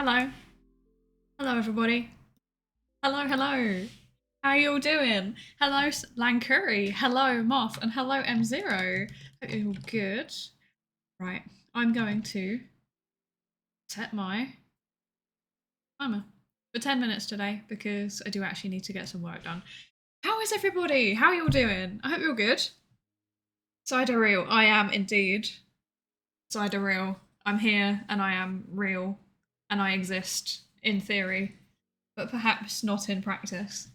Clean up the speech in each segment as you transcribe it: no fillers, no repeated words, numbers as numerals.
Hello. Hello, everybody. Hello, hello. How are you all doing? Hello, Lancurry. Hello, Moth. And hello, M0. Hope you're all good. Right, I'm going to set my timer for 10 minutes today because I do actually need to get some work done. How is everybody? How are you all doing? I hope you're good. Psydere, I am indeed. Psydere, I'm here and I am real and I exist in theory, but perhaps not in practice.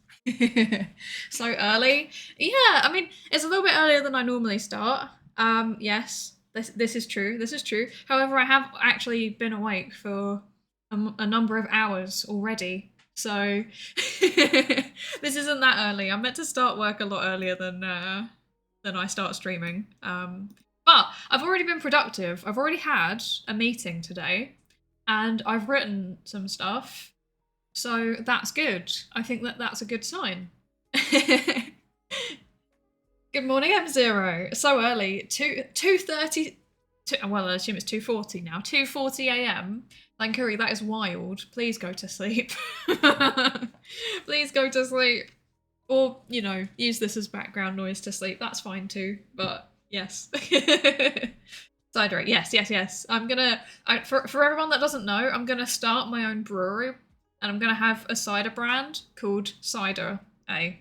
So early? Yeah, I mean, it's a little bit earlier than I normally start. Yes, this is true. This is true. However, I have actually been awake for a number of hours already. So this isn't that early. I'm meant to start work a lot earlier than I start streaming. But I've already been productive. I've already had a meeting today, and I've written some stuff, so that's good. I think that's a good sign. Good morning, M0. So early. 2:30. Well, I assume it's 2:40 now. 2:40 a.m. Lancuri, that is wild. Please go to sleep. Please go to sleep. Or, use this as background noise to sleep. That's fine too. But yes. Cider. Yes. I'm gonna, for everyone that doesn't know, I'm gonna start my own brewery, and I'm gonna have a cider brand called Psydere. Psydere.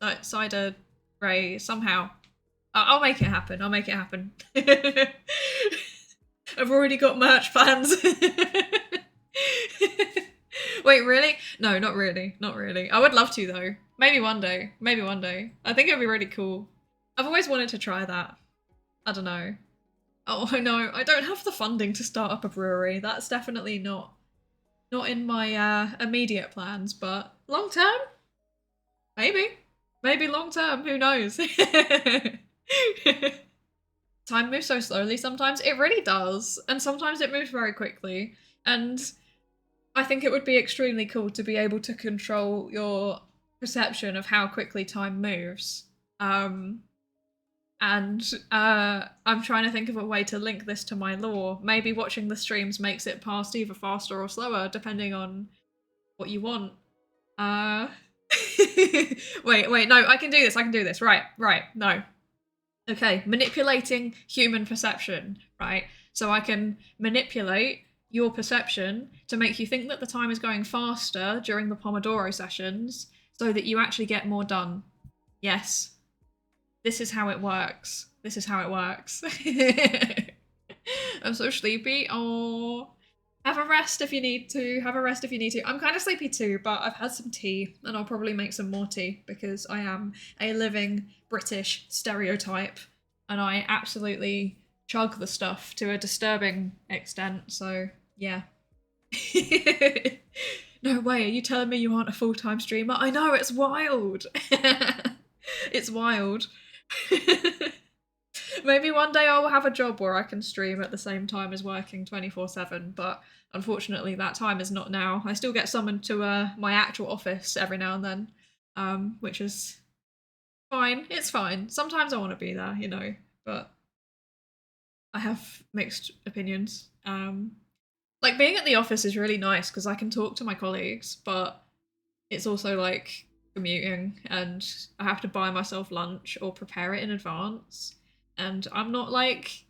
Psydere. Somehow. I'll make it happen. I've already got merch plans. Wait, really? No, not really. I would love to though. Maybe one day. I think it'd be really cool. I've always wanted to try that. I don't know. Oh, I know. I don't have the funding to start up a brewery. That's definitely not in my immediate plans, but long term? Maybe. Maybe long term, who knows? Time moves so slowly sometimes. It really does. And sometimes it moves very quickly. And I think it would be extremely cool to be able to control your perception of how quickly time moves. I'm trying to think of a way to link this to my lore. Maybe watching the streams makes it past either faster or slower, depending on what you want. Wait, no, I can do this. Right, no. Okay, manipulating human perception, right? So I can manipulate your perception to make you think that the time is going faster during the Pomodoro sessions so that you actually get more done. Yes. This is how it works. I'm so sleepy. Oh. Have a rest if you need to. I'm kind of sleepy too, but I've had some tea and I'll probably make some more tea because I am a living British stereotype and I absolutely chug the stuff to a disturbing extent, so yeah. No way, are you telling me you aren't a full-time streamer? I know, it's wild. It's wild. Maybe one day I'll have a job where I can stream at the same time as working 24/7, but unfortunately that time is not now. I still get summoned to my actual office every now and then, which is fine. It's fine. Sometimes I want to be there, but I have mixed opinions. Like being at the office is really nice because I can talk to my colleagues, but it's also like commuting and I have to buy myself lunch or prepare it in advance. And I'm not like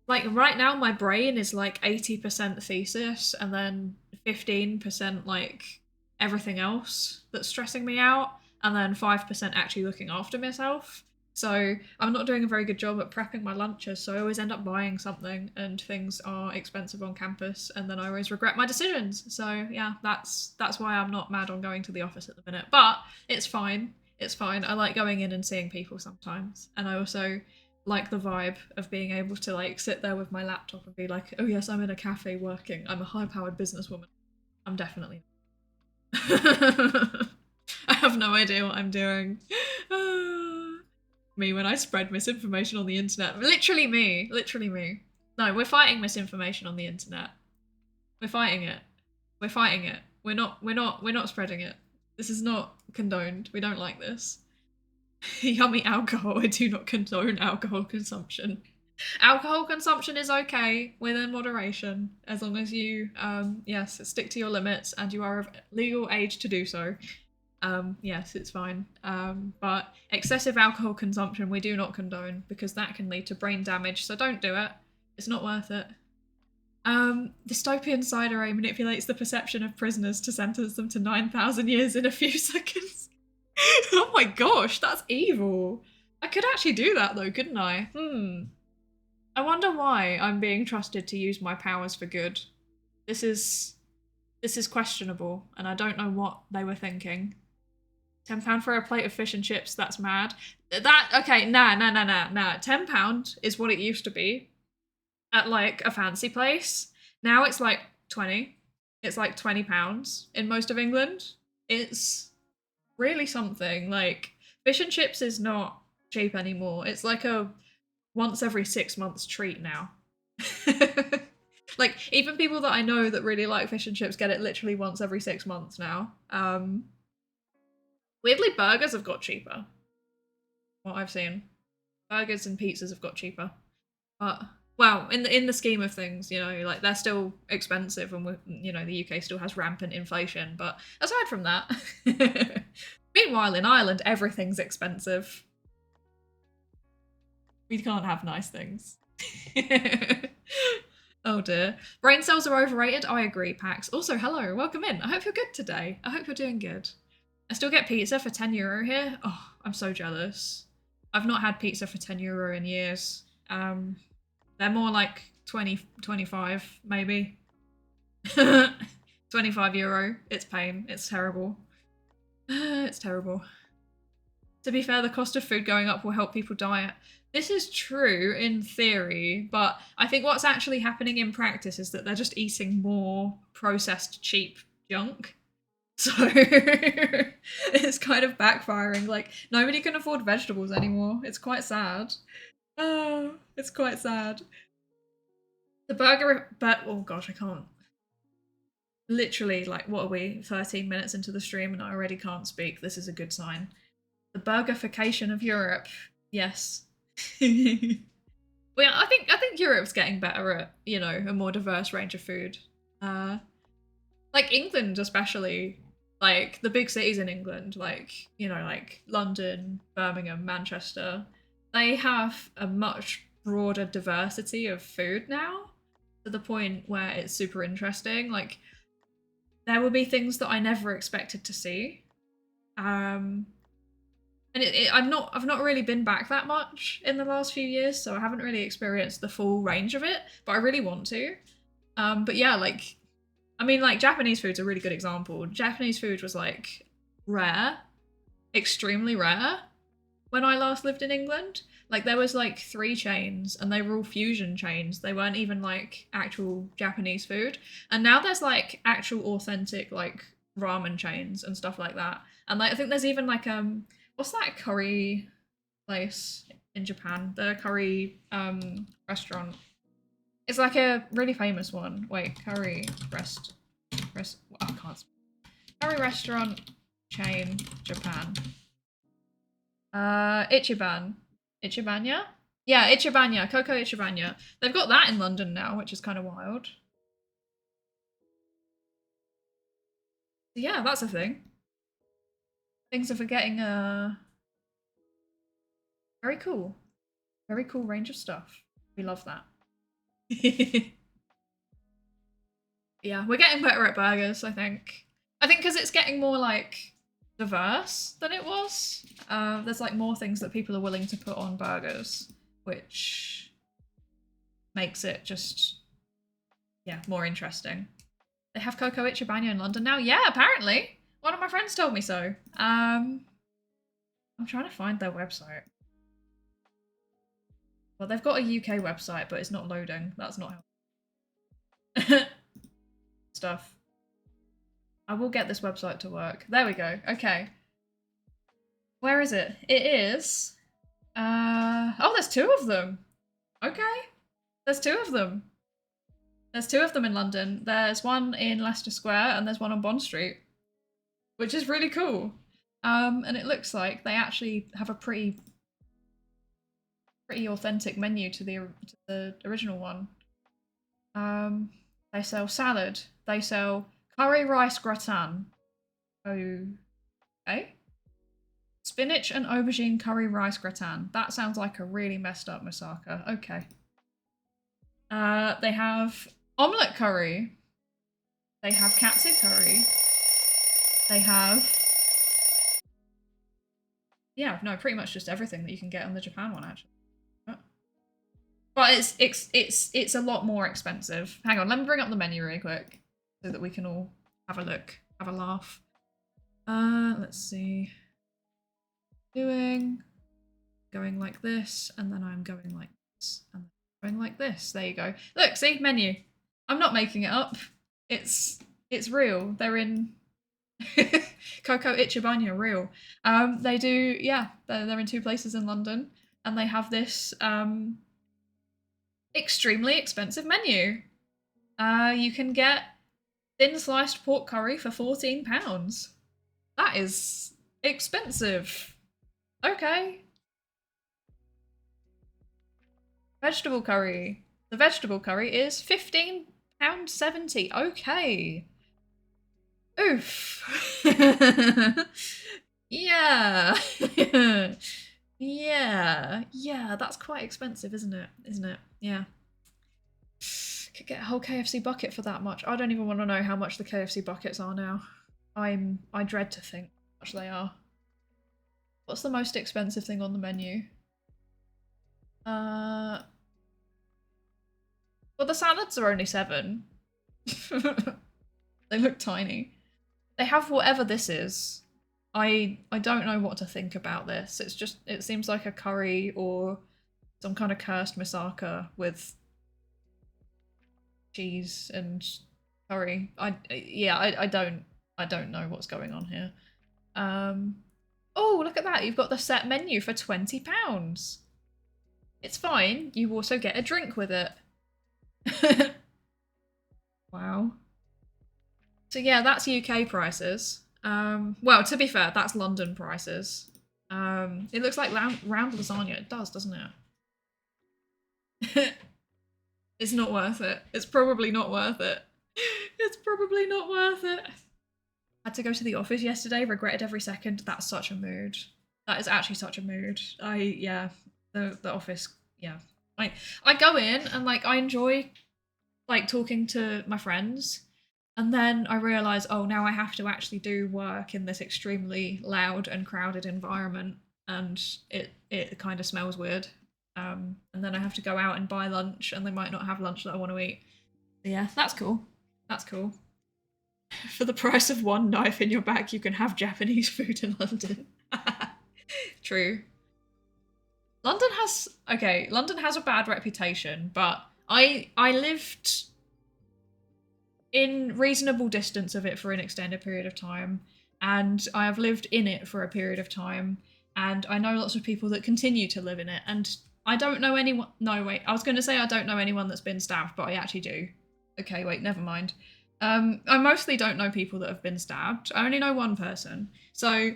right now my brain is like 80% thesis and then 15% like everything else that's stressing me out and then 5% actually looking after myself. So I'm not doing a very good job at prepping my lunches, so I always end up buying something and things are expensive on campus and then I always regret my decisions. So yeah, that's why I'm not mad on going to the office at the minute. But it's fine. I like going in and seeing people sometimes. And I also like the vibe of being able to like sit there with my laptop and be like, oh yes, I'm in a cafe working. I'm a high-powered businesswoman. I'm definitely I have no idea what I'm doing. Me when I spread misinformation on the internet. Literally me. No, we're fighting misinformation on the internet. We're fighting it. We're not spreading it. This is not condoned. We don't like this. Yummy alcohol. I do not condone alcohol consumption. Alcohol consumption is okay within moderation, as long as you, yes, stick to your limits and you are of legal age to do so. Yes, it's fine. But excessive alcohol consumption we do not condone, because that can lead to brain damage, so don't do it. It's not worth it. Dystopian Psydere manipulates the perception of prisoners to sentence them to 9,000 years in a few seconds. Oh my gosh, that's evil. I could actually do that though, couldn't I? I wonder why I'm being trusted to use my powers for good. This is questionable, and I don't know what they were thinking. £10 for a plate of fish and chips, that's mad. Okay, nah. £10 is what it used to be at like a fancy place. Now it's like 20. It's like £20 in most of England. It's really something. Like, fish and chips is not cheap anymore. It's like a once every 6 months treat now. Like, even people that I know that really like fish and chips get it literally once every 6 months now. Weirdly, burgers have got cheaper. What I've seen. Burgers and pizzas have got cheaper. But, well, in the scheme of things, you know, like, they're still expensive, and, you know, the UK still has rampant inflation. But aside from that, meanwhile, in Ireland, everything's expensive. We can't have nice things. Oh dear. Brain cells are overrated? I agree, Pax. Also, hello, welcome in. I hope you're good today. I hope you're doing good. I still get pizza for €10 here. Oh, I'm so jealous. I've not had pizza for €10 in years. They're more like 20, 25, maybe. €25. It's pain. It's terrible. It's terrible. To be fair, the cost of food going up will help people diet. This is true in theory, but I think what's actually happening in practice is that they're just eating more processed, cheap junk. So it's kind of backfiring. Like, nobody can afford vegetables anymore. It's quite sad. Oh, it's quite sad. The burger, but oh gosh, I can't. Literally, like, what are we? 13 minutes into the stream and I already can't speak. This is a good sign. The burgerification of Europe. Yes. Well, I think Europe's getting better at, you know, a more diverse range of food. Like England especially, like the big cities in England, like, you know, like London, Birmingham, Manchester, they have a much broader diversity of food now, to the point where it's super interesting. Like, there will be things that I never expected to see. And I've not really been back that much in the last few years, so I haven't really experienced the full range of it, but I really want to. But yeah, like, I mean, like, Japanese food's a really good example. Japanese food was, like, rare, extremely rare, when I last lived in England. Like, there was, like, 3 chains, and they were all fusion chains. They weren't even, like, actual Japanese food. And now there's, like, actual authentic, like, ramen chains and stuff like that. And, like, I think there's even, like, what's that curry place in Japan? The curry restaurant. It's like a really famous one. Wait, curry I can't speak. Curry restaurant chain Japan. Ichiban. Ichibanya? Yeah, Ichibanya. Coco Ichibanya. They've got that in London now, which is kind of wild. So yeah, that's a thing. Things are getting very cool. Very cool range of stuff. We love that. Yeah, we're getting better at burgers, I think. I think because it's getting more, like, diverse than it was. There's, like, more things that people are willing to put on burgers, which makes it just, yeah, more interesting. They have Coco Ichibanya in London now? Yeah, apparently. One of my friends told me so. I'm trying to find their website. Well, they've got a UK website, but it's not loading. That's not helpful. Stuff. I will get this website to work. There we go. Okay. Where is it? It is... oh, there's 2 of them. Okay. There's 2 of them. There's 2 of them in London. There's one in Leicester Square and there's one on Bond Street, which is really cool. And it looks like they actually have a pretty pretty authentic menu to the original one. They sell salad. They sell curry rice gratin. Okay. Spinach and aubergine curry rice gratin. That sounds like a really messed up moussaka. Okay. They have omelette curry. They have katsu curry. They have... Yeah, no, pretty much just everything that you can get on the Japan one, actually. But it's a lot more expensive. Hang on, let me bring up the menu really quick so that we can all have a look, have a laugh. Let's see. Going like this, and then I'm going like this, and then going like this. There you go. Look, see, menu. I'm not making it up. It's real. They're in Coco Ichiban are real. They do, yeah, they're in 2 places in London, and they have this extremely expensive menu. You can get thin sliced pork curry for £14. That is expensive. Okay. Vegetable curry. The vegetable curry is £15.70. Okay. Oof. Yeah. Yeah, that's quite expensive, isn't it? Yeah. Could get a whole KFC bucket for that much. I don't even want to know how much the KFC buckets are now. I dread to think how much they are. What's the most expensive thing on the menu? Well, the salads are only £7. They look tiny. They have whatever this is. I don't know what to think about this. It seems like a curry or some kind of cursed moussaka with cheese and curry. I don't know what's going on here. Oh, look at that. You've got the set menu for £20. It's fine. You also get a drink with it. Wow. So yeah, that's UK prices. Well, to be fair, that's London prices. It looks like round lasagna. It does, doesn't it? It's not worth it. It's probably not worth it. It's probably not worth it. Had to go to the office yesterday, regretted every second. That's such a mood. That is actually such a mood. Yeah, the office, yeah. I go in and like I enjoy like talking to my friends, and then I realise, oh, now I have to actually do work in this extremely loud and crowded environment, and it kind of smells weird. And then I have to go out and buy lunch, and they might not have lunch that I want to eat. So yeah, that's cool. That's cool. For the price of one knife in your bag, you can have Japanese food in London. True. London has a bad reputation, but I lived in reasonable distance of it for an extended period of time, and I have lived in it for a period of time, and I know lots of people that continue to live in it, and I don't know anyone. No, wait, I was going to say I don't know anyone that's been stabbed, but I actually do. Okay, wait, never mind. I mostly don't know people that have been stabbed. I only know one person. So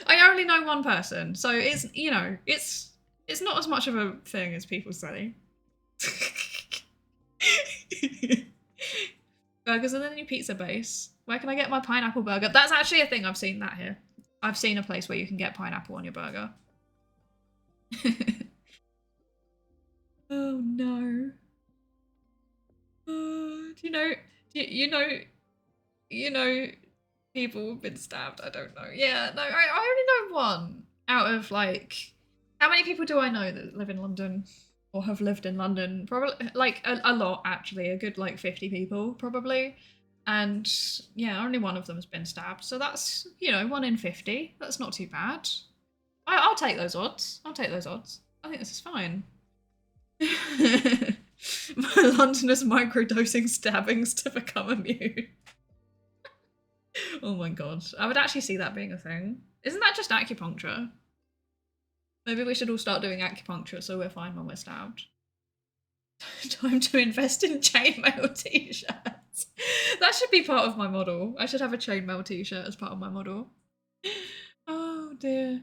I only know one person. So it's, you know, it's not as much of a thing as people say. Burgers are the new pizza base. Where can I get my pineapple burger? That's actually a thing. I've seen that here. I've seen a place where you can get pineapple on your burger. Oh no. You know, people have been stabbed. I don't know. Yeah, no, I only know one out of like, how many people do I know that live in London or have lived in London? Probably like a lot, actually, a good like 50 people probably. And yeah, only one of them has been stabbed. So that's, you know, 1 in 50. That's not too bad. I'll take those odds. I think this is fine. Londoners microdosing stabbings to become immune. Oh my god. I would actually see that being a thing. Isn't that just acupuncture? Maybe we should all start doing acupuncture so we're fine when we're stabbed. Time to invest in chainmail t-shirts. That should be part of my model. I should have a chainmail t-shirt as part of my model. Oh dear.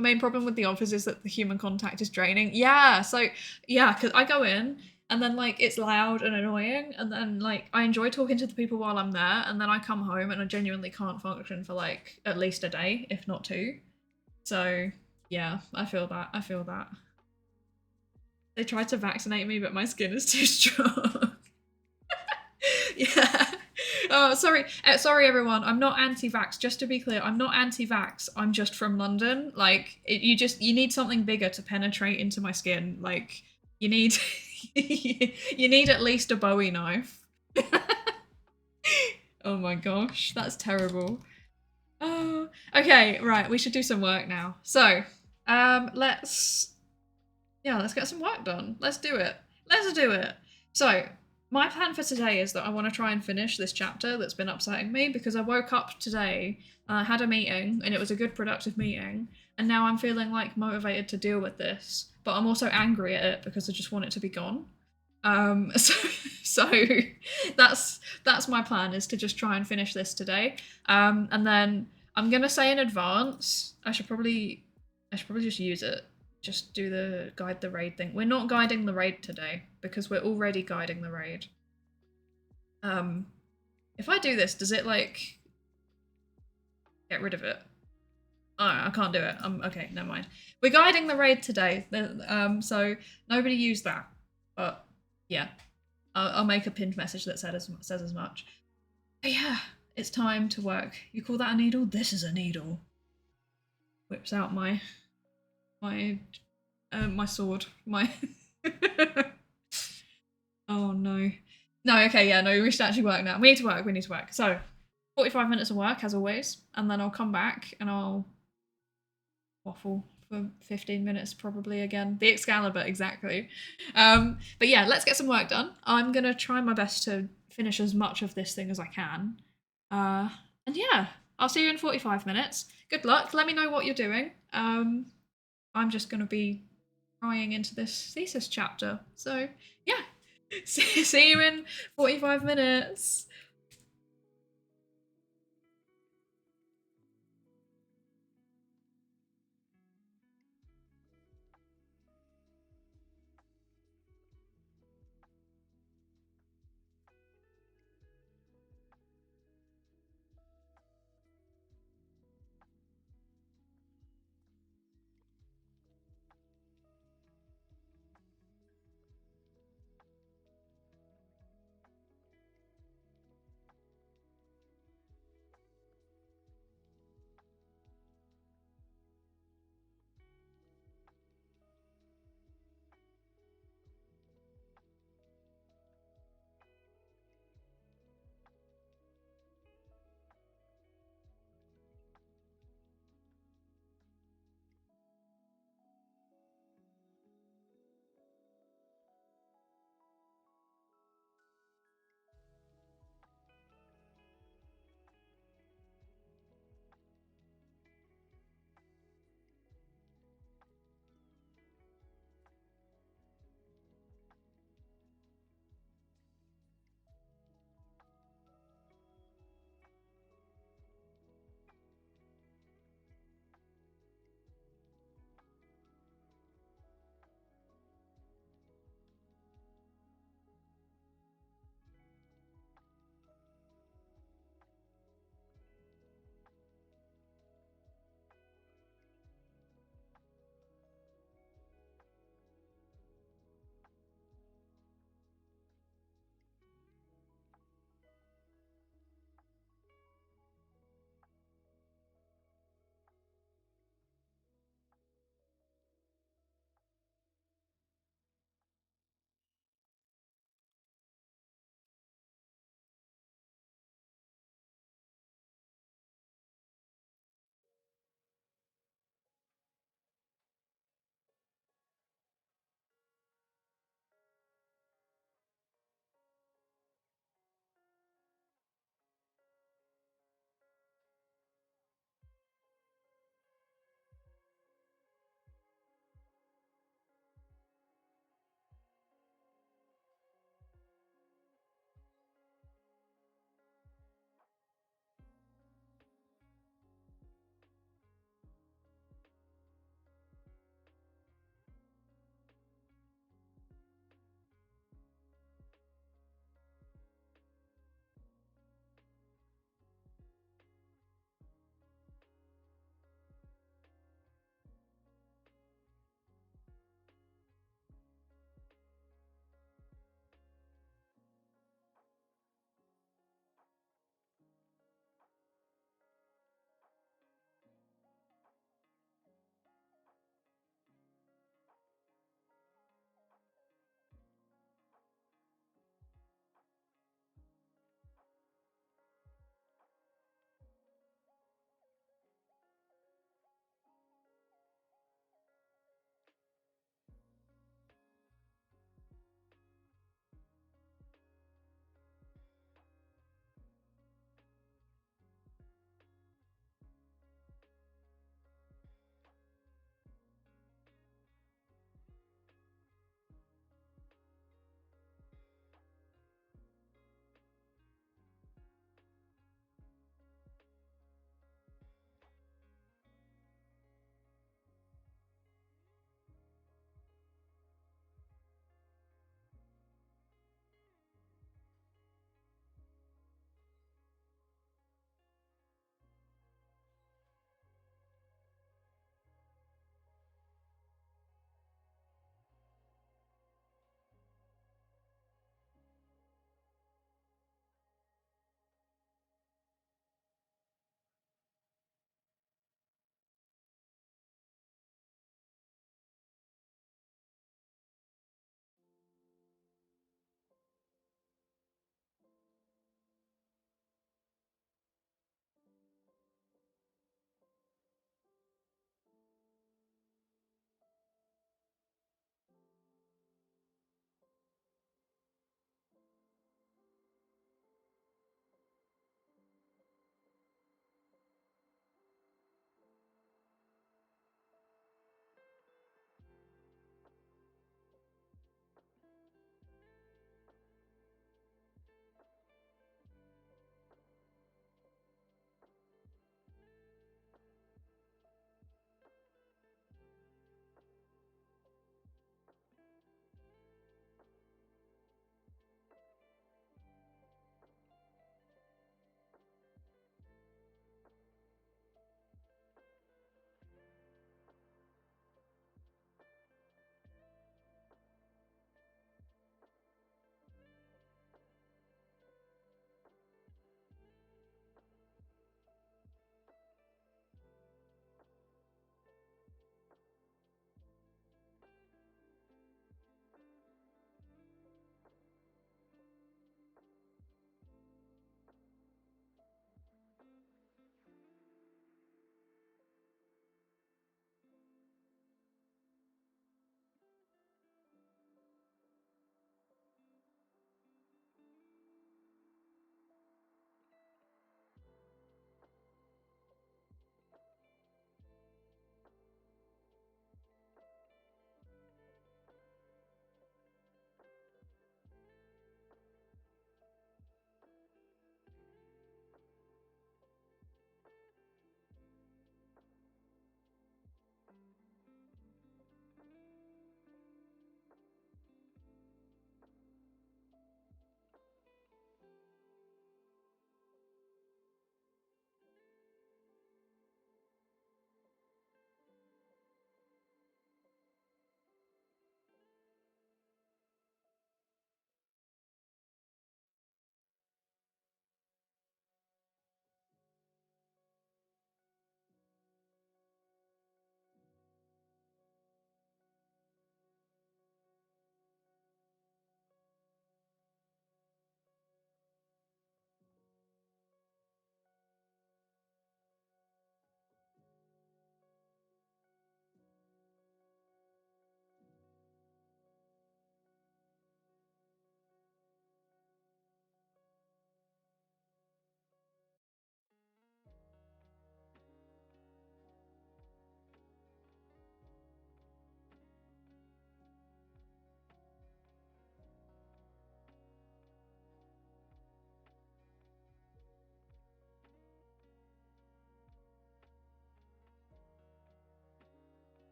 The main problem with the office is that the human contact is draining. Yeah, so yeah, because I go in and then like it's loud and annoying, and then like I enjoy talking to the people while I'm there, and then I come home and I genuinely can't function for like at least a day, if not two. So yeah, I feel that. I feel that. They tried to vaccinate me, but my skin is too strong. Yeah. Oh, sorry. Sorry, everyone. I'm not anti-vax. Just to be clear, I'm not anti-vax. I'm just from London. Like, you need something bigger to penetrate into my skin. Like, you need, you need at least a Bowie knife. Oh my gosh, that's terrible. Oh, okay, right. We should do some work now. So, let's get some work done. Let's do it. Let's do it. So, my plan for today is that I want to try and finish this chapter that's been upsetting me, because I woke up today, had a meeting, and it was a good productive meeting, and now I'm feeling like motivated to deal with this, but I'm also angry at it because I just want it to be gone. So that's my plan, is to just try and finish this today. And then I'm gonna say in advance, I should probably just use it. Just do the guide the raid thing. We're not guiding the raid today because we're already guiding the raid. If I do this, does it like get rid of it? Oh, I can't do it. Okay, never mind. We're guiding the raid today. So nobody use that. But yeah, I'll make a pinned message that says as much. But yeah, it's time to work. You call that a needle? This is a needle. Whips out my sword. My oh no. No, okay, yeah, no, we should actually work now. We need to work. So 45 minutes of work as always, and then I'll come back and I'll waffle for 15 minutes probably again. The Excalibur, exactly. But yeah, let's get some work done. I'm gonna try my best to finish as much of this thing as I can. And yeah, I'll see you in 45 minutes. Good luck. Let me know what you're doing. I'm just gonna be crying into this thesis chapter. So yeah, see you in 45 minutes.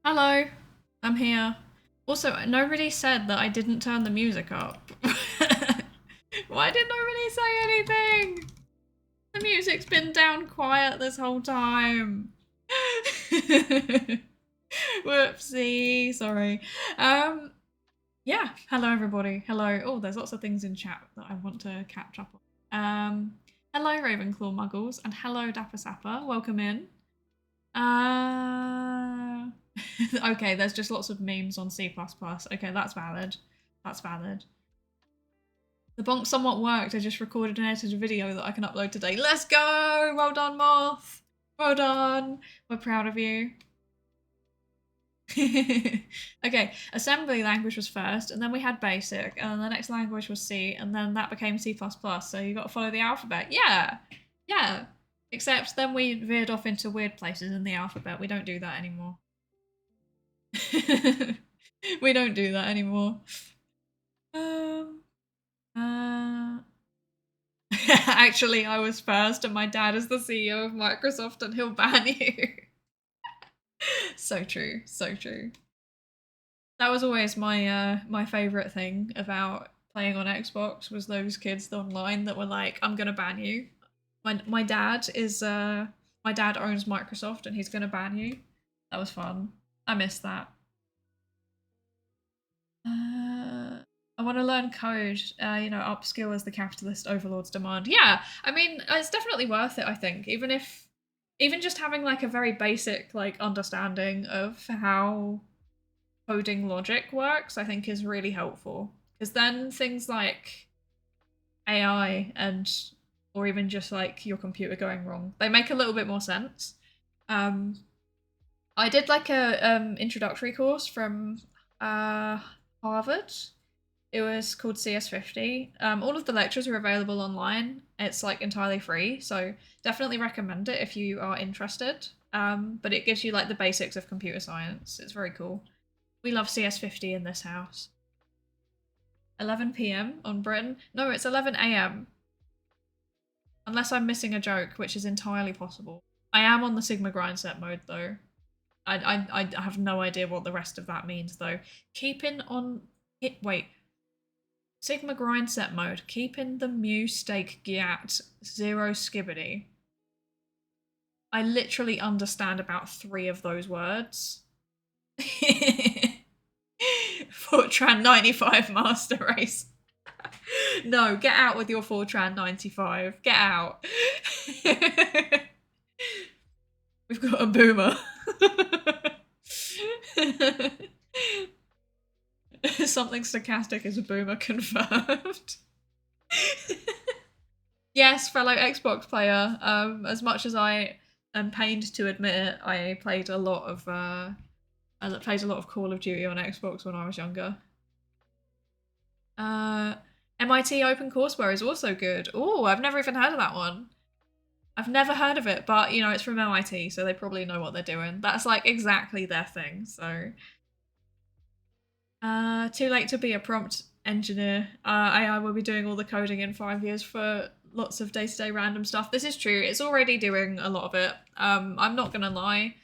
Hello, I'm here. Also, nobody said that I didn't turn the music up. Why did nobody say anything? The music's been down quiet this whole time. Whoopsie, sorry. Yeah, hello everybody. Hello. Oh, there's lots of things in chat that I want to catch up on. Hello Ravenclaw Muggles, and hello Dapper Sapper. Welcome in. Okay, there's just lots of memes on C++. Okay, that's valid. That's valid. The bonk somewhat worked. I just recorded and edited a video that I can upload today. Let's go! Well done, Moth! Well done! We're proud of you. Okay, assembly language was first, and then we had basic, and then the next language was C, and then that became C++, so you got to follow the alphabet. Yeah! Yeah! Except then we veered off into weird places in the alphabet. We don't do that anymore. We don't do that anymore. Actually, I was first, and my dad is the CEO of Microsoft, and he'll ban you. So true, so true. That was always my my favorite thing about playing on Xbox was those kids online that were like, "I'm gonna ban you." My dad is my dad owns Microsoft, and he's gonna ban you. That was fun. I miss that. I want to learn code, you know, upskill as the capitalist overlords demand. Yeah, I mean, it's definitely worth it, I think. Even just having like a very basic like understanding of how coding logic works, I think is really helpful. Because then things like AI and or even just like your computer going wrong, they make a little bit more sense. I did like a introductory course from Harvard. It was called CS50. All of the lectures are available online. It's like entirely free, so definitely recommend it if you are interested. But it gives you like the basics of computer science. It's very cool. We love CS50 in this house. 11 p.m. on Britain? No, it's 11 a.m. Unless I'm missing a joke, which is entirely possible. I am on the Sigma grind set mode though. I have no idea what the rest of that means though. Keeping on it. Wait. Sigma grind set mode. Keeping the mu stake gyat 0 skibbity. I literally understand about 3 of those words. Fortran 95 master race. No, get out with your Fortran 95. Get out. We've got a boomer. Something stochastic is a boomer confirmed. Yes, fellow Xbox player. As much as I am pained to admit it, I played a lot of Call of Duty on Xbox when I was younger. MIT OpenCourseWare is also good. Oh, I've never even heard of that one. I've never heard of it, but you know, it's from MIT, so they probably know what they're doing. That's like exactly their thing, so. Too late to be a prompt engineer. AI will be doing all the coding in 5 years for lots of day-to-day random stuff. This is true. It's already doing a lot of it. I'm not gonna lie.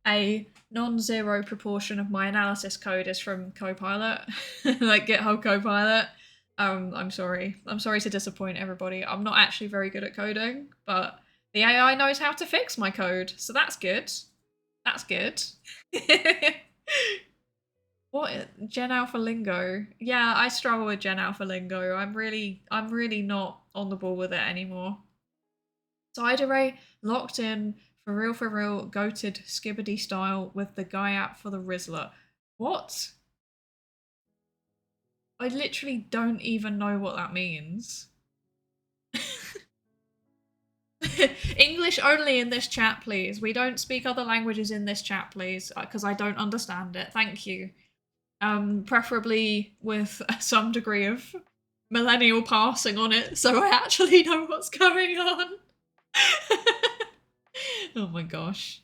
A non-zero proportion of my analysis code is from Copilot, like GitHub Copilot. I'm sorry. I'm sorry to disappoint everybody. I'm not actually very good at coding, but the AI knows how to fix my code, so that's good. That's good. What? Gen Alpha lingo? Yeah, I struggle with Gen Alpha lingo. I'm really not on the ball with it anymore. Psydere locked in for real, goated skibbity style with the guy app for the Rizzler. What? I literally don't even know what that means. English only in this chat, please. We don't speak other languages in this chat, please, because I don't understand it. Thank you. Preferably with some degree of millennial passing on it, so I actually know what's going on. Oh my gosh.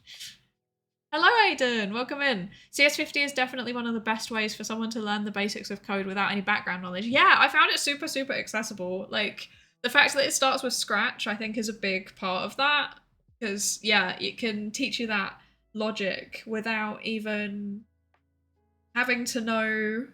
Hello Aiden, welcome in. CS50 is definitely one of the best ways for someone to learn the basics of code without any background knowledge. Yeah, I found it super accessible. Like, the fact that it starts with Scratch, I think, is a big part of that. Because, yeah, it can teach you that logic without even having to know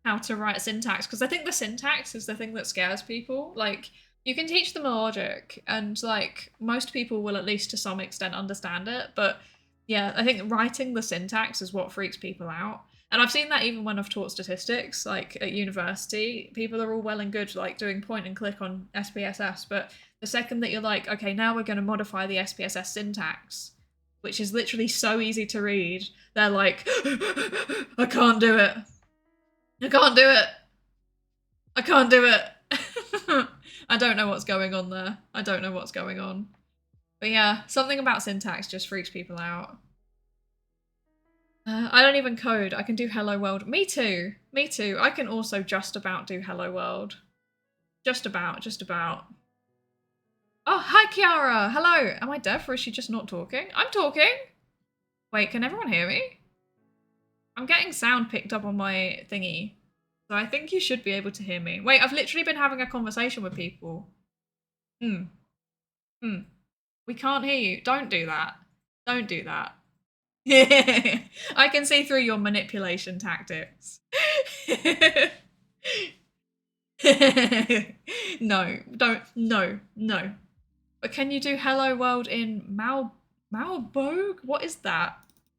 how to write syntax, because I think the syntax is the thing that scares people. Like, you can teach them logic, and like most people will at least to some extent understand it, but yeah, I think writing the syntax is what freaks people out. And I've seen that even when I've taught statistics, like at university, people are all well and good like doing point and click on SPSS, but the second that you're like, okay, now we're going to modify the SPSS syntax, which is literally so easy to read, they're like, I can't do it. I can't do it. I can't do it. I don't know what's going on there. I don't know what's going on. But yeah, something about syntax just freaks people out. I don't even code. I can do hello world. Me too. Me too. I can also just about do hello world. Just about. Just about. Oh, hi Kiara. Hello. Am I deaf or is she just not talking? I'm talking. Wait, can everyone hear me? I'm getting sound picked up on my thingy. So I think you should be able to hear me. Wait, I've literally been having a conversation with people. We can't hear you. Don't do that. Don't do that. I can see through your manipulation tactics. No, don't. No, no. But can you do hello world in Malbogue? What is that?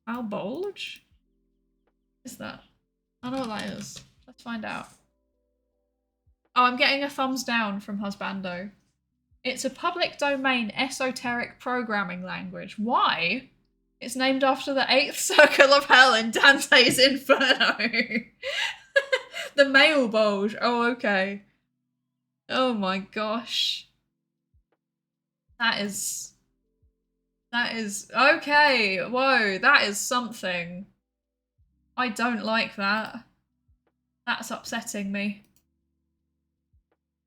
Malbolge? What is that? I don't know what that is. Let's find out. Oh, I'm getting a thumbs down from Husbando. It's a public domain esoteric programming language. Why? It's named after the 8th circle of hell in Dante's Inferno. The male bulge. Oh, okay. Oh my gosh. That is okay. Whoa, that is something. I don't like that. That's upsetting me.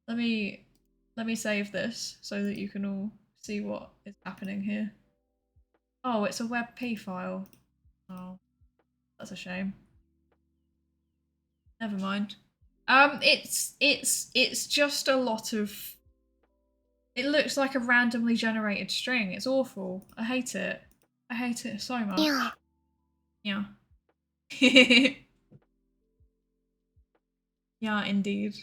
Let me save this so that you can all see what is happening here. Oh, it's a WebP file. Oh, that's a shame. Never mind. It's just a lot of. It looks like a randomly generated string. It's awful. I hate it. I hate it so much. Yeah. Yeah. Yeah, indeed.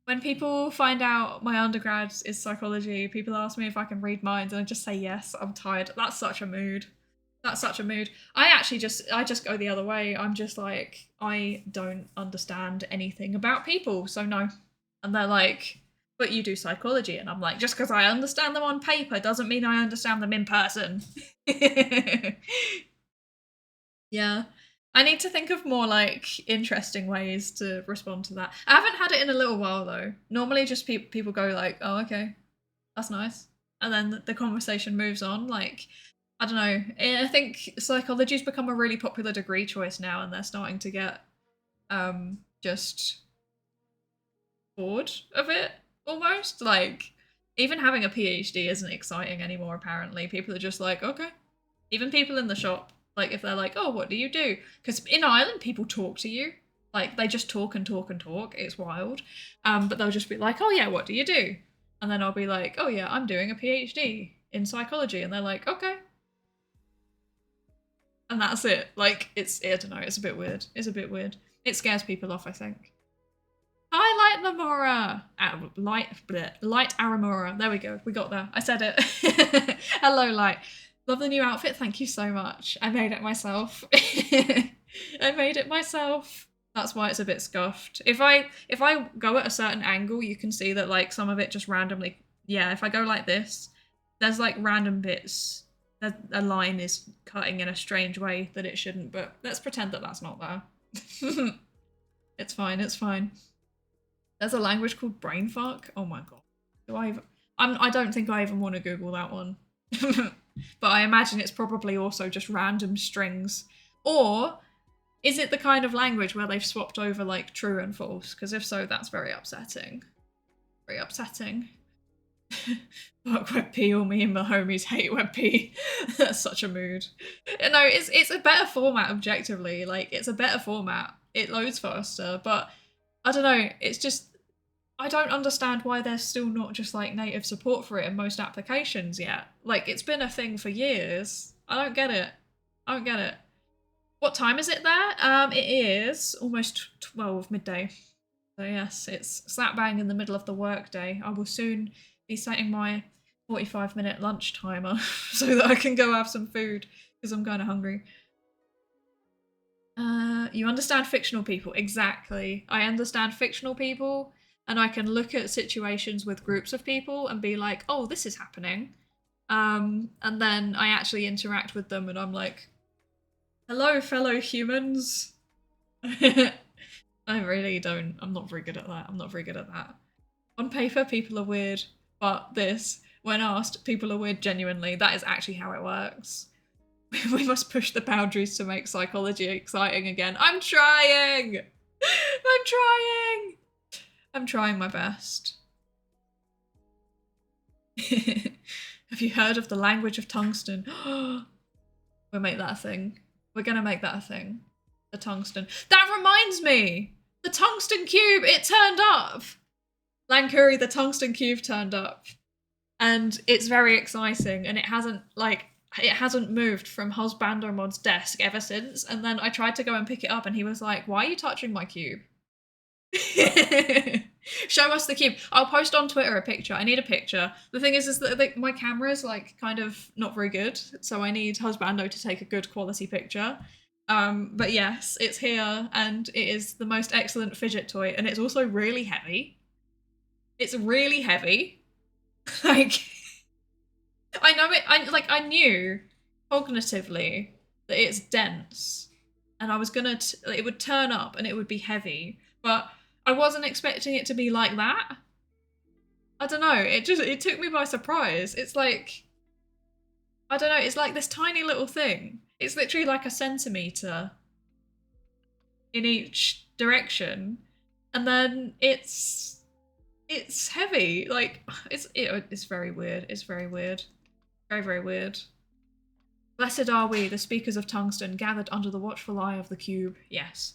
When people find out my undergrad is psychology, people ask me if I can read minds, and I just say yes. I'm tired. That's such a mood. That's such a mood. I just go the other way. I'm just like, I don't understand anything about people, so no. And they're like, but you do psychology, and I'm like, just because I understand them on paper doesn't mean I understand them in person. Yeah. I need to think of more like interesting ways to respond to that. I haven't had it in a little while though. Normally just people go like, oh, okay, that's nice. And then the conversation moves on. Like, I don't know. I think psychology's become a really popular degree choice now, and they're starting to get just bored of it almost. Like, even having a PhD isn't exciting anymore, apparently. People are just like, okay. Even people in the shop. Like, if they're like, oh, what do you do? Because in Ireland, people talk to you. Like, they just talk and talk and talk. It's wild. But they'll just be like, oh, yeah, what do you do? And then I'll be like, oh, yeah, I'm doing a PhD in psychology. And they're like, okay. And that's it. Like, I don't know, it's a bit weird. It's a bit weird. It scares people off, I think. Hi, Light Lamora. Light Aramora. There we go. We got there. I said it. Hello, Light. Love the new outfit. Thank you so much. I made it myself. I made it myself. That's why it's a bit scuffed. If I go at a certain angle, you can see that like some of it just randomly. Yeah, if I go like this, there's like random bits. A line is cutting in a strange way that it shouldn't. But let's pretend that that's not there. It's fine. It's fine. There's a language called brainfuck. Oh my god. I don't think I even want to Google that one. But I imagine it's probably also just random strings. Or is it the kind of language where they've swapped over like true and false? Because if so, that's very upsetting. Very upsetting. Fuck WebP, all me and my homies hate WebP. That's such a mood. No, it's a better format objectively. Like, it's a better format. It loads faster, but I don't know, it's just I don't understand why there's still not just like native support for it in most applications yet. Like, it's been a thing for years. I don't get it. I don't get it. What time is it there? It is almost 12 midday. So yes, it's slap bang in the middle of the workday. I will soon be setting my 45-minute lunch timer so that I can go have some food because I'm kind of hungry. You understand fictional people. Exactly. I understand fictional people, and I can look at situations with groups of people and be like, oh, this is happening. And then I actually interact with them and I'm like, hello, fellow humans. I really don't. I'm not very good at that. I'm not very good at that. On paper, people are weird, but this, when asked, people are weird genuinely. That is actually how it works. We must push the boundaries to make psychology exciting again. I'm trying! I'm trying! I'm trying my best. Have you heard of the language of tungsten? We'll make that a thing. We're gonna make that a thing. The tungsten. That reminds me! The tungsten cube! It turned up! Lankuri, the tungsten cube turned up. And it's very exciting, and it hasn't moved from Husbandomod's desk ever since. And then I tried to go and pick it up and he was like, why are you touching my cube? Show us the cube. I'll post on Twitter a picture. I need a picture. The thing is that my camera's like kind of not very good, so I need Husbando to take a good quality picture. But yes, it's here and it is the most excellent fidget toy, and it's also really heavy. It's really heavy. Like, I know it. I knew cognitively that it's dense, and I was gonna. It would turn up and it would be heavy, but I wasn't expecting it to be like that. I don't know. It took me by surprise. It's like, I don't know. It's like this tiny little thing. It's literally like a centimeter in each direction, and then it's heavy. Like, it's very weird. It's very weird. Very, very weird. Blessed are we, the speakers of tungsten, gathered under the watchful eye of the cube. Yes.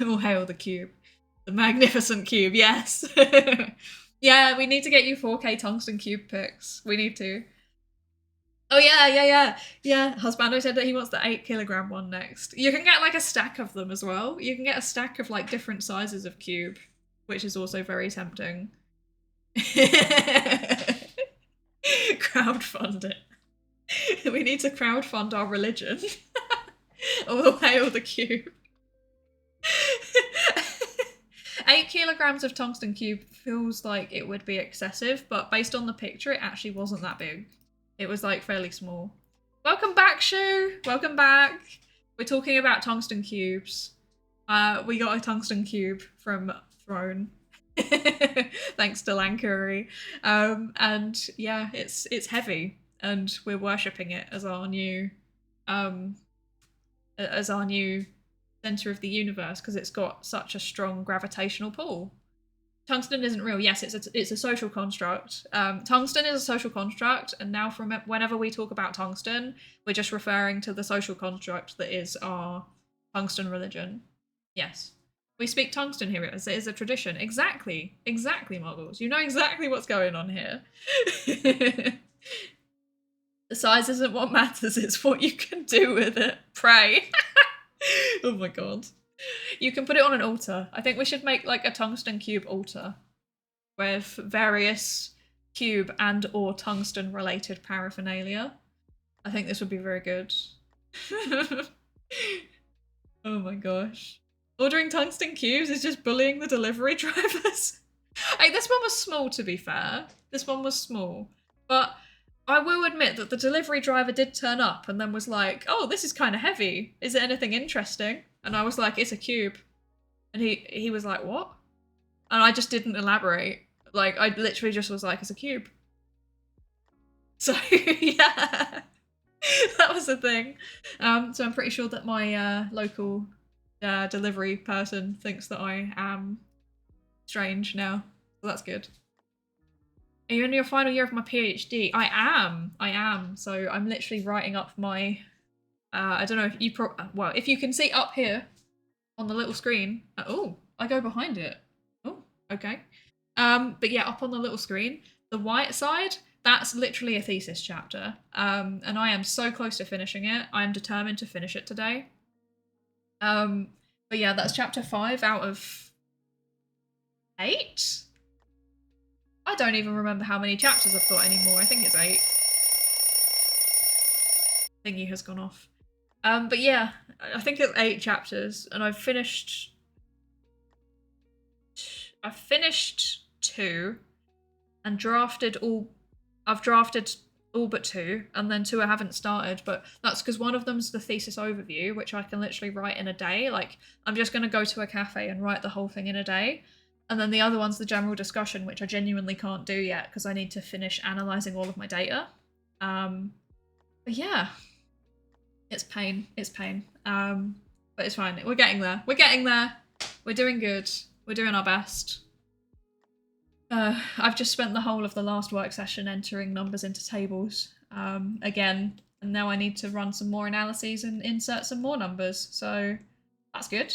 All hail the cube. The magnificent cube, yes. Yeah, we need to get you 4K tungsten cube pics. We need to. Oh yeah. Husbando said that he wants the 8kg one next. You can get like a stack of them as well. You can get a stack of like different sizes of cube, which is also very tempting. Crowdfund it. We need to crowdfund our religion. All hail the cube. 8kg of tungsten cube feels like it would be excessive, but based on the picture, it actually wasn't that big. It was like fairly small. Welcome back, Shu! Welcome back! We're talking about tungsten cubes. We got a tungsten cube from Throne. Thanks to Lankuri. And yeah, it's heavy, and we're worshipping it as our new center of the universe because it's got such a strong gravitational pull. Tungsten isn't real. Yes, it's a social construct. Tungsten is a social construct, and now from whenever we talk about tungsten, we're just referring to the social construct that is our tungsten religion. Yes. We speak tungsten here. It is a tradition. Exactly, Muggles. You know exactly what's going on here. The size isn't what matters, it's what you can do with it. Pray. Oh my god. You can put it on an altar. I think we should make like a tungsten cube altar with various cube and or tungsten related paraphernalia. I think this would be very good. Oh my gosh. Ordering tungsten cubes is just bullying the delivery drivers. Hey, this one was small, to be fair. This one was small. But I will admit that the delivery driver did turn up and then was like, oh, this is kind of heavy. Is it anything interesting? And I was like, it's a cube. And he was like, what? And I just didn't elaborate. Like, I literally just was like, it's a cube. So, yeah. That was the thing. So I'm pretty sure that my local delivery person thinks that I am strange now. So that's good. Are you in your final year of my PhD? I am. So I'm literally writing up my, I don't know if you, well, if you can see up here on the little screen. Oh, I go behind it. Oh, Okay. But yeah, up on the little screen, the white side, that's literally a thesis chapter. And I am so close to finishing it. I am determined to finish it today. But yeah, that's chapter 5 out of 8? I don't even remember how many chapters I've got anymore. I think it's 8. Thingy has gone off. But yeah, I think it's 8 chapters, and I've finished 2 and drafted all. I've drafted all but 2, and then 2 I haven't started, but that's because one of them's the thesis overview, which I can literally write in a day. Like, I'm just going to go to a cafe and write the whole thing in a day. And then the other one's the general discussion, which I genuinely can't do yet because I need to finish analysing all of my data. But yeah, it's pain. It's pain. But it's fine. We're getting there. We're getting there. We're doing good. We're doing our best. I've just spent the whole of the last work session entering numbers into tables again, and now I need to run some more analyses and insert some more numbers, so that's good.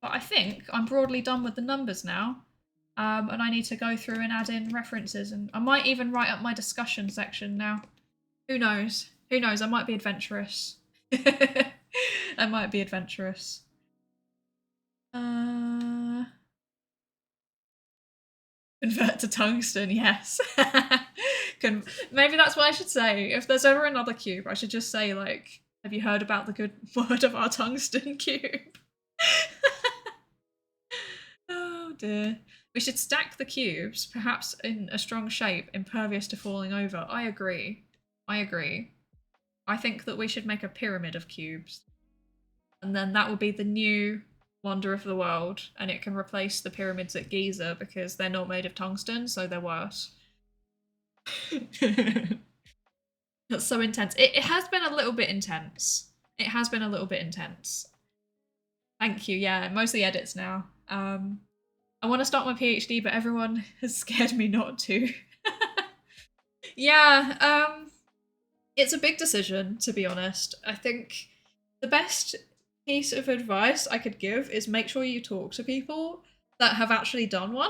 But I think I'm broadly done with the numbers now, and I need to go through and add in references, and I might even write up my discussion section now. Who knows? Who knows? I might be adventurous. I might be adventurous. Convert to tungsten, yes. Maybe that's what I should say. If there's ever another cube, I should just say, like, have you heard about the good word of our tungsten cube? Oh dear. We should stack the cubes, perhaps in a strong shape, impervious to falling over. I agree. I agree. I think that we should make a pyramid of cubes. And then that will be the new wonder of the world, and it can replace the pyramids at Giza because they're not made of tungsten, so they're worse. That's so intense. It has been a little bit intense. It has been a little bit intense. Thank you. Yeah, mostly edits now. I want to start my PhD, but everyone has scared me not to. Yeah, it's a big decision, to be honest. I think the best piece of advice I could give is make sure you talk to people that have actually done one,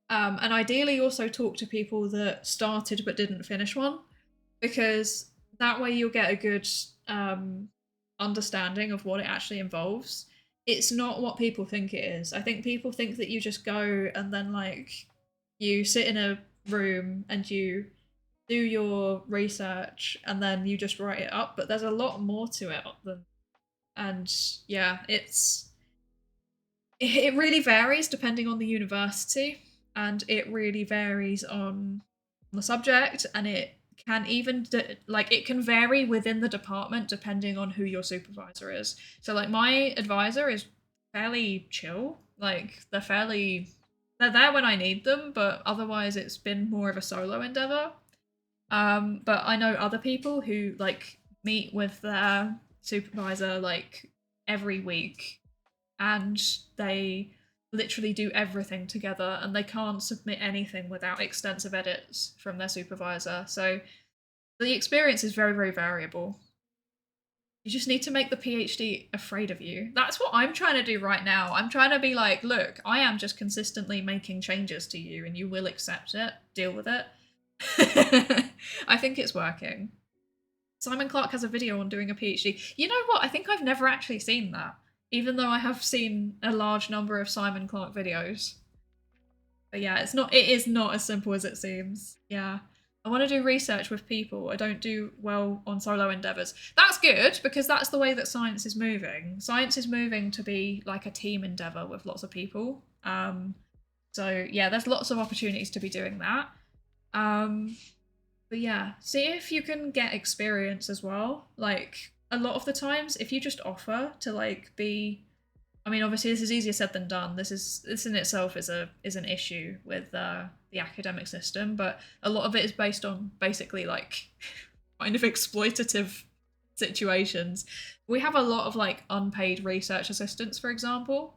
and ideally also talk to people that started but didn't finish one, because that way you'll get a good understanding of what it actually involves. It's not what people think it is. I think people think that you just go and then, like, you sit in a room and you do your research and then you just write it up, but there's a lot more to it than. And yeah, it really varies depending on the university, and it really varies on the subject, and it can even it can vary within the department depending on who your supervisor is. So like my advisor is fairly chill, like they're there when I need them, but otherwise it's been more of a solo endeavor. But I know other people who like meet with their supervisor like every week, and they literally do everything together, and they can't submit anything without extensive edits from their supervisor. So the experience is very, very variable. You just need to make the PhD afraid of you. That's what I'm trying to do right now. I'm trying to be like, look, I am just consistently making changes to you and you will accept it, deal with it. I think it's working. Simon Clark has a video on doing a PhD. You know what? I think I've never actually seen that, even though I have seen a large number of Simon Clark videos. But yeah, it is not as simple as it seems. Yeah. I want to do research with people. I don't do well on solo endeavours. That's good, because that's the way that science is moving. Science is moving to be like a team endeavour with lots of people. So yeah, there's lots of opportunities to be doing that. But yeah, see if you can get experience as well. Like, a lot of the times, if you just offer to like be, I mean, obviously this is easier said than done. This in itself is an issue with the academic system, but a lot of it is based on basically like kind of exploitative situations. We have a lot of like unpaid research assistants, for example.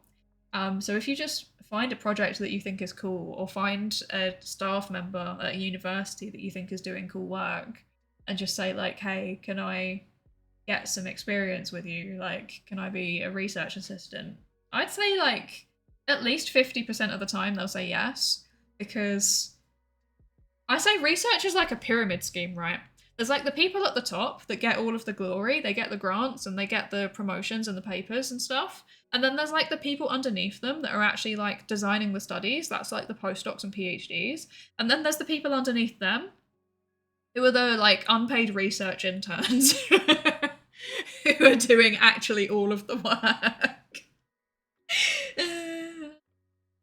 So if you just find a project that you think is cool, or find a staff member at a university that you think is doing cool work, and just say like, hey, can I get some experience with you? Like, can I be a research assistant? I'd say like at least 50% of the time they'll say yes, because I say research is like a pyramid scheme, right? There's like the people at the top that get all of the glory, they get the grants and they get the promotions and the papers and stuff. And then there's like the people underneath them that are actually like designing the studies. That's like the postdocs and PhDs. And then there's the people underneath them who are the like unpaid research interns who are doing actually all of the work.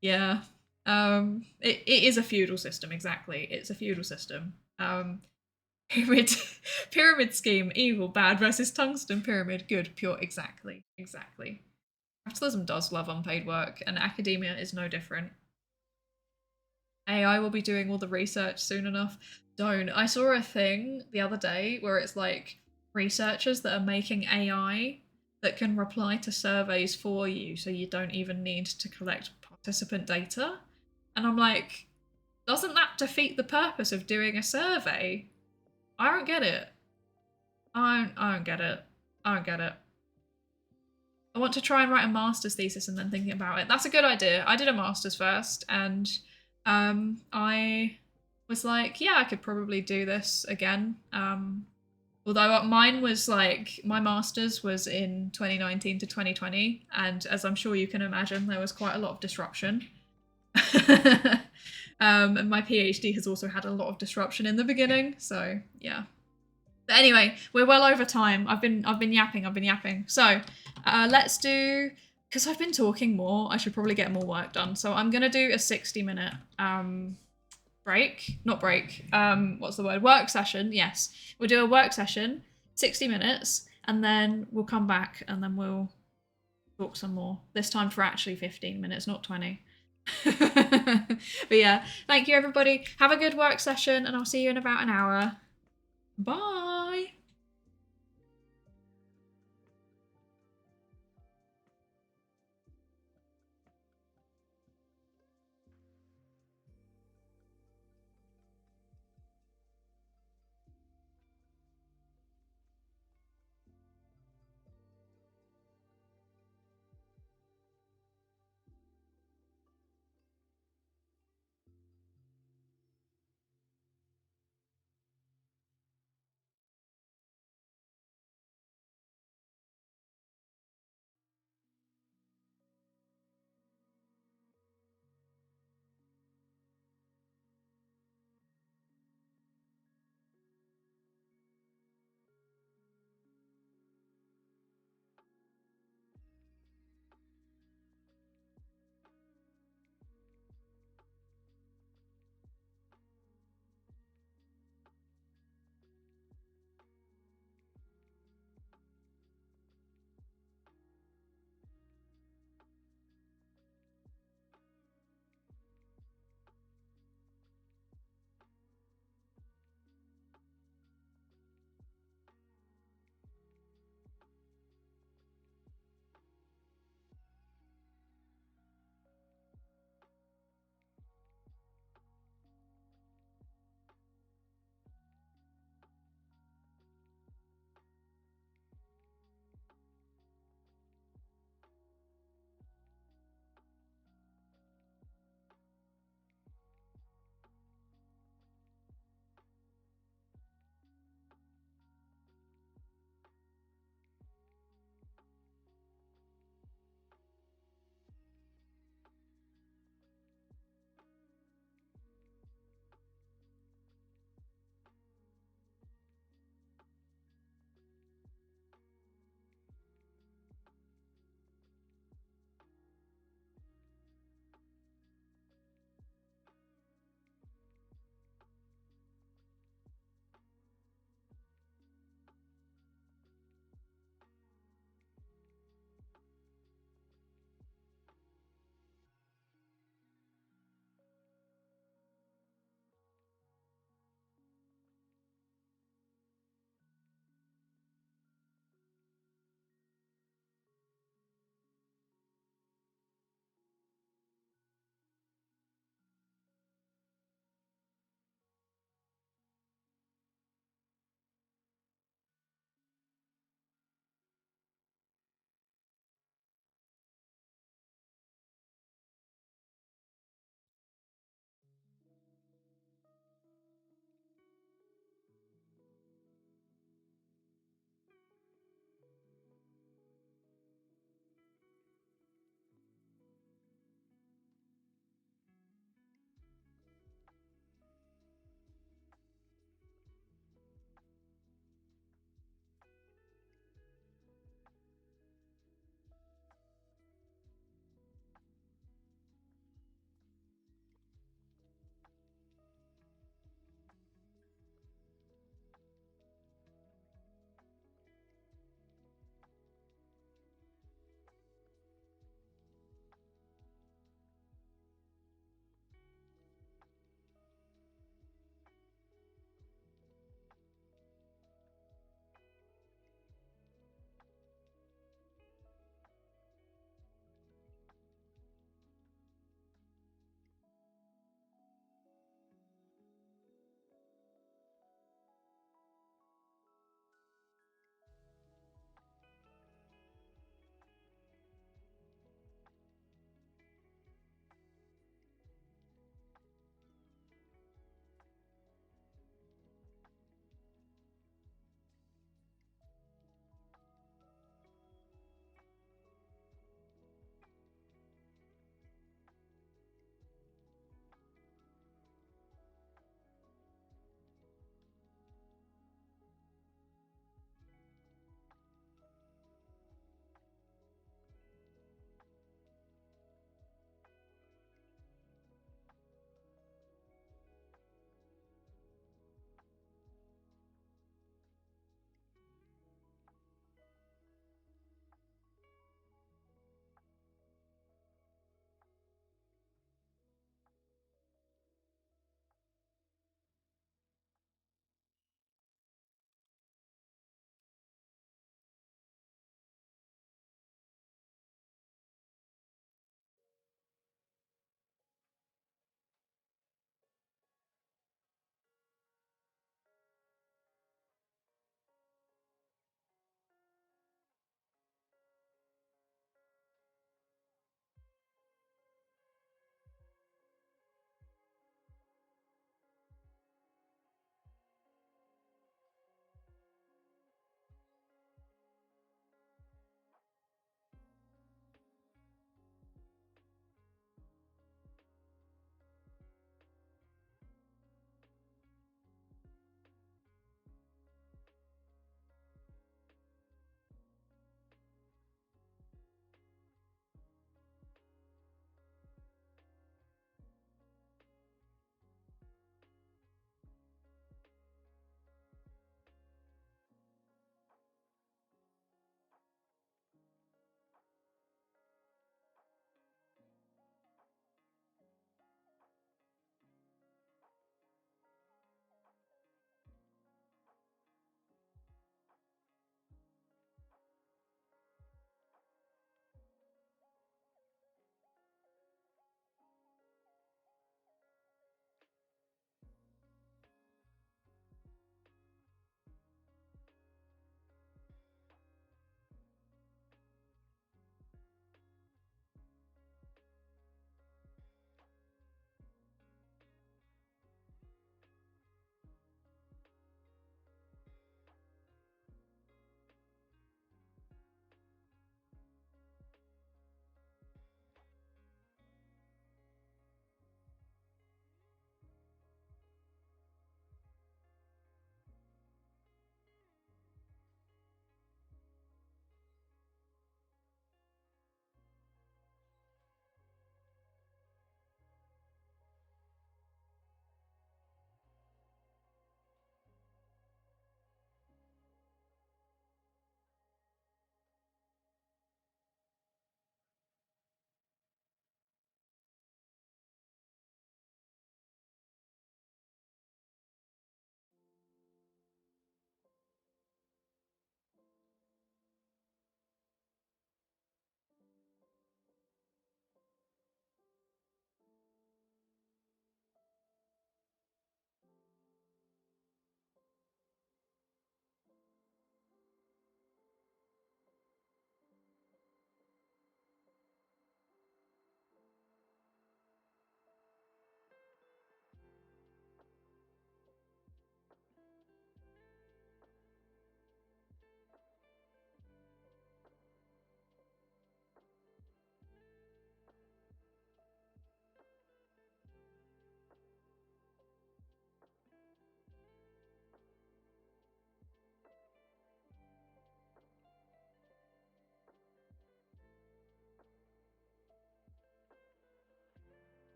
Yeah. It is a feudal system, exactly. It's a feudal system. Pyramid pyramid scheme, evil, bad versus tungsten pyramid, good, pure, exactly. Exactly. Capitalism does love unpaid work, and academia is no different. AI will be doing all the research soon enough. Don't. I saw a thing the other day where it's like researchers that are making AI that can reply to surveys for you so you don't even need to collect participant data. And I'm like, doesn't that defeat the purpose of doing a survey? I don't get it. I don't get it. I don't get it. I want to try and write a master's thesis and then thinking about it. That's a good idea. I did a master's first, and I was like, yeah, I could probably do this again. Although mine was like, my master's was in 2019 to 2020, and as I'm sure you can imagine, there was quite a lot of disruption. And my PhD has also had a lot of disruption in the beginning, so yeah. But anyway, we're well over time. I've been yapping. So let's do, because I've been talking more, I should probably get more work done. So I'm gonna do a 60-minute break, not break. What's the word? Work session. Yes, we'll do a work session, 60 minutes, and then we'll come back and then we'll talk some more. This time for actually 15 minutes, not 20. But yeah, thank you everybody. Have a good work session, and I'll see you in about an hour. Bye.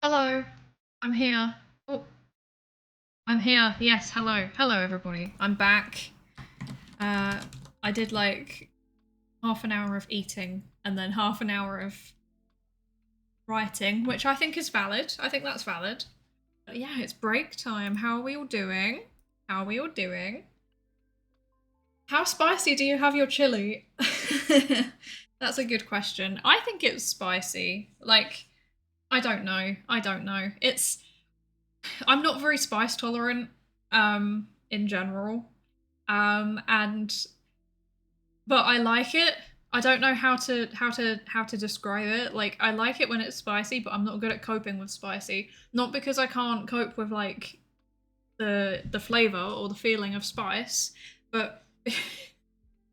Hello, I'm here. Oh, I'm here. Yes, hello. Hello, everybody. I'm back. I did like half an hour of eating and then half an hour of writing, which I think is valid. I think that's valid. But yeah, it's break time. How are we all doing? How are we all doing? How spicy do you have your chili? That's a good question. I think it's spicy. Like, I don't know. I don't know. I'm not very spice tolerant, in general. And but I like it. I don't know how to describe it. Like, I like it when it's spicy, but I'm not good at coping with spicy. Not because I can't cope with like the flavor or the feeling of spice, but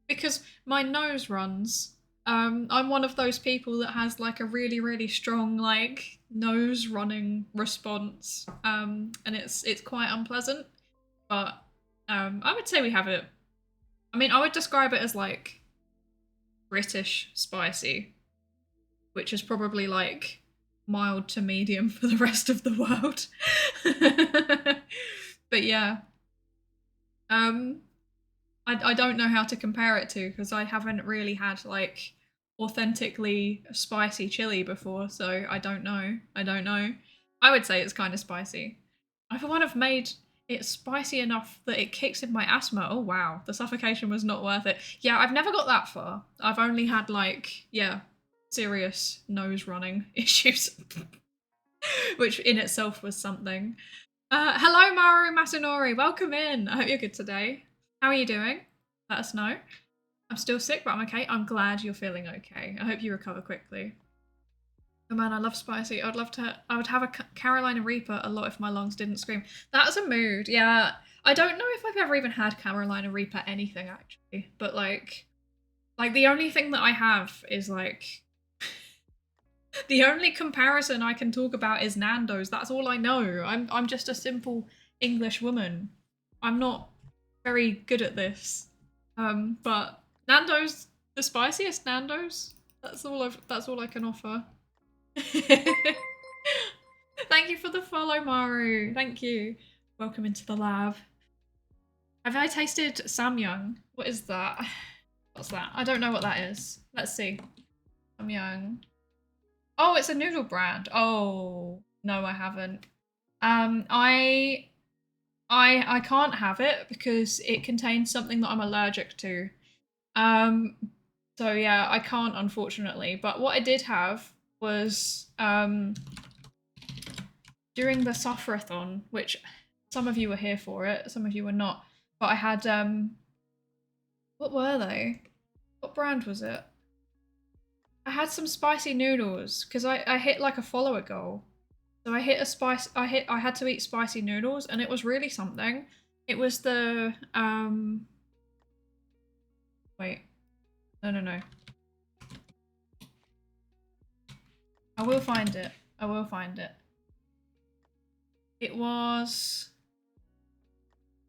because my nose runs. I'm one of those people that has like a really, really strong like nose running response. And it's quite unpleasant. But I would say we have it. I mean, I would describe it as like British spicy, which is probably like mild to medium for the rest of the world. But yeah. I don't know how to compare it to because I haven't really had like authentically spicy chili before, so I don't know. I don't know. I would say it's kind of spicy. I for one have made it spicy enough that it kicks in my asthma. Oh wow, the suffocation was not worth it. Yeah, I've never got that far. I've only had like, yeah, serious nose running issues, which in itself was something. Hello Maru Masanori, welcome in. I hope you're good today. How are you doing? Let us know. I'm still sick, but I'm okay. I'm glad you're feeling okay. I hope you recover quickly. Oh man, I love spicy. I would have a Carolina Reaper a lot if my lungs didn't scream. That's a mood, yeah. I don't know if I've ever even had Carolina Reaper anything actually, but like the only thing that I have is like the only comparison I can talk about is Nando's. That's all I know. I'm just a simple English woman. I'm not very good at this. But Nando's, the spiciest Nando's. That's all I can offer. Thank you for the follow, Maru. Thank you. Welcome into the lab. Have I tasted Samyang? What is that? What's that? I don't know what that is. Let's see. Samyang. Oh, it's a noodle brand. Oh, no, I haven't. I can't have it because it contains something that I'm allergic to. So yeah, I can't, unfortunately. But what I did have was during the Sufferathon, which some of you were here for it, some of you were not. But I had what were they? What brand was it? I had some spicy noodles because I hit like a follower goal. So I hit a spice. I had to eat spicy noodles, and it was really something. It was the Wait, no. I will find it. I will find it. It was.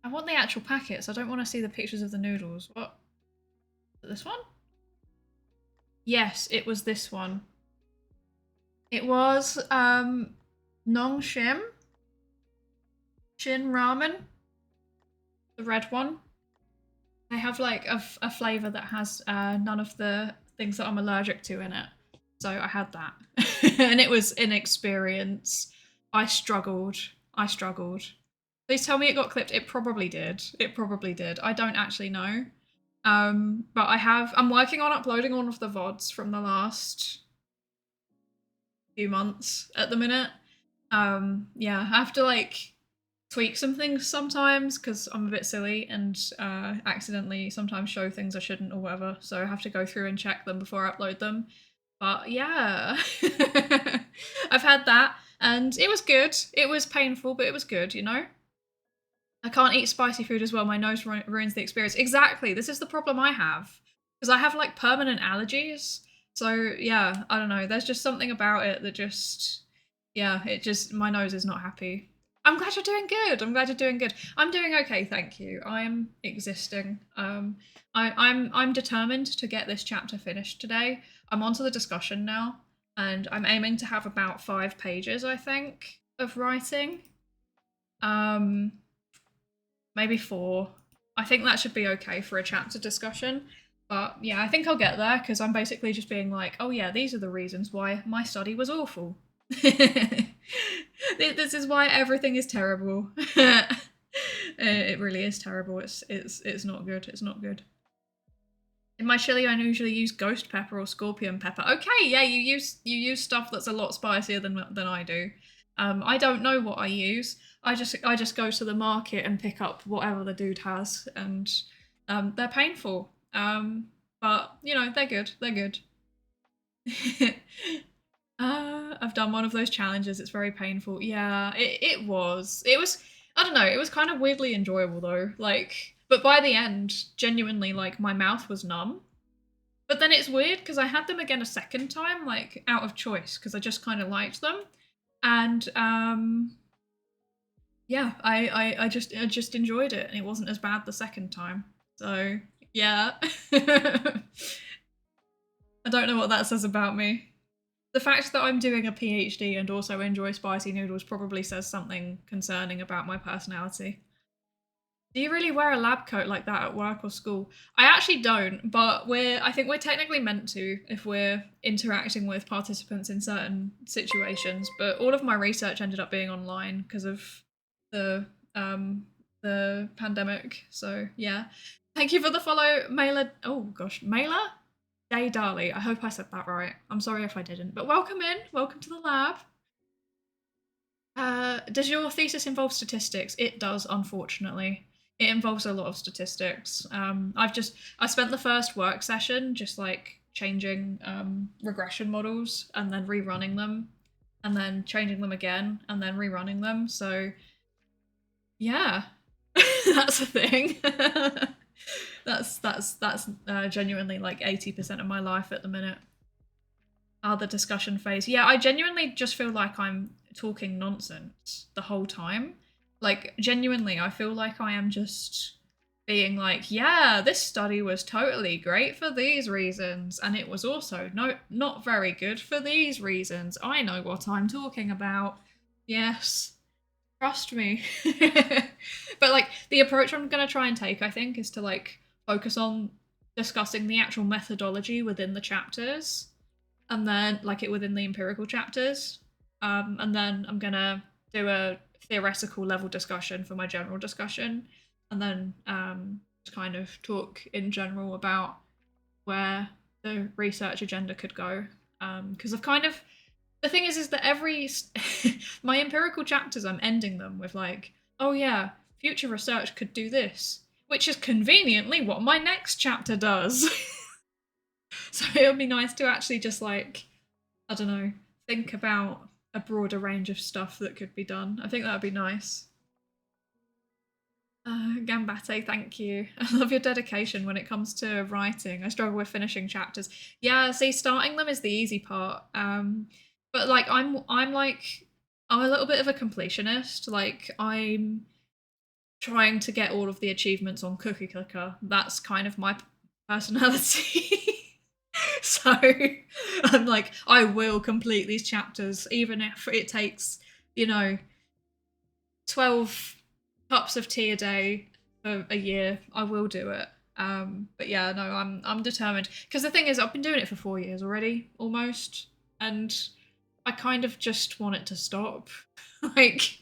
I want the actual packets. I don't want to see the pictures of the noodles. What? This one? Yes, it was this one. It was Nong Shim. Shin ramen. The red one. They have like a flavour that has none of the things that I'm allergic to in it. So I had that. And it was an experience. I struggled. Please tell me it got clipped. It probably did. It probably did. I don't actually know. But I'm working on uploading one of the VODs from the last few months at the minute. Yeah, I have to like tweak some things sometimes because I'm a bit silly and accidentally sometimes show things I shouldn't or whatever. So I have to go through and check them before I upload them. But yeah, I've had that and it was good. It was painful, but it was good, you know? I can't eat spicy food as well. My nose ruins the experience. Exactly. This is the problem I have because I have like permanent allergies. So yeah, I don't know. There's just something about it that just, yeah, my nose is not happy. I'm glad you're doing good. I'm glad you're doing good. I'm doing okay, thank you. I'm existing. I'm determined to get this chapter finished today. I'm onto the discussion now. and I'm aiming to have about 5 pages, I think, of writing. Maybe 4. I think that should be okay for a chapter discussion. But yeah, I think I'll get there because I'm basically just being like, oh yeah, these are the reasons why my study was awful. This is why everything is terrible. It really is terrible. It's not good. It's not good. In my chili, I usually use ghost pepper or scorpion pepper. Okay, yeah, you use stuff that's a lot spicier than I do. I don't know what I use. I just go to the market and pick up whatever the dude has, and they're painful. But you know, they're good. They're good. I've done one of those challenges. It's very painful. Yeah, it was. It was. I don't know. It was kind of weirdly enjoyable though. Like, but by the end, genuinely, like my mouth was numb. But then it's weird because I had them again a second time, like out of choice, because I just kind of liked them, and yeah, I just enjoyed it, and it wasn't as bad the second time. So yeah, I don't know what that says about me. The fact that I'm doing a PhD and also enjoy spicy noodles probably says something concerning about my personality. Do you really wear a lab coat like that at work or school? I actually don't, but I think we're technically meant to if we're interacting with participants in certain situations, but all of my research ended up being online because of the pandemic. So yeah. Thank you for the follow, Mailer. Oh gosh, Mailer Day Darley. I hope I said that right. I'm sorry if I didn't, but welcome in. Welcome to the lab. Does your thesis involve statistics? It does, unfortunately. It involves a lot of statistics. I spent the first work session just like changing regression models and then rerunning them, and then changing them again and then rerunning them. So yeah, that's a thing. that's genuinely like 80% of my life at the minute. The discussion phase. Yeah, I genuinely just feel like I'm talking nonsense the whole time. Like, genuinely, I feel like I am just being like, yeah, this study was totally great for these reasons, and it was also not very good for these reasons. I know what I'm talking about. Yes, trust me. But like, the approach I'm gonna try and take, I think, is to like focus on discussing the actual methodology within the chapters, and then like it within the empirical chapters, and then I'm gonna do a theoretical level discussion for my general discussion, and then just kind of talk in general about where the research agenda could go, because I've kind of, the thing is that every my empirical chapters, I'm ending them with like, oh yeah, future research could do this, which is conveniently what my next chapter does. So it would be nice to actually just like, I don't know, think about a broader range of stuff that could be done. I think that would be nice. Gambate, thank you. I love your dedication when it comes to writing. I struggle with finishing chapters. Yeah, see, starting them is the easy part. But like I'm a little bit of a completionist. Like I'm trying to get all of the achievements on Cookie Clicker. That's kind of my personality. So I'm like, I will complete these chapters, even if it takes, 12 cups of tea a day for a year. I will do it. But yeah, no, I'm determined. Because the thing is, I've been doing it for 4 years already, almost, and I kind of just want it to stop. like,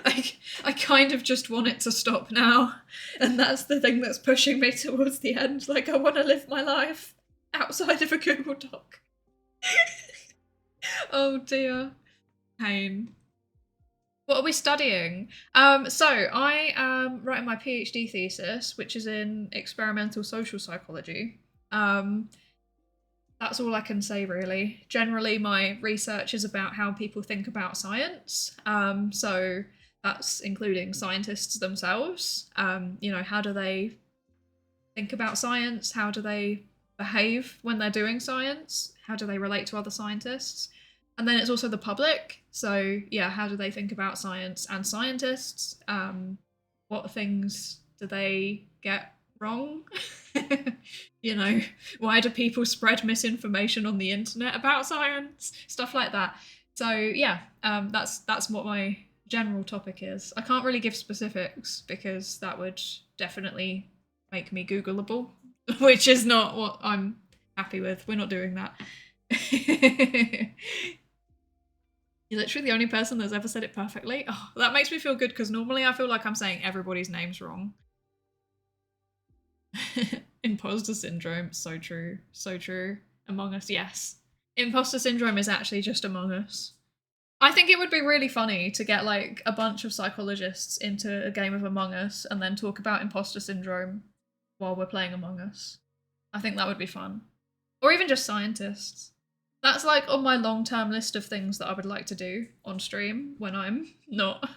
I kind of just want it to stop now, and that's the thing that's pushing me towards the end. Like, I want to live my life outside of a Google Doc. Oh dear. Pain. What are we studying? So I am writing my PhD thesis, which is in experimental social psychology. That's all I can say, really. Generally, my research is about how people think about science. So that's including scientists themselves. How do they think about science? How do they behave when they're doing science? How do they relate to other scientists? And then it's also the public. So yeah, how do they think about science and scientists? What things do they get wrong? You know, why do people spread misinformation on the internet about science? Stuff like that. So yeah, that's what my general topic is. I can't really give specifics because that would definitely make me Googleable, which is not what I'm happy with. We're not doing that. You're literally the only person that's ever said it perfectly. Oh, that makes me feel good because normally I feel like I'm saying everybody's names wrong. Imposter syndrome, so true, so true. Among Us, yes. Imposter syndrome is actually just Among Us. I think it would be really funny to get like a bunch of psychologists into a game of Among Us and then talk about imposter syndrome while we're playing Among Us. I think that would be fun. Or even just scientists. That's like on my long-term list of things that I would like to do on stream when I'm not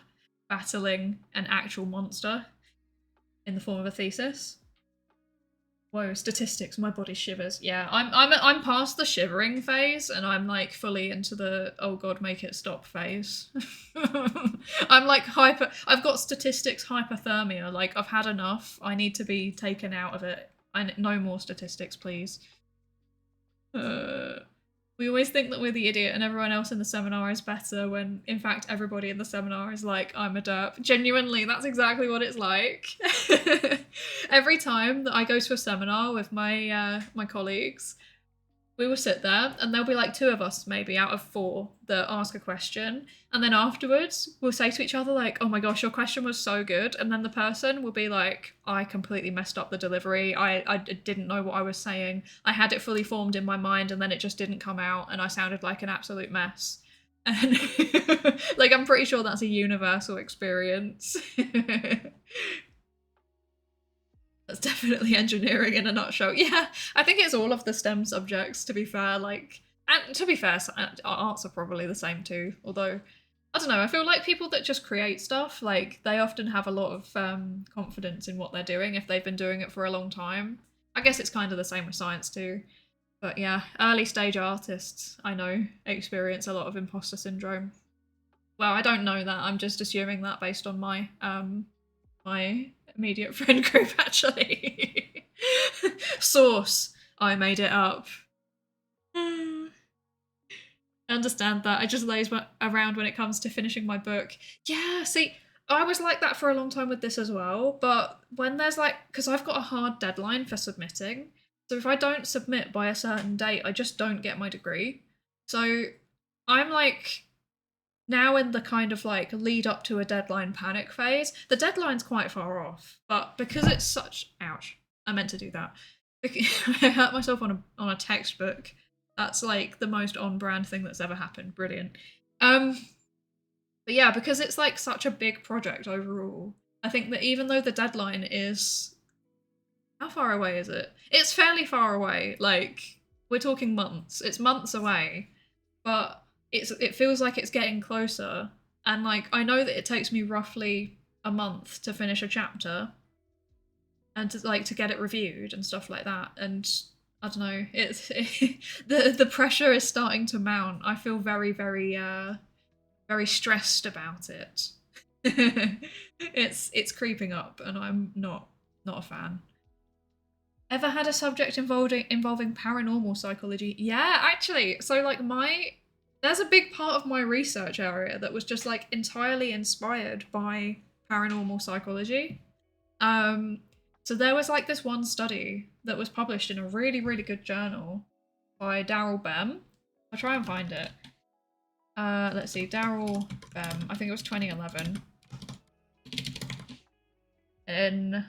battling an actual monster in the form of a thesis. Whoa, statistics, my body shivers. Yeah, I'm past the shivering phase and I'm like fully into the oh god, make it stop phase. I'm like I've got statistics hypothermia, like I've had enough. I need to be taken out of it. No more statistics, please. We always think that we're the idiot and everyone else in the seminar is better when in fact everybody in the seminar is like, I'm a derp. Genuinely, that's exactly what it's like. Every time that I go to a seminar with my my colleagues, we will sit there and there'll be like 2 of us maybe out of 4 that ask a question, and then afterwards we'll say to each other like, oh my gosh, your question was so good, and then the person will be like, I completely messed up the delivery, I didn't know what I was saying, I had it fully formed in my mind and then it just didn't come out and I sounded like an absolute mess. And like I'm pretty sure that's a universal experience. That's definitely engineering in a nutshell. Yeah, I think it's all of the STEM subjects, to be fair. Like, and to be fair, arts are probably the same too. Although, I don't know, I feel like people that just create stuff, like, they often have a lot of confidence in what they're doing if they've been doing it for a long time. I guess it's kind of the same with science too. But yeah, early stage artists, I know, experience a lot of imposter syndrome. Well, I don't know that. I'm just assuming that based on my my immediate friend group, actually. Source. I made it up. I understand that. I just laze around when it comes to finishing my book. Yeah, see, I was like that for a long time with this as well, but when there's like, because I've got a hard deadline for submitting, so if I don't submit by a certain date, I just don't get my degree. So I'm like now in the kind of like lead up to a deadline panic phase. The deadline's quite far off, but because it's such ouch, I meant to do that. I hurt myself on a textbook. That's like the most on-brand thing that's ever happened. Brilliant. But yeah, because it's like such a big project overall, I think that even though the deadline is, how far away is it? It's fairly far away. Like, we're talking months. It's months away, but it feels like it's getting closer. And like, I know that it takes me roughly a month to finish a chapter and to get it reviewed and stuff like that. And I don't know, the pressure is starting to mount. I feel very, very very stressed about it. It's creeping up and I'm not a fan. Ever had a subject involving paranormal psychology? Yeah, actually. So like there's a big part of my research area that was just like entirely inspired by paranormal psychology. So there was like this one study that was published in a really, really good journal by Daryl Bem. I'll try and find it. Let's see, Daryl Bem, I think it was 2011. In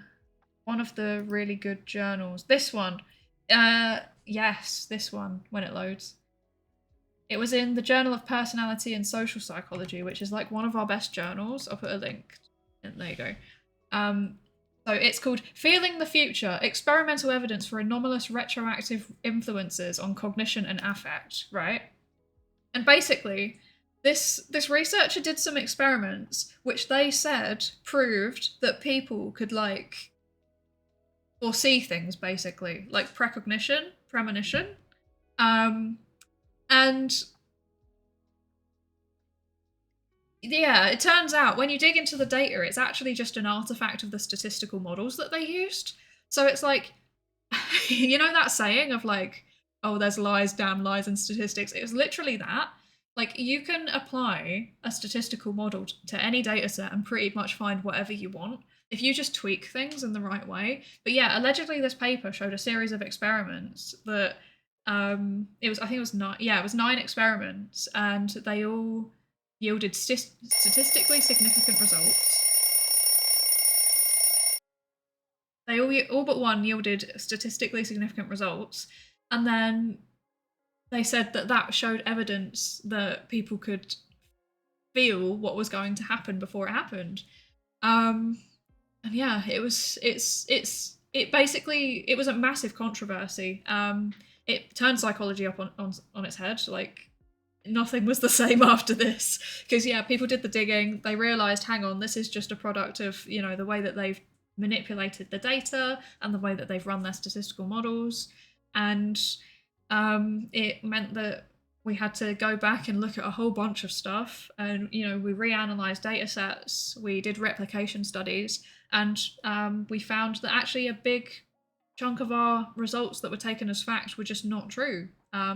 one of the really good journals. This one. Yes, this one, when it loads. It was in the Journal of Personality and Social Psychology, which is like one of our best journals. I'll put a link. There you go. So it's called Feeling the Future, Experimental Evidence for Anomalous Retroactive Influences on Cognition and Affect, right? And basically, this researcher did some experiments which they said proved that people could like foresee things, basically, like precognition, premonition. And yeah, it turns out when you dig into the data, it's actually just an artifact of the statistical models that they used. So it's like, you know that saying of like, oh, there's lies, damn lies in statistics. It was literally that. Like, you can apply a statistical model to any data set and pretty much find whatever you want if you just tweak things in the right way. But yeah, allegedly this paper showed a series of experiments that it was, I think it was nine, yeah, it was 9 experiments, and they all yielded statistically significant results. They all but one yielded statistically significant results, and then they said that that showed evidence that people could feel what was going to happen before it happened. And yeah, it was it basically, it was a massive controversy. It turned psychology up on its head. Like, nothing was the same after this, because yeah, people did the digging. They realized, hang on, this is just a product of, you know, the way that they've manipulated the data and the way that they've run their statistical models. And it meant that we had to go back and look at a whole bunch of stuff, and you know, we reanalyzed data sets, we did replication studies, and we found that actually a big chunk of our results that were taken as fact were just not true.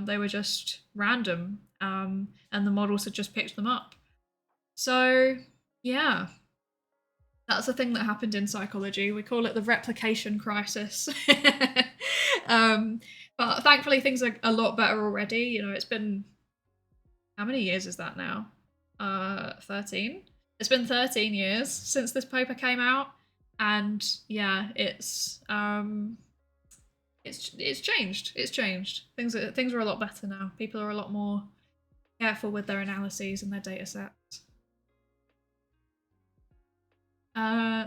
They were just random, and the models had just picked them up. So yeah, that's a thing that happened in psychology. We call it the replication crisis. But thankfully things are a lot better already. You know, it's been, how many years is that now? 13? It's been 13 years since this paper came out, and yeah, it's changed. It's changed. Things are a lot better now. People are a lot more careful with their analyses and their data sets.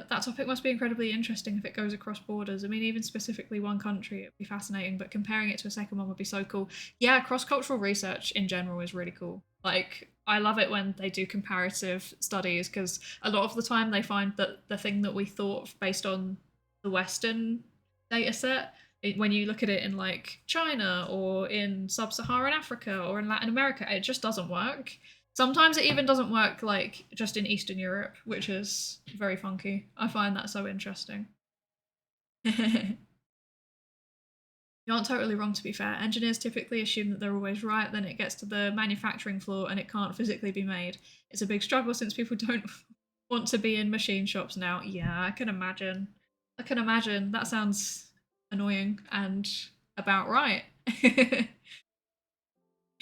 That topic must be incredibly interesting if it goes across borders. I mean, even specifically one country, it'd be fascinating, but comparing it to a second one would be so cool. Yeah, cross-cultural research in general is really cool. Like, I love it when they do comparative studies, because a lot of the time they find that the thing that we thought based on the Western data set, when you look at it in like China or in sub-Saharan Africa or in Latin America, it just doesn't work. Sometimes it even doesn't work like just in Eastern Europe, which is very funky. I find that so interesting. You aren't totally wrong, to be fair. Engineers typically assume that they're always right, then it gets to the manufacturing floor and it can't physically be made. It's a big struggle since people don't want to be in machine shops now. Yeah, I can imagine. I can imagine. That sounds annoying and about right.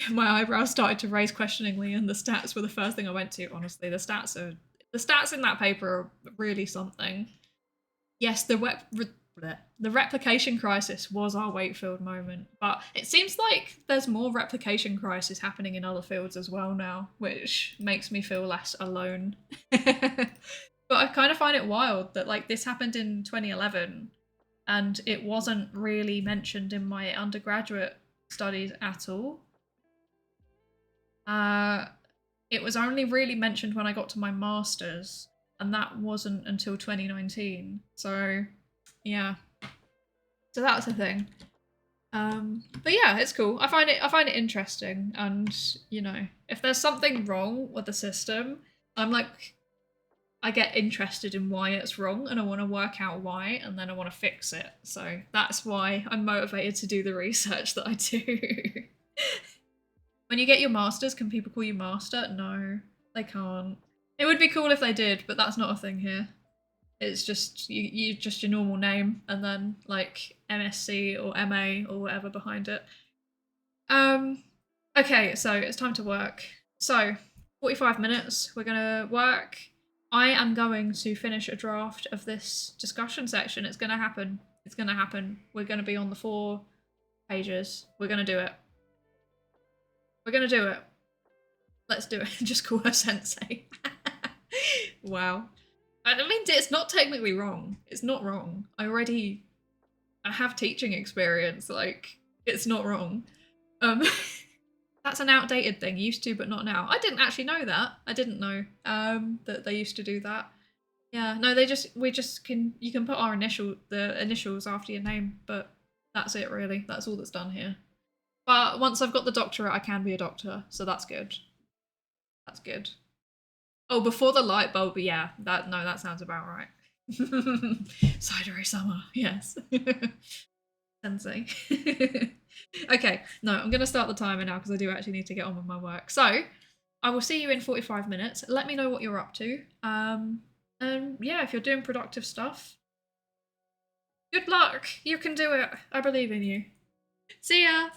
My eyebrows started to raise questioningly, and the stats were the first thing I went to. Honestly, the stats in that paper are really something. Yes, the replication crisis was our Wakefield moment, but it seems like there's more replication crisis happening in other fields as well now, which makes me feel less alone. But I kind of find it wild that like this happened in 2011 and it wasn't really mentioned in my undergraduate studies at all. It was only really mentioned when I got to my master's, and that wasn't until 2019. So, yeah. So that's a thing. But yeah, it's cool. I find it interesting, and you know, if there's something wrong with the system, I'm like, I get interested in why it's wrong, and I want to work out why, and then I want to fix it. So that's why I'm motivated to do the research that I do. When you get your masters, can people call you master? No, they can't. It would be cool if they did, but that's not a thing here. It's just you just your normal name and then like MSc or MA or whatever behind it. Okay, so it's time to work. So 45 minutes, we're gonna work. I am going to finish a draft of this discussion section. It's gonna happen. It's gonna happen. We're gonna be on the 4 pages. We're gonna do it. We're gonna do it. Let's do it. Just call her sensei. Wow. I mean, it's not technically wrong. It's not wrong. I have teaching experience. Like, it's not wrong. That's an outdated thing. Used to, but not now. I didn't actually know that. I didn't know that they used to do that. Yeah, no, you can put the initials after your name, but that's it really. That's all that's done here. But once I've got the doctorate, I can be a doctor, so that's good. That's good. Oh, before the light bulb, yeah. That sounds about right. Psydere summer, yes. Sensei. Okay, no, I'm going to start the timer now because I do actually need to get on with my work. So, I will see you in 45 minutes. Let me know what you're up to. And yeah, if you're doing productive stuff, good luck. You can do it. I believe in you. See ya.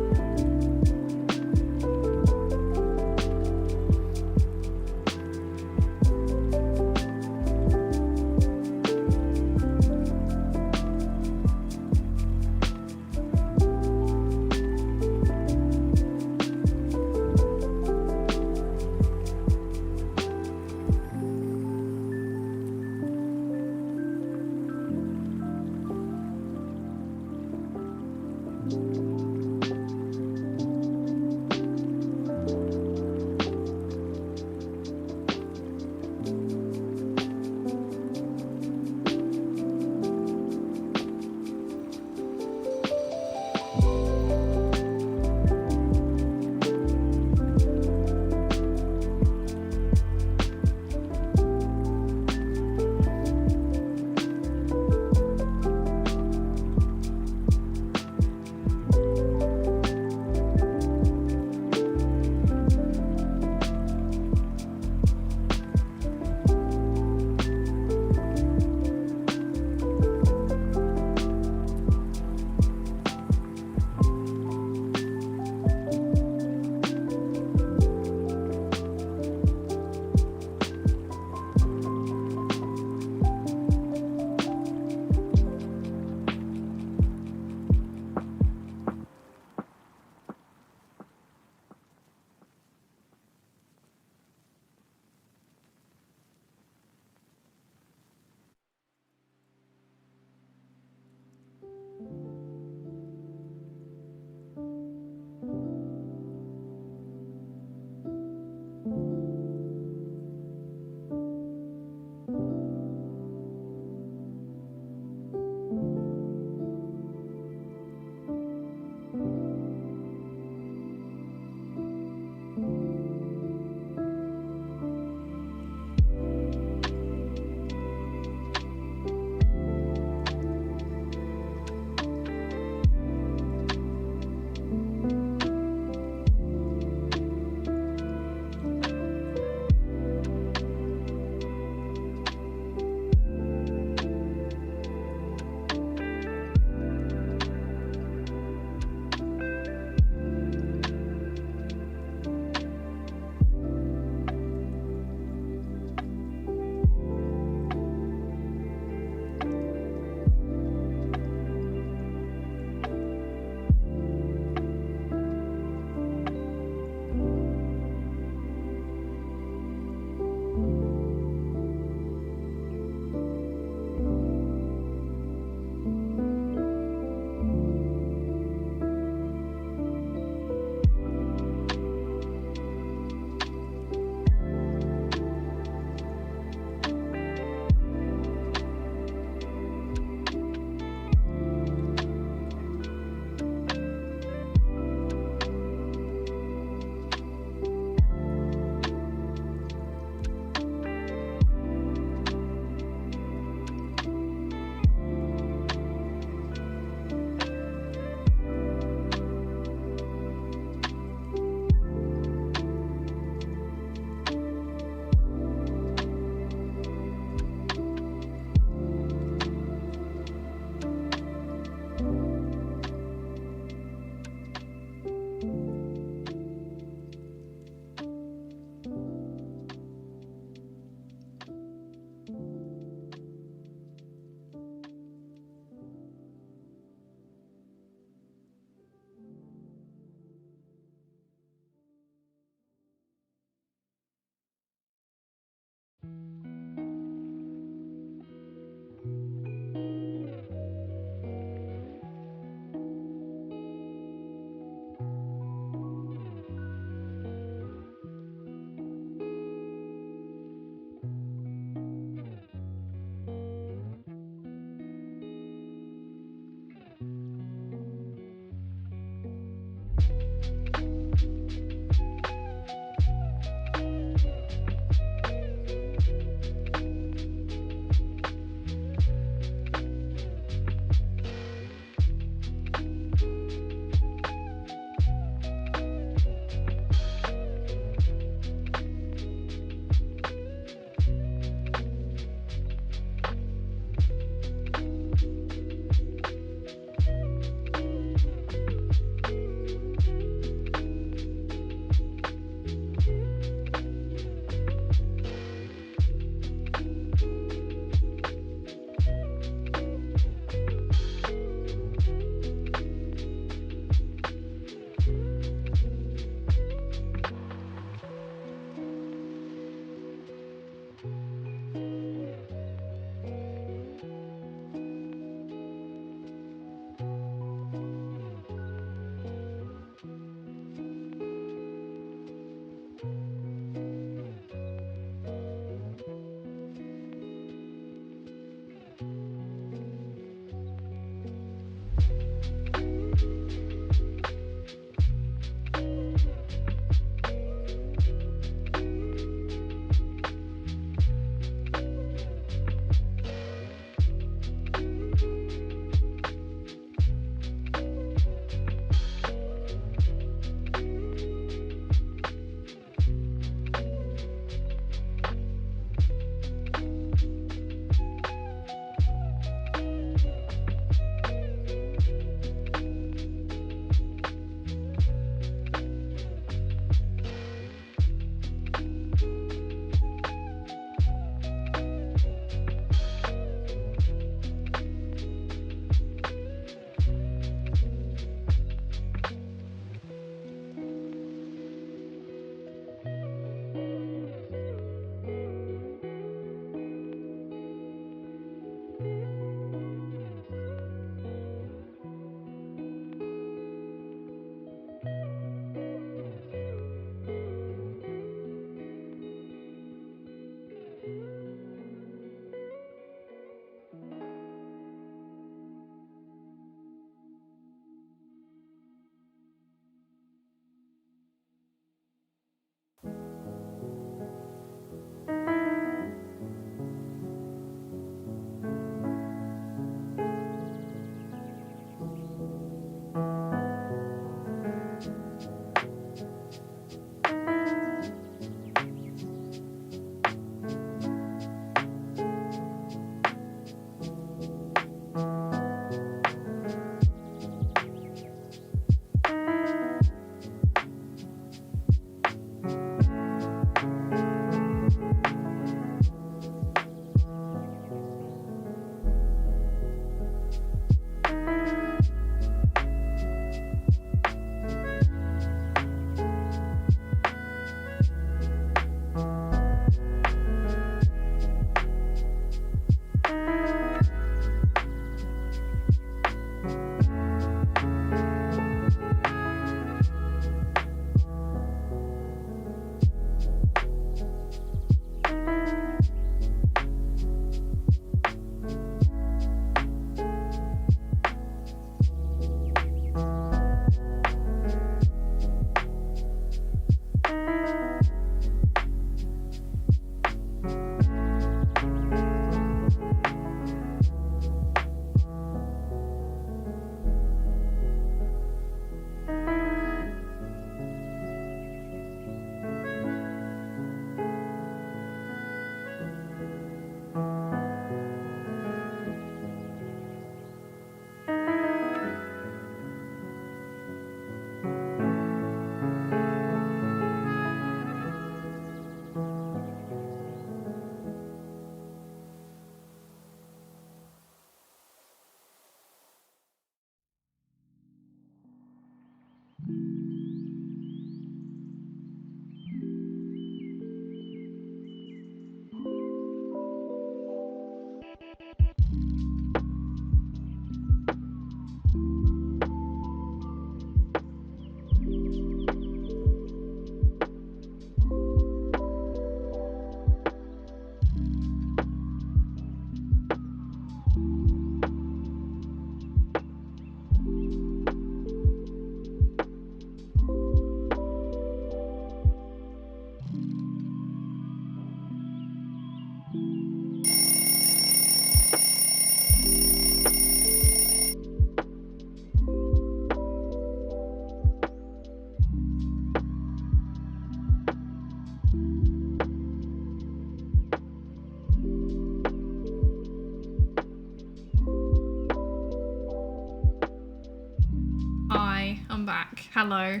Hi, I'm back. Hello.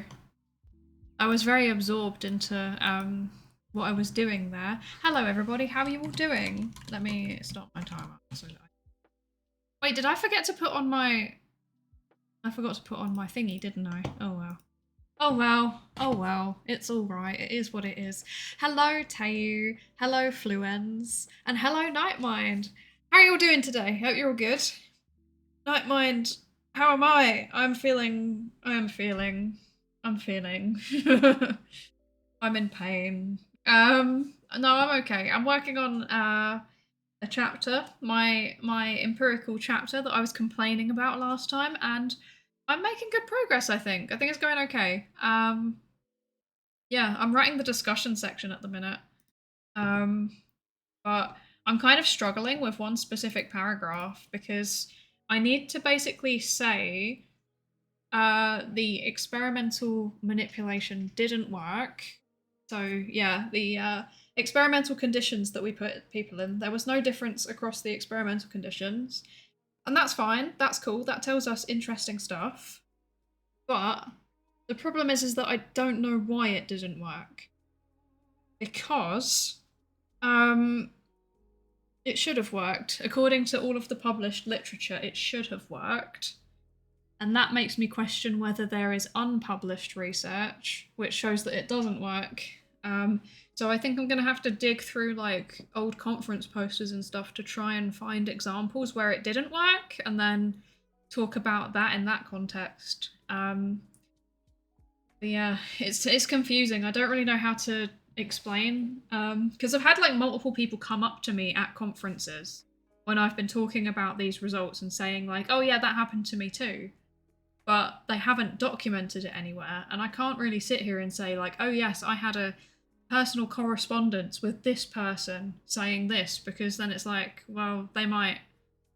I was very absorbed into what I was doing there. Hello everybody, how are you all doing? Let me start my timer. Wait, did I forget to put on my... I forgot to put on my thingy, didn't I? Oh well. Oh well. Oh well. It's alright. It is what it is. Hello Tayu. Hello Fluens. And hello Nightmind. How are you all doing today? Hope you're all good. Nightmind, how am I? I'm feeling. I'm in pain. No, I'm okay. I'm working on a chapter, my empirical chapter that I was complaining about last time, and I'm making good progress, I think. I think it's going okay. Yeah, I'm writing the discussion section at the minute. But I'm kind of struggling with one specific paragraph because I need to basically say the experimental manipulation didn't work. So yeah, the experimental conditions that we put people in, there was no difference across the experimental conditions. And that's fine, that's cool, that tells us interesting stuff. But the problem is that I don't know why it didn't work. Because it should have worked. According to all of the published literature, it should have worked. And that makes me question whether there is unpublished research which shows that it doesn't work. So I think I'm going to have to dig through like old conference posters and stuff to try and find examples where it didn't work and then talk about that in that context. But yeah, it's confusing. I don't really know how to explain because I've had like multiple people come up to me at conferences when I've been talking about these results and saying like, oh yeah, that happened to me too. But they haven't documented it anywhere. And I can't really sit here and say like, oh yes, I had a personal correspondence with this person saying this, because then it's like, well, they might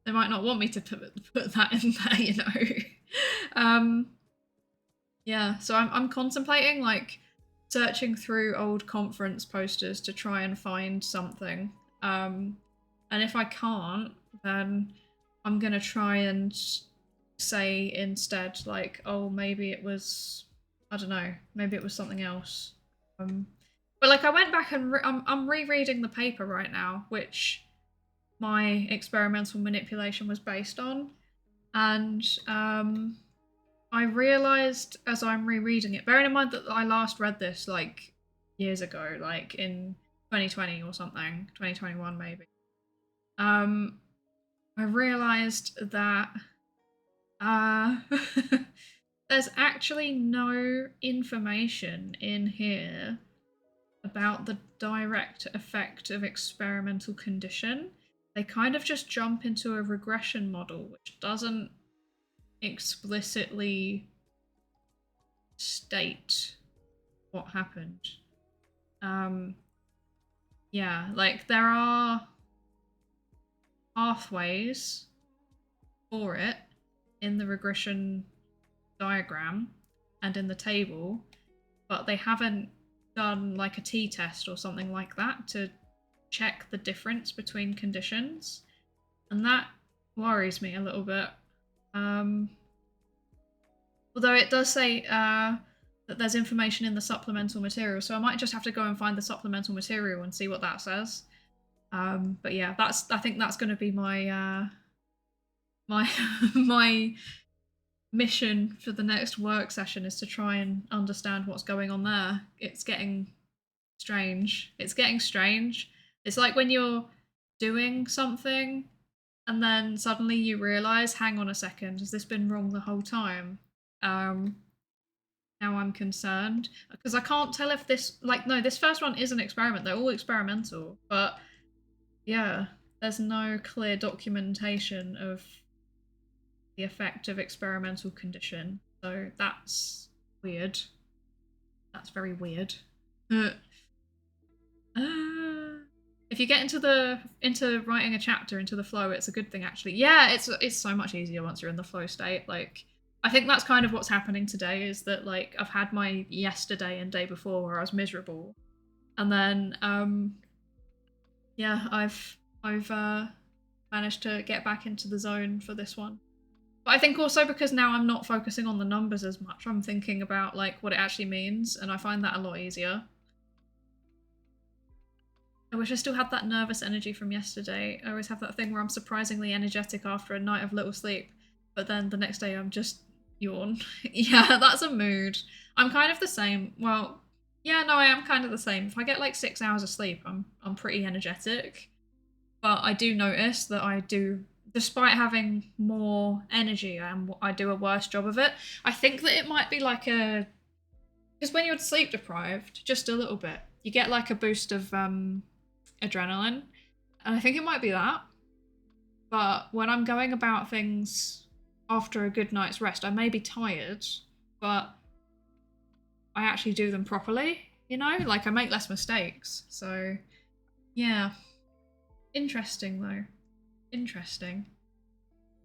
not want me to put that in there, you know. Yeah, so I'm contemplating like searching through old conference posters to try and find something. And if I can't, then I'm gonna try and say instead like, oh, maybe it was, I don't know, maybe it was something else. But like I went back and I'm rereading the paper right now, which my experimental manipulation was based on, and I realised as I'm rereading it, bearing in mind that I last read this like years ago, like in 2020 or something, 2021 maybe. I realised that there's actually no information in here about the direct effect of experimental condition. They kind of just jump into a regression model which doesn't explicitly state what happened. Yeah, like there are pathways for it in the regression diagram and in the table, but they haven't done like a t-test or something like that to check the difference between conditions, and that worries me a little bit. Although it does say that there's information in the supplemental material, so I might just have to go and find the supplemental material and see what that says. But yeah, I think that's going to be my my mission for the next work session is to try and understand what's going on there. It's getting strange. It's getting strange. It's like when you're doing something and then suddenly you realise, hang on a second, has this been wrong the whole time? Now I'm concerned because I can't tell if this, like, no, this first one is an experiment. They're all experimental, but yeah, there's no clear documentation of the effect of experimental condition. So that's weird. That's very weird. If you get into writing a chapter, into the flow, it's a good thing actually. Yeah, it's so much easier once you're in the flow state. Like, I think that's kind of what's happening today, is that like I've had my yesterday and day before where I was miserable, and then yeah, I've managed to get back into the zone for this one. But I think also because now I'm not focusing on the numbers as much, I'm thinking about like what it actually means, and I find that a lot easier. I wish I still had that nervous energy from yesterday. I always have that thing where I'm surprisingly energetic after a night of little sleep, but then the next day I'm just yawn. Yeah, that's a mood. I'm kind of the same. Well, yeah, no, I am kind of the same. If I get like 6 hours of sleep, I'm pretty energetic. But I do notice that I do, despite having more energy, I do a worse job of it. I think that it might be like a, because when you're sleep deprived, just a little bit, you get like a boost of adrenaline, and I think it might be that. But when I'm going about things after a good night's rest, I may be tired, but I actually do them properly, you know? Like, I make less mistakes. So, yeah. Interesting, though. Interesting.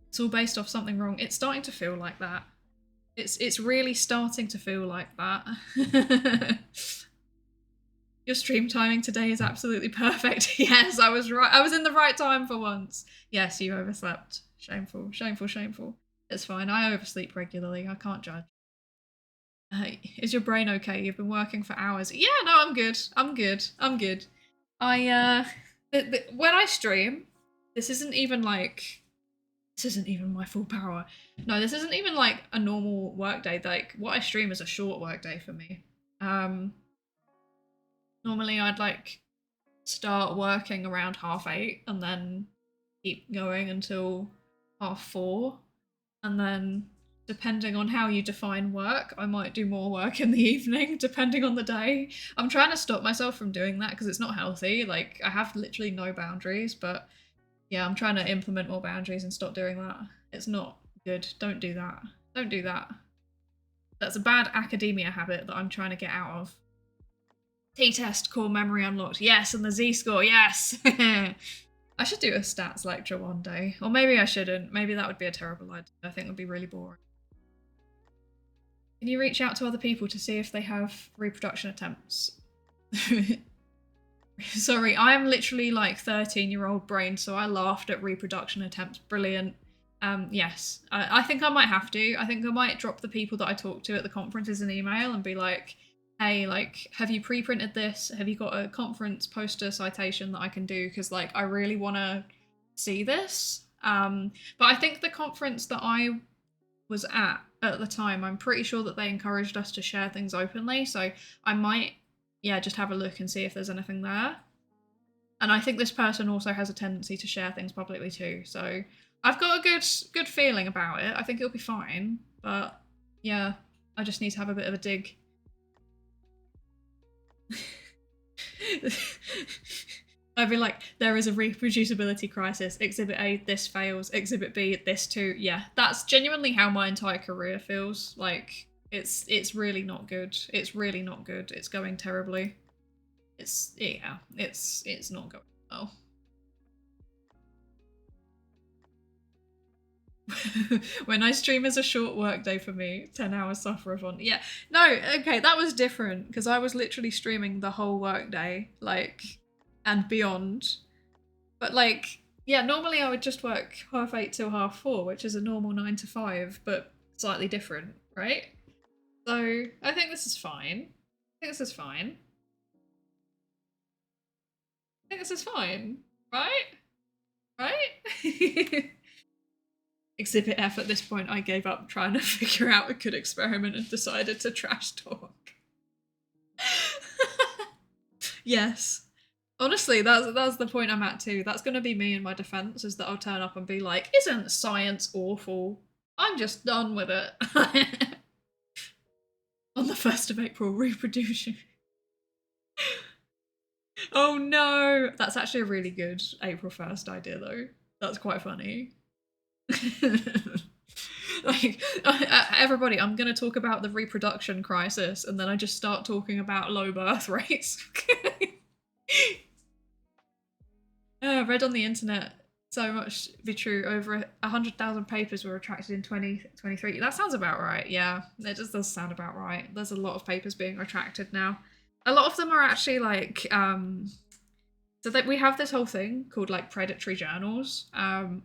It's all based off something wrong. It's starting to feel like that. It's really starting to feel like that. Your stream timing today is absolutely perfect. Yes, I was right. I was in the right time for once. Yes, you overslept. Shameful, shameful, shameful. It's fine. I oversleep regularly. I can't judge. Is your brain okay? You've been working for hours. Yeah, no, I'm good. I'm good. I'm good. When I stream, this isn't even like, this isn't even my full power. No, this isn't even like a normal workday. Like, what I stream is a short workday for me. Normally I'd like start working around 8:30 and then keep going until 4:30, and then depending on how you define work, I might do more work in the evening depending on the day. I'm trying to stop myself from doing that because it's not healthy. Like, I have literally no boundaries, but yeah, I'm trying to implement more boundaries and stop doing that. It's not good. Don't do that. Don't do that. That's a bad academia habit that I'm trying to get out of. T-test, core memory unlocked. Yes, and the Z-score. Yes. I should do a stats lecture one day. Or maybe I shouldn't. Maybe that would be a terrible idea. I think it would be really boring. Can you reach out to other people to see if they have reproduction attempts? Sorry, I am literally like 13-year-old brain, so I laughed at reproduction attempts. Brilliant. Yes, I think I might have to. I think I might drop the people that I talk to at the conferences an email and be like, hey, like, have you pre-printed this? Have you got a conference poster citation that I can do? Because like, I really want to see this. But I think the conference that I was at the time, I'm pretty sure that they encouraged us to share things openly. So I might, yeah, just have a look and see if there's anything there. And I think this person also has a tendency to share things publicly too. So I've got a good feeling about it. I think it'll be fine. But yeah, I just need to have a bit of a dig. I'd be like, there is a reproducibility crisis. Exhibit A, this fails. Exhibit B, this too. Yeah, that's genuinely how my entire career feels. Like, it's really not good. It's really not good. It's going terribly. It's not going well. When I stream is a short work day for me. 10 hours suffer of on. Yeah, no, okay, that was different because I was literally streaming the whole work day, like, and beyond. But like, yeah, normally I would just work 8:30 till 4:30, which is a normal 9 to 5, but slightly different, right? So I think this is fine. I think this is fine. I think this is fine, right? Right? Exhibit F at this point, I gave up trying to figure out a good experiment and decided to trash talk. Yes. Honestly, that's the point I'm at too. That's going to be me in my defense, is that I'll turn up and be like, isn't science awful? I'm just done with it. On the 1st of April, reproducing. Oh no! That's actually a really good April 1st idea though. That's quite funny. Like, everybody, I'm going to talk about the reproduction crisis, and then I just start talking about low birth rates. Read on the internet, so much be true. Over 100,000 papers were retracted in 2023. That sounds about right. Yeah, it just does sound about right. There's a lot of papers being retracted now. A lot of them are actually like, so that we have this whole thing called like predatory journals,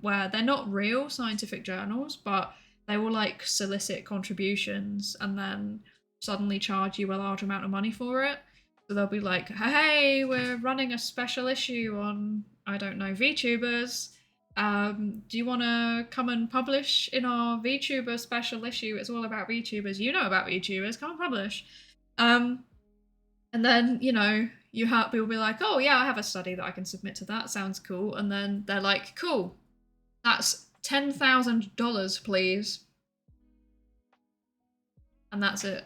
where they're not real scientific journals, but they will like solicit contributions and then suddenly charge you a large amount of money for it. So they'll be like, hey, we're running a special issue on, I don't know, VTubers. Do you want to come and publish in our VTuber special issue? It's all about VTubers. You know about VTubers. Come and publish. And then, you know, people will be like, oh yeah, I have a study that I can submit to that. Sounds cool. And then they're like, cool. That's $10,000, please. And that's it.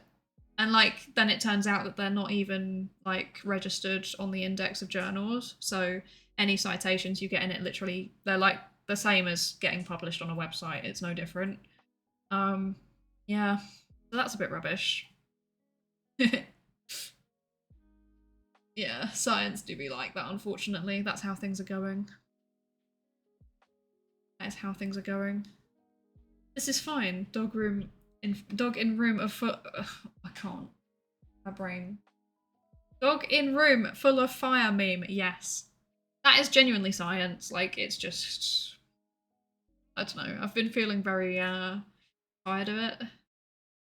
And like, then it turns out that they're not even like registered on the index of journals. So any citations you get in it, literally, they're like the same as getting published on a website. It's no different. Yeah, so that's a bit rubbish. Yeah, science do be like that, unfortunately. That's how things are going. That is how things are going. This is fine. Dog in room of foot. I can't. My brain. Dog in room full of fire meme. Yes. That is genuinely science. Like, it's just, I don't know. I've been feeling very tired of it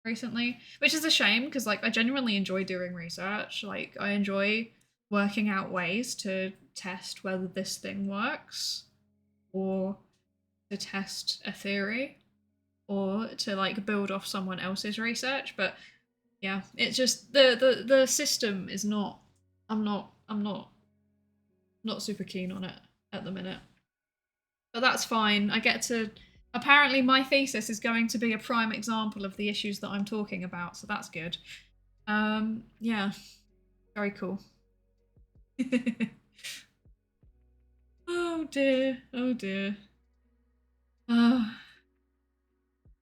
recently, which is a shame because like I genuinely enjoy doing research. Like, I enjoy working out ways to test whether this thing works, or to test a theory, or to like build off someone else's research. But yeah, it's just the system is not, I'm not super keen on it at the minute. But that's fine. I get to, apparently my thesis is going to be a prime example of the issues that I'm talking about, so that's good. Yeah, very cool. Oh dear, oh dear.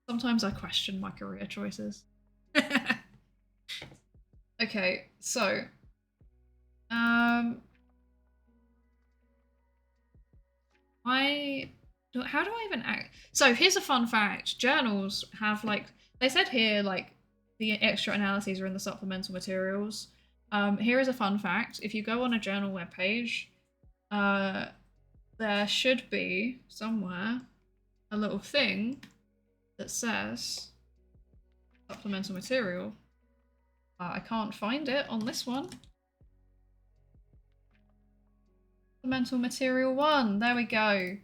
Sometimes I question my career choices. Okay, so how do I even act? So here's a fun fact. Journals have like, they said here like the extra analyses are in the supplemental materials. Here is a fun fact. If you go on a journal webpage, there should be somewhere a little thing that says supplemental material. I can't find it on this one. Supplemental material 1, there we go.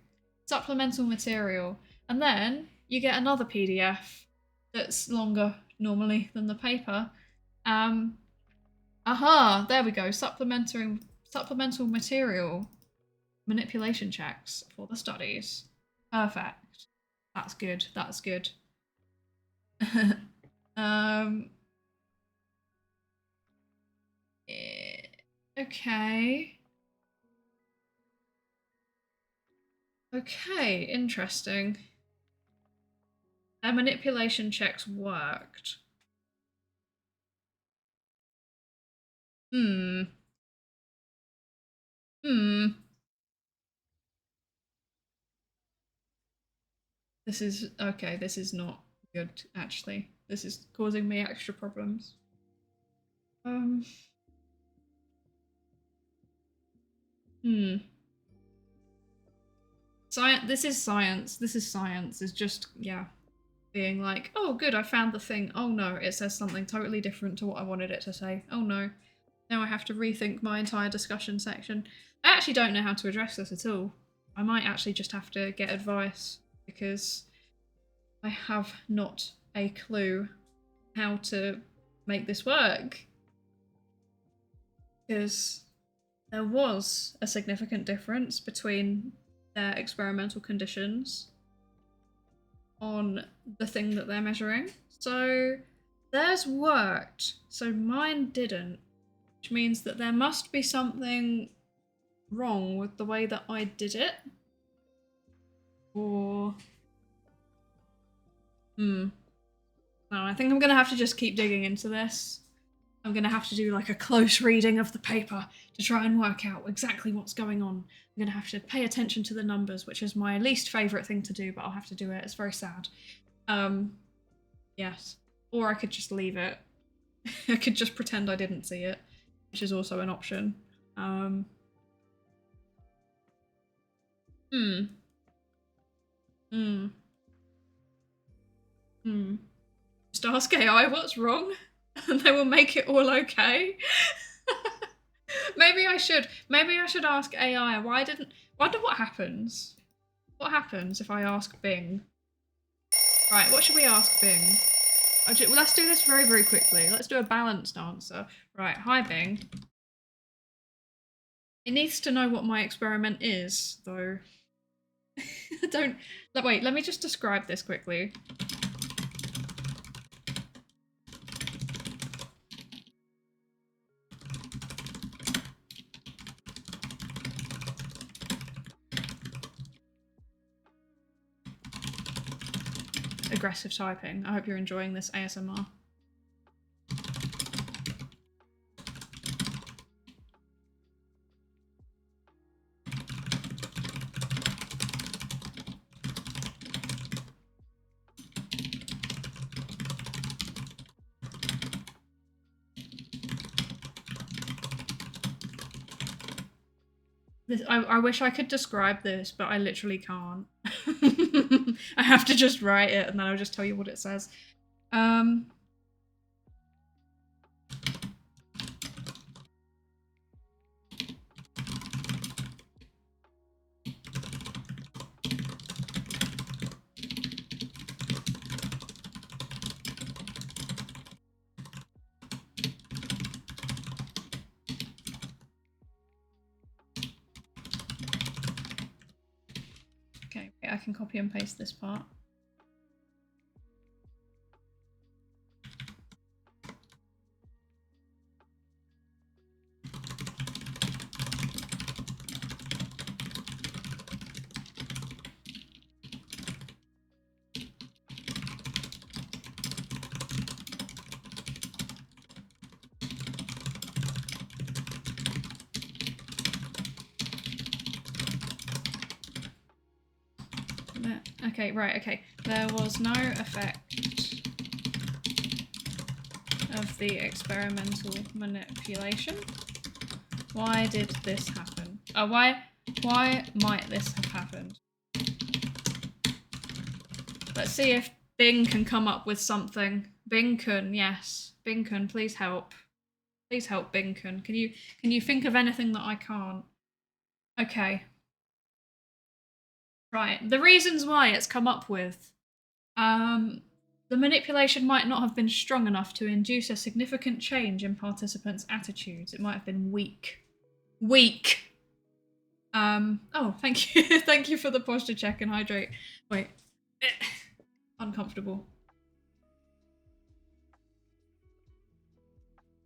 Supplemental material. And then you get another PDF that's longer normally than the paper. Aha, there we go. Supplemental material manipulation checks for the studies. Perfect. That's good. That's good. Okay. Okay, interesting. Their manipulation checks worked. This is, okay, this is not good, actually. This is causing me extra problems. This is science. This is science. It's just, yeah, being like, oh, good, I found the thing. Oh no, it says something totally different to what I wanted it to say. Oh no. Now I have to rethink my entire discussion section. I actually don't know how to address this at all. I might actually just have to get advice, because I have not a clue how to make this work. Because there was a significant difference between their experimental conditions on the thing that they're measuring. So theirs worked, so mine didn't, which means that there must be something wrong with the way that I did it. Or... no, I think I'm gonna have to just keep digging into this. I'm gonna have to do like a close reading of the paper to try and work out exactly what's going on. I'm gonna have to pay attention to the numbers, which is my least favourite thing to do, but I'll have to do it. It's very sad. Yes. Or I could just leave it. I could just pretend I didn't see it, which is also an option. Just ask AI what's wrong, and they will make it all okay. Maybe I should ask AI. Wonder what happens. What happens if I ask Bing? Right, what should we ask Bing? Let's do this very, very quickly. Let's do a balanced answer. Right, hi Bing. It needs to know what my experiment is, though. Wait, let me just describe this quickly. Aggressive typing. I hope you're enjoying this ASMR. I wish I could describe this, but I literally can't. I have to just write it and then I'll just tell you what it says. Okay, I can copy and paste this part. Okay, right, okay. There was no effect of the experimental manipulation. Why did this happen? Why might this have happened? Let's see if Bing can come up with something. Bing can, yes. Bing can, please help. Please help, Bing can. Can you think of anything that I can't? Okay. Right, the reasons why it's come up with. The manipulation might not have been strong enough to induce a significant change in participants' attitudes. It might have been weak. Weak! Oh, thank you. Thank you for the posture check and hydrate. Wait. Uncomfortable.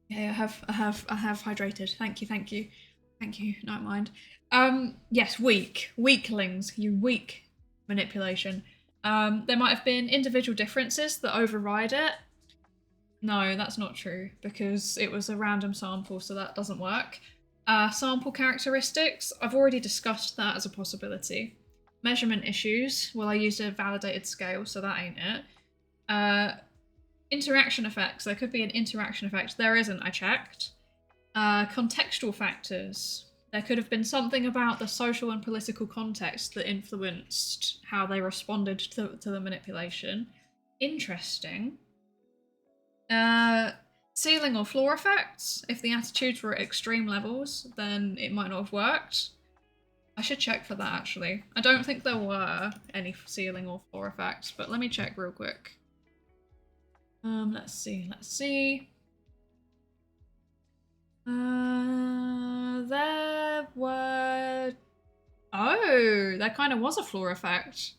Yeah, I have hydrated. Thank you. Thank you, don't mind. Yes, weak. Weaklings, you weak manipulation. There might have been individual differences that override it. No, that's not true, because it was a random sample, so that doesn't work. Sample characteristics, I've already discussed that as a possibility. Measurement issues, well, I used a validated scale, so that ain't it. Interaction effects, there could be an interaction effect. There isn't, I checked. Contextual factors. There could have been something about the social and political context that influenced how they responded to the manipulation. Interesting. Ceiling or floor effects. If the attitudes were at extreme levels, then it might not have worked. I should check for that, actually. I don't think there were any ceiling or floor effects, but let me check real quick. Let's see. There were... Oh, there kind of was a floor effect.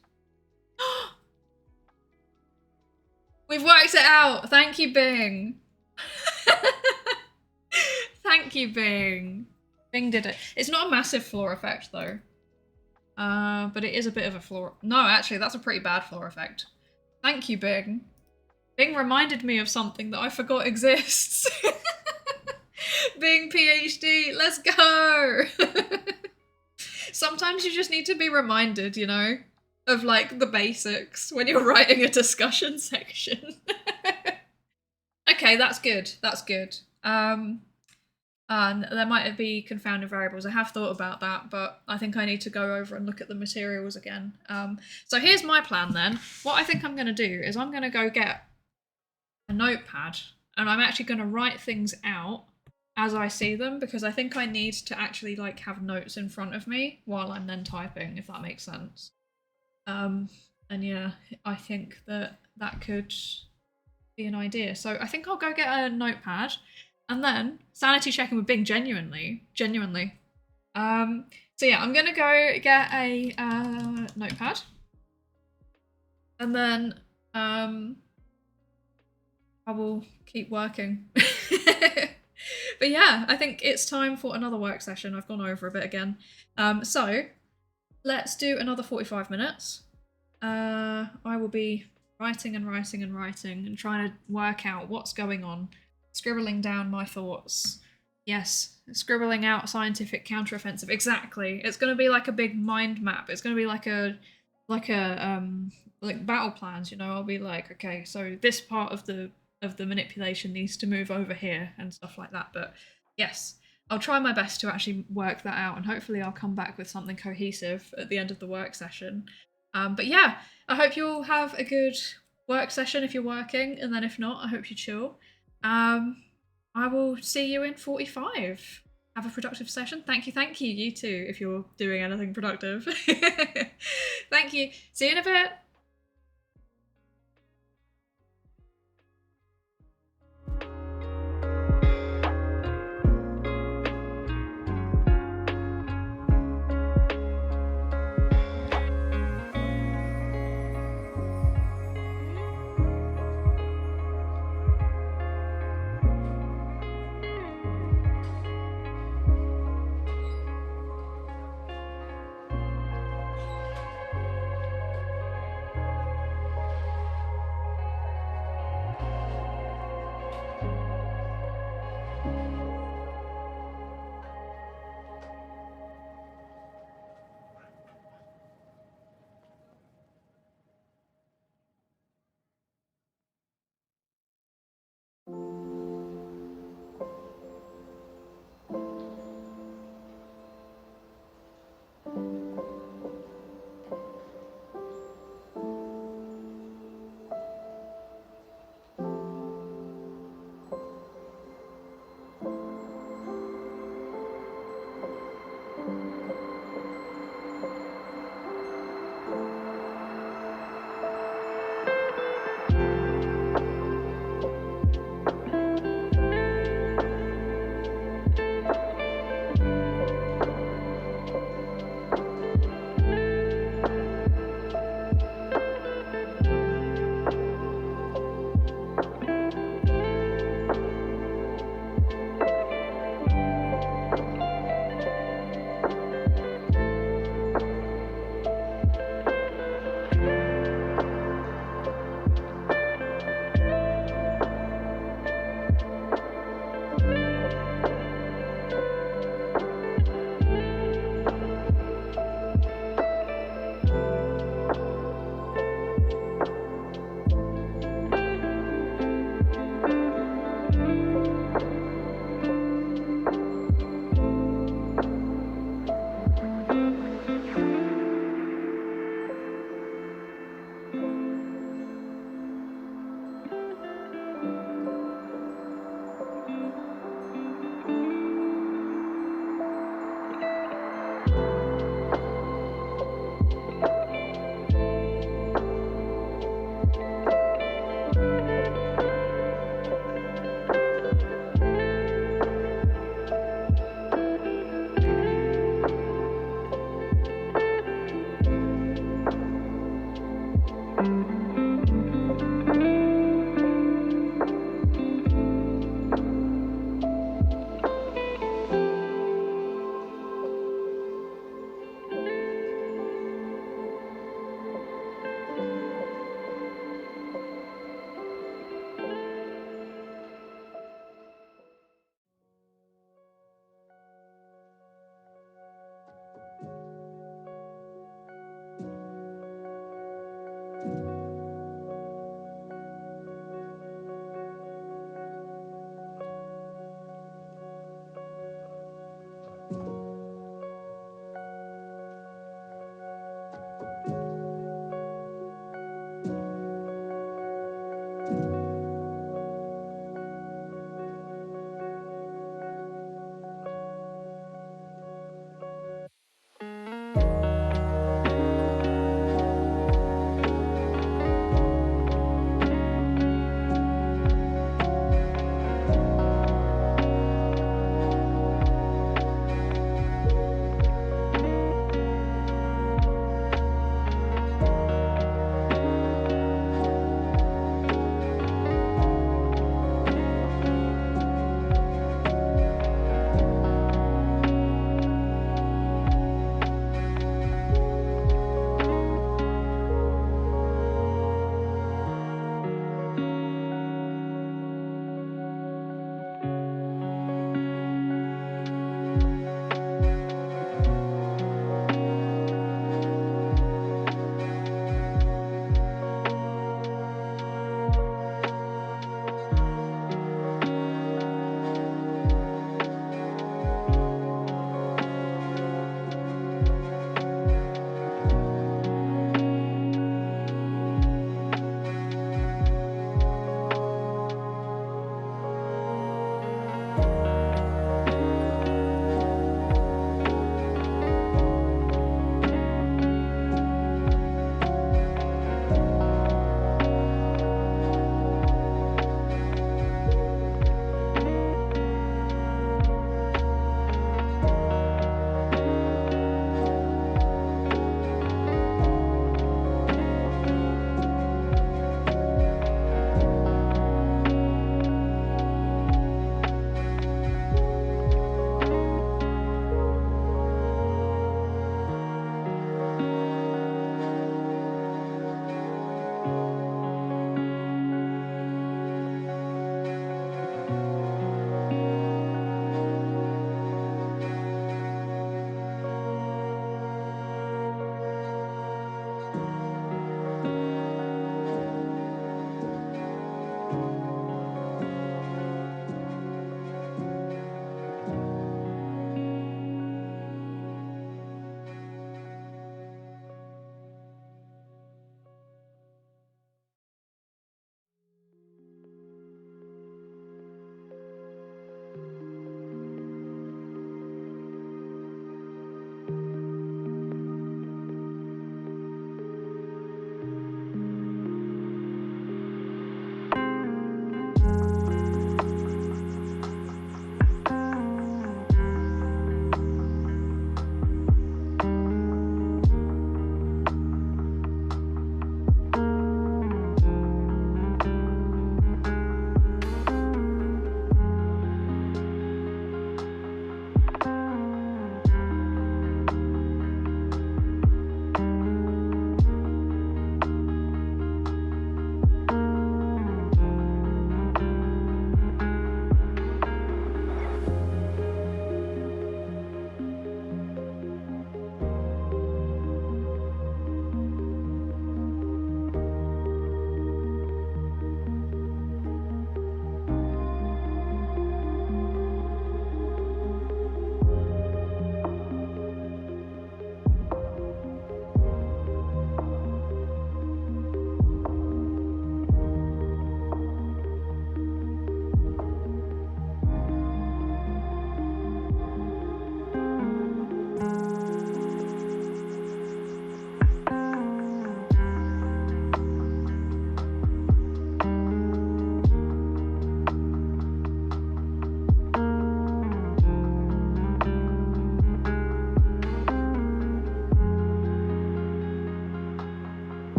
We've worked it out! Thank you, Bing! Thank you, Bing! Bing did it. It's not a massive floor effect, though. But it is a bit of a floor... No, actually, that's a pretty bad floor effect. Thank you, Bing. Bing reminded me of something that I forgot exists. Bing PhD, let's go! Sometimes you just need to be reminded, you know, of like the basics when you're writing a discussion section. Okay, that's good. That's good. And there might be confounding variables. I have thought about that, but I think I need to go over and look at the materials again. So here's my plan then. What I think I'm going to do is I'm going to go get a notepad and I'm actually going to write things out as I see them, because I think I need to actually like have notes in front of me while I'm then typing, if that makes sense. And yeah, I think that could be an idea. So I think I'll go get a notepad and then sanity checking with Bing, genuinely. So yeah, I'm gonna go get a notepad and then I will keep working. But yeah, I think it's time for another work session. I've gone over a bit again. So let's do another 45 minutes. I will be writing and trying to work out what's going on, scribbling down my thoughts. Yes, scribbling out scientific counteroffensive. Exactly. It's going to be like a big mind map. It's going to be like battle plans, you know. I'll be like, okay, so this part of the manipulation needs to move over here and stuff like that. But yes, I'll try my best to actually work that out and hopefully I'll come back with something cohesive at the end of the work session. But yeah, I hope you all have a good work session if you're working, and then if not, I hope you chill. I will see you in 45. Have a productive session. Thank you, you too, if you're doing anything productive. Thank you. See you in a bit.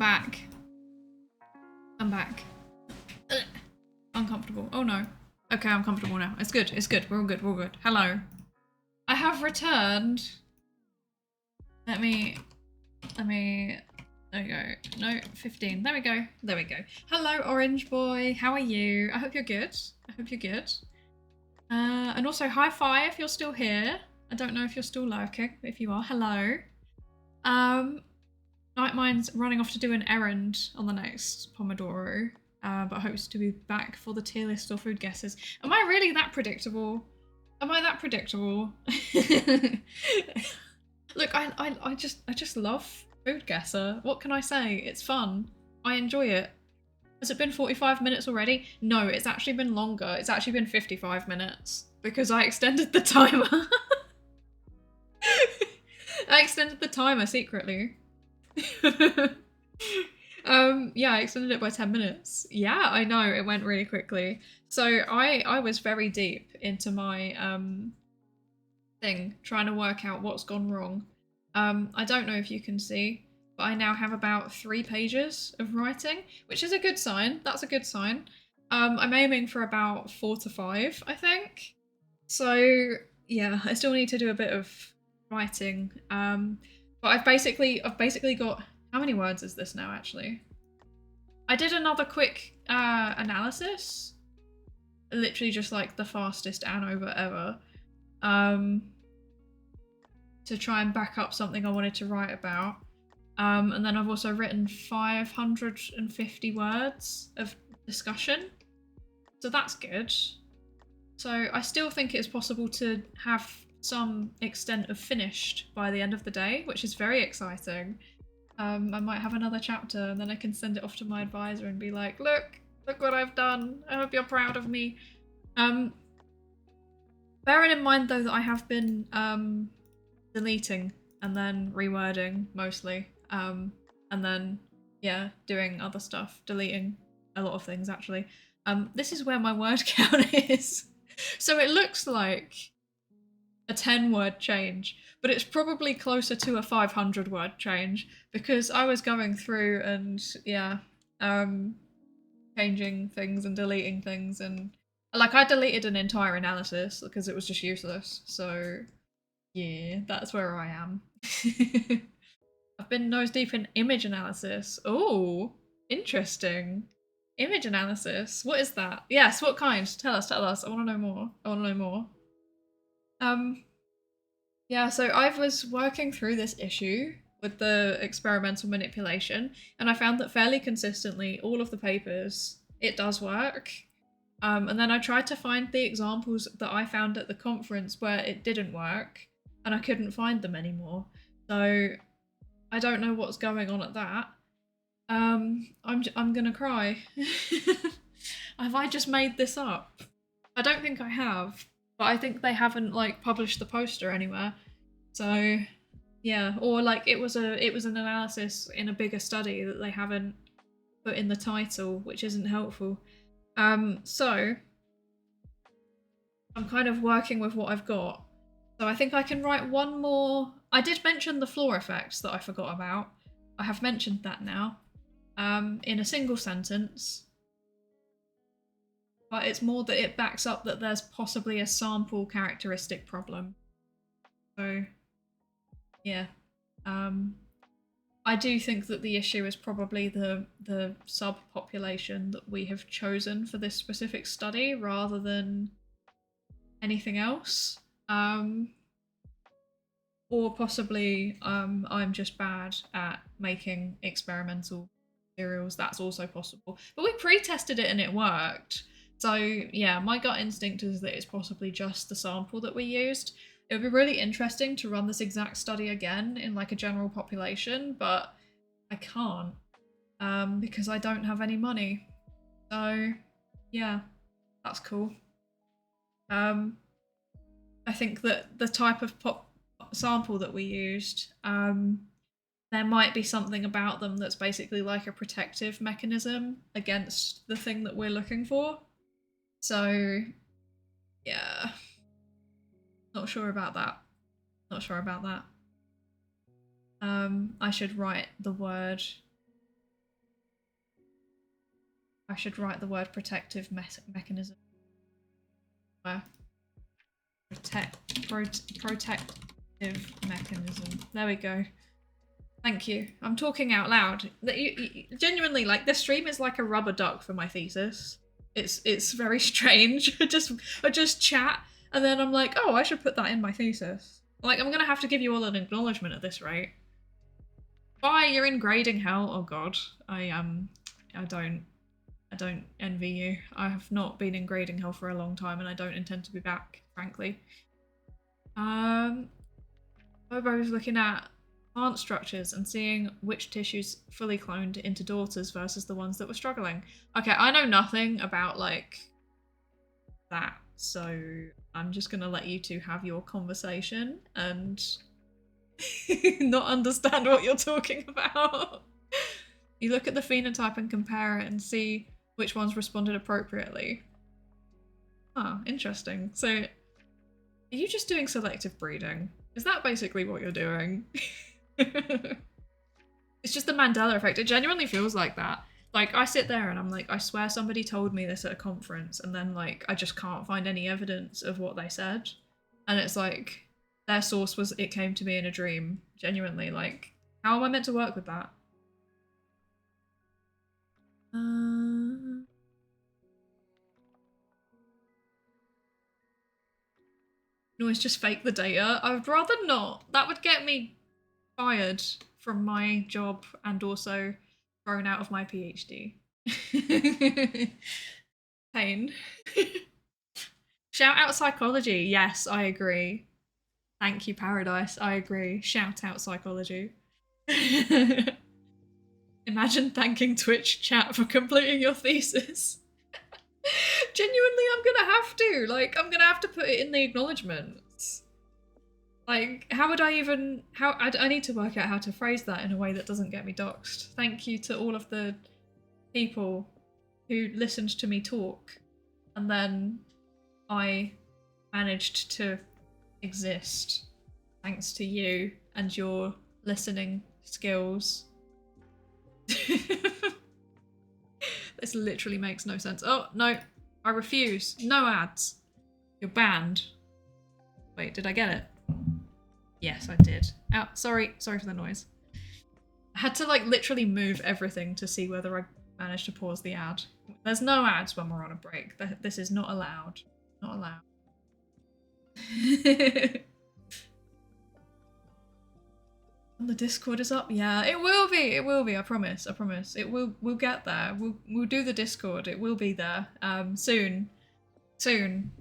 back. I'm back. Ugh. Uncomfortable. Oh no. Okay, I'm comfortable now. It's good. It's good. We're all good. We're all good. Hello. I have returned. Let me. There we go. No, 15. There we go. There we go. Hello, Orange Boy. How are you? I hope you're good. I hope you're good. And also, hi-fi if you're still here. I don't know if you're still lurking. If you are, hello. Nightmine's running off to do an errand on the next Pomodoro, but hopes to be back for the tier list or food guesses. Am I really that predictable? Am I that predictable? Look, I just love Foodguessr. What can I say? It's fun. I enjoy it. Has it been 45 minutes already? No, it's actually been longer. It's actually been 55 minutes because I extended the timer. I extended the timer secretly. Yeah, I extended it by 10 minutes. Yeah, I know, it went really quickly. So I was very deep into my thing, trying to work out what's gone wrong. I don't know if you can see, but I now have about 3 pages of writing, which is a good sign. That's a good sign. I'm aiming for about 4 to 5, I think. So yeah, I still need to do a bit of writing. But I've basically got, how many words is this now actually? I did another quick analysis, literally just like the fastest ANOVA ever, to try and back up something I wanted to write about. And then I've also written 550 words of discussion, so that's good. So I still think it's possible to have some extent of finished by the end of the day, which is very exciting. I might have another chapter and then I can send it off to my advisor and be like, look what I've done. I hope you're proud of me. Bearing in mind though that I have been deleting and then rewording mostly, and then yeah, doing other stuff, deleting a lot of things actually. This is where my word count is. So it looks like a 10-word change, but it's probably closer to a 500-word change because I was going through and yeah, changing things and deleting things, and like I deleted an entire analysis because it was just useless. So yeah, that's where I am. I've been nose deep in image analysis. Oh, interesting. Image analysis. What is that? Yes, what kind? Tell us. I want to know more. Yeah, so I was working through this issue with the experimental manipulation, and I found that fairly consistently, all of the papers, it does work. And then I tried to find the examples that I found at the conference where it didn't work, and I couldn't find them anymore. So I don't know what's going on at that. I'm gonna cry. Have I just made this up? I don't think I have, but I think they haven't like published the poster anywhere. So yeah, or like it was an analysis in a bigger study that they haven't put in the title, which isn't helpful. So I'm kind of working with what I've got. So I think I can write one more. I did mention the floor effects that I forgot about. I have mentioned that now, in a single sentence. But it's more that it backs up that there's possibly a sample characteristic problem. So yeah, I do think that the issue is probably the subpopulation that we have chosen for this specific study rather than anything else. Or possibly I'm just bad at making experimental materials. That's also possible. But we pre-tested it and it worked. So yeah, my gut instinct is that it's possibly just the sample that we used. It would be really interesting to run this exact study again in like a general population, but I can't because I don't have any money. So yeah, that's cool. I think that the type of sample that we used, there might be something about them that's basically like a protective mechanism against the thing that we're looking for. So yeah, not sure about that. I should write the word I should write the word protective mechanism. Where? Protective mechanism. There we go. Thank you. I'm talking out loud. Genuinely, like, this stream is like a rubber duck for my thesis. It's very strange. I just chat, and then I'm like, oh, I should put that in my thesis. Like, I'm gonna have to give you all an acknowledgement at this rate. Bye, you're in grading hell. Oh god. I don't envy you. I have not been in grading hell for a long time, and I don't intend to be back, frankly. Bobo's looking at plant structures and seeing which tissues fully cloned into daughters versus the ones that were struggling. Okay, I know nothing about, like, that, so I'm just gonna let you two have your conversation and not understand what you're talking about. You look at the phenotype and compare it and see which ones responded appropriately. Ah, interesting. So, are you just doing selective breeding? Is that basically what you're doing? It's just the Mandela effect. It genuinely feels like that. Like, I sit there and I'm like, I swear somebody told me this at a conference, and then, like, I just can't find any evidence of what they said. And it's like, their source was, it came to me in a dream. Genuinely, like, how am I meant to work with that? No, it's just fake the data. I would rather not. That would get me fired from my job and also thrown out of my PhD. Pain. Shout out psychology. Yes, I agree. Thank you, Paradise. I agree. Shout out psychology. Imagine thanking Twitch chat for completing your thesis. Genuinely, I'm gonna have to. Like, I'm gonna have to put it in the acknowledgements. Like, how would I even... I need to work out how to phrase that in a way that doesn't get me doxxed. Thank you to all of the people who listened to me talk, and then I managed to exist thanks to you and your listening skills. This literally makes no sense. Oh, no. I refuse. No ads. You're banned. Wait, did I get it? Yes, I did. Oh, sorry. Sorry for the noise. I had to, like, literally move everything to see whether I managed to pause the ad. There's no ads when we're on a break. This is not allowed. Not allowed. The Discord is up. Yeah, it will be. It will be. I promise. I promise. It will. We'll get there. We'll do the Discord. It will be there. Soon. Soon.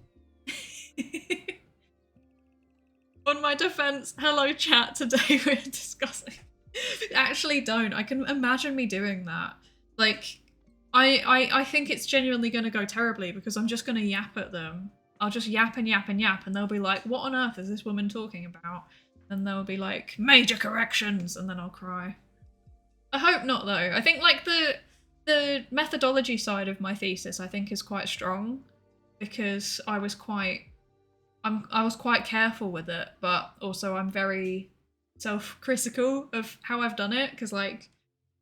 On my defense, hello chat. Today we're discussing. Actually, don't. I can imagine me doing that. Like, I think it's genuinely going to go terribly because I'm just going to yap at them. I'll just yap and yap and yap, and they'll be like, "What on earth is this woman talking about?" And they'll be like, major corrections, and then I'll cry. I hope not, though. I think, like, the methodology side of my thesis, I think, is quite strong, because I was quite careful with it, but also I'm very self-critical of how I've done it, because, like,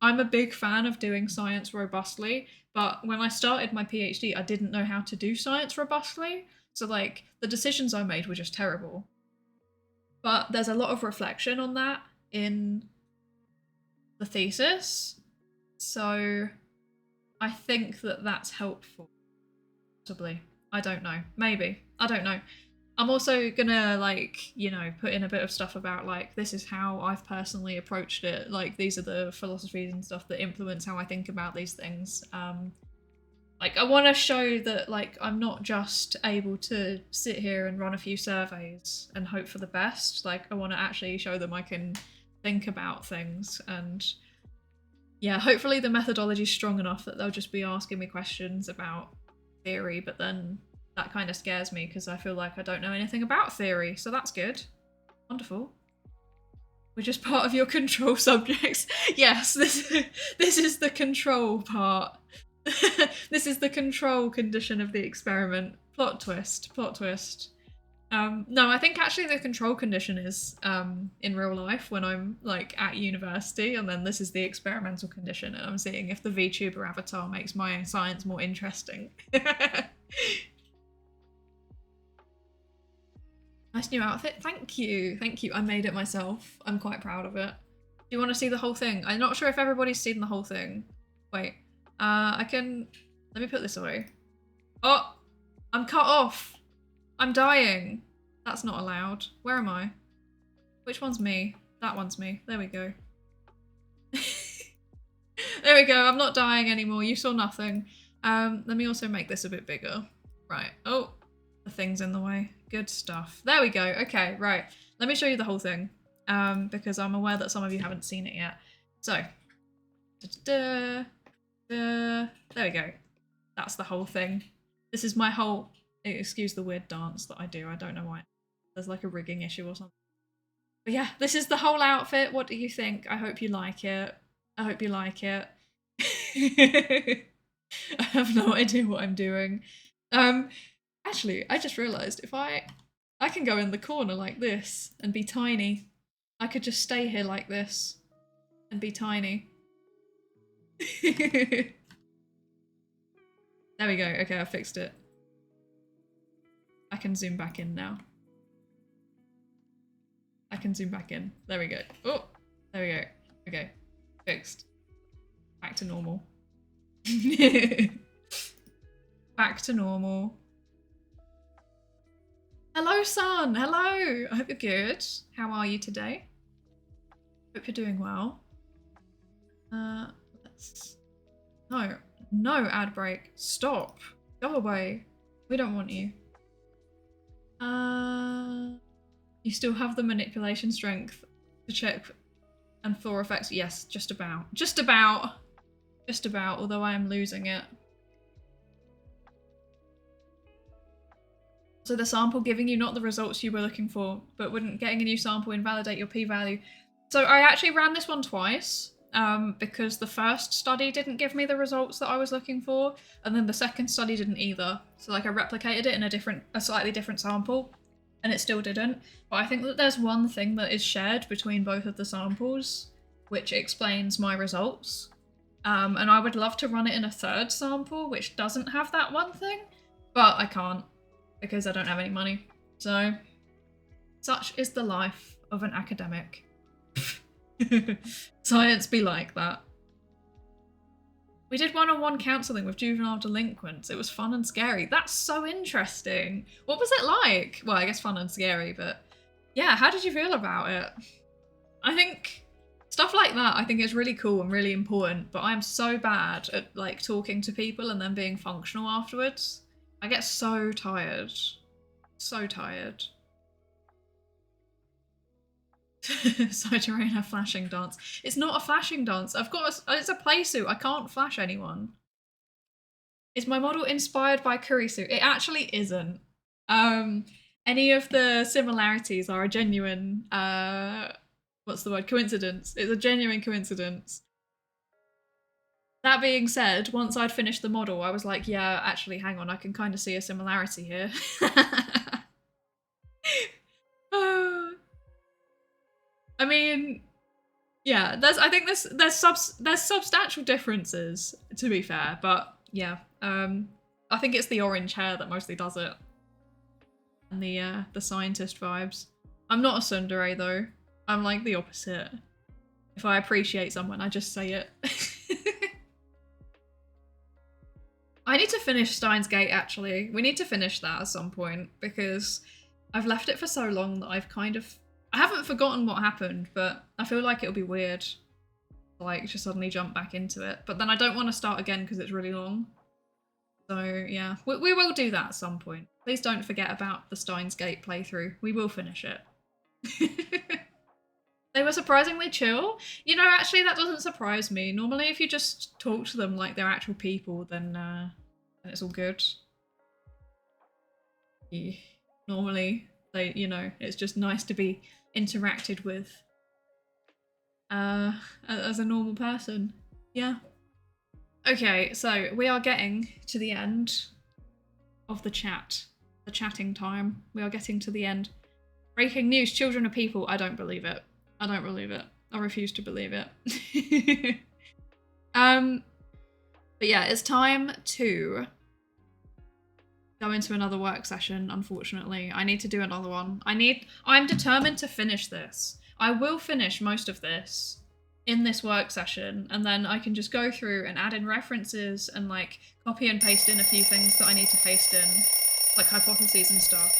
I'm a big fan of doing science robustly, but when I started my PhD, I didn't know how to do science robustly, so, like, the decisions I made were just terrible. But there's a lot of reflection on that in the thesis, so I think that that's helpful. Possibly. I don't know. Maybe. I don't know. I'm also gonna, like, you know, put in a bit of stuff about, like, this is how I've personally approached it. Like, these are the philosophies and stuff that influence how I think about these things. Like, I want to show that, like, I'm not just able to sit here and run a few surveys and hope for the best. Like, I want to actually show them I can think about things. And yeah, hopefully the methodology's strong enough that they'll just be asking me questions about theory, but then that kind of scares me because I feel like I don't know anything about theory. So that's good. Wonderful. We're just part of your control subjects. Yes, this is the control part. This is the control condition of the experiment. Plot twist, plot twist. No, I think actually the control condition is in real life when I'm like at university, and then this is the experimental condition, and I'm seeing if the VTuber avatar makes my science more interesting. Nice new outfit. Thank you. Thank you. I made it myself. I'm quite proud of it. Do you want to see the whole thing? I'm not sure if everybody's seen the whole thing. Wait. I can... Let me put this away. Oh! I'm cut off! I'm dying! That's not allowed. Where am I? Which one's me? That one's me. There we go. There we go. I'm not dying anymore. You saw nothing. Let me also make this a bit bigger. Right. Oh! The thing's in the way. Good stuff. There we go. Okay, right. Let me show you the whole thing. Because I'm aware that some of you haven't seen it yet. So, there we go. That's the whole thing. This is my whole, excuse the weird dance that I do. I don't know why. There's like a rigging issue or something. But yeah, this is the whole outfit. What do you think? I hope you like it. I hope you like it. I have no idea what I'm doing. Actually, I just realised if I can go in the corner like this and be tiny. I could just stay here like this and be tiny. There we go. Okay, I fixed it. I can zoom back in now. I can zoom back in. There we go. Oh, there we go. Okay, fixed. Back to normal. Back to normal. Hello, son. Hello. I hope you're good. How are you today? Hope you're doing well. No ad break. Stop. Go away. We don't want you. You still have the manipulation strength to check and floor effects. Yes, just about. Just about. Just about, although I am losing it. So the sample giving you not the results you were looking for, but wouldn't getting a new sample invalidate your p-value. So I actually ran this one twice because the first study didn't give me the results that I was looking for, and then the second study didn't either. So like I replicated it in a slightly different sample, and it still didn't. But I think that there's one thing that is shared between both of the samples, which explains my results. And I would love to run it in a third sample, which doesn't have that one thing, but I can't. Because I don't have any money. So, such is the life of an academic. Science be like that. We did one-on-one counselling with juvenile delinquents. It was fun and scary. That's so interesting. What was it like? Well, I guess fun and scary, but yeah, how did you feel about it? I think stuff like that, I think is really cool and really important, but I'm so bad at like talking to people and then being functional afterwards. I get so tired. So tired. Psydere, a flashing dance. It's not a flashing dance. It's a play suit. I can't flash anyone. Is my model inspired by curry suit? It actually isn't. Any of the similarities are a genuine, what's the word? Coincidence. It's a genuine coincidence. That being said, once I'd finished the model, I was like, yeah, actually, hang on, I can kind of see a similarity here. I mean, yeah, I think there's substantial differences, to be fair, but yeah, I think it's the orange hair that mostly does it. And the scientist vibes. I'm not a tsundere though. I'm like the opposite. If I appreciate someone, I just say it. I need to finish Steins Gate, actually. We need to finish that at some point, because I've left it for so long that I haven't forgotten what happened, but I feel like it'll be weird to like just suddenly jump back into it. But then I don't want to start again because it's really long. So yeah, we will do that at some point. Please don't forget about the Steins Gate playthrough. We will finish it. They were surprisingly chill. You know, actually, that doesn't surprise me. Normally, if you just talk to them like they're actual people, then it's all good. Yeah. Normally, it's just nice to be interacted with as a normal person. Yeah. Okay, so we are getting to the end of the chat. the chatting time. We are getting to the end. Breaking news, children are people. I don't believe it. I don't believe it. I refuse to believe it. But yeah, it's time to go into another work session, unfortunately. I need to do another one. I'm determined to finish this. I will finish most of this in this work session, and then I can just go through and add in references and like copy and paste in a few things that I need to paste in, like hypotheses and stuff.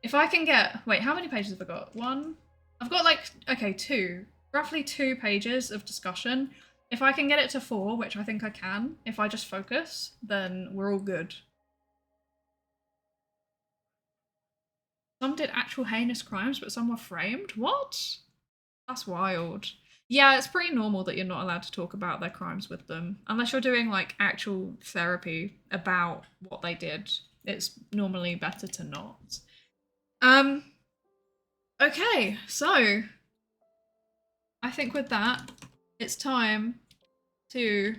If I can get, wait, how many pages have I got? One? I've got like, okay, roughly 2 pages of discussion. If I can get it to 4, which I think I can, if I just focus, then we're all good. Some did actual heinous crimes, but some were framed? What? That's wild. Yeah, it's pretty normal that you're not allowed to talk about their crimes with them. Unless you're doing like actual therapy about what they did. It's normally better to not. Okay, so I think with that, it's time to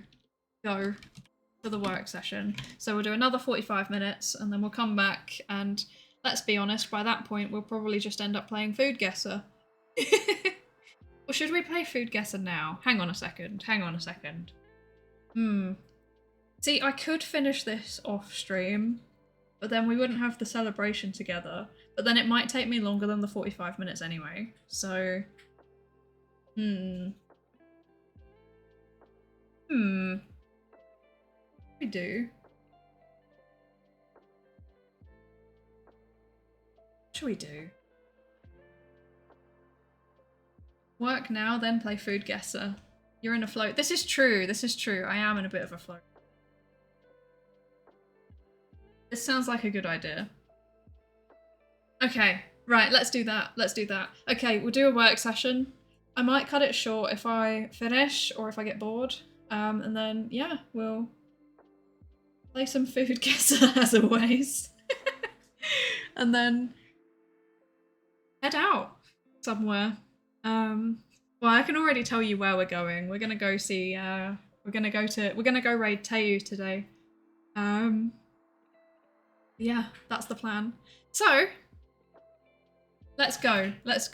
go to the work session. So we'll do another 45 minutes and then we'll come back, and let's be honest, by that point we'll probably just end up playing Foodguessr. Or should we play Foodguessr now? Hang on a second. See, I could finish this off stream, but then we wouldn't have the celebration together. But then it might take me longer than the 45 minutes anyway. So, we do. What should we do? Work now, then play Foodguessr. You're in a flow. This is true. I am in a bit of a flow. This sounds like a good idea. Okay, right, let's do that. Okay, we'll do a work session. I might cut it short if I finish or if I get bored. And then, yeah, we'll play some Foodguessr as always. And then head out somewhere. Well, I can already tell you where we're going. We're gonna go see, we're gonna go raid Teu today. Yeah, that's the plan. So, let's go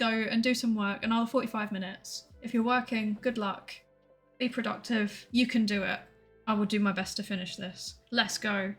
and do some work, another 45 minutes. If you're working, good luck. Be productive, you can do it. I will do my best to finish this. Let's go.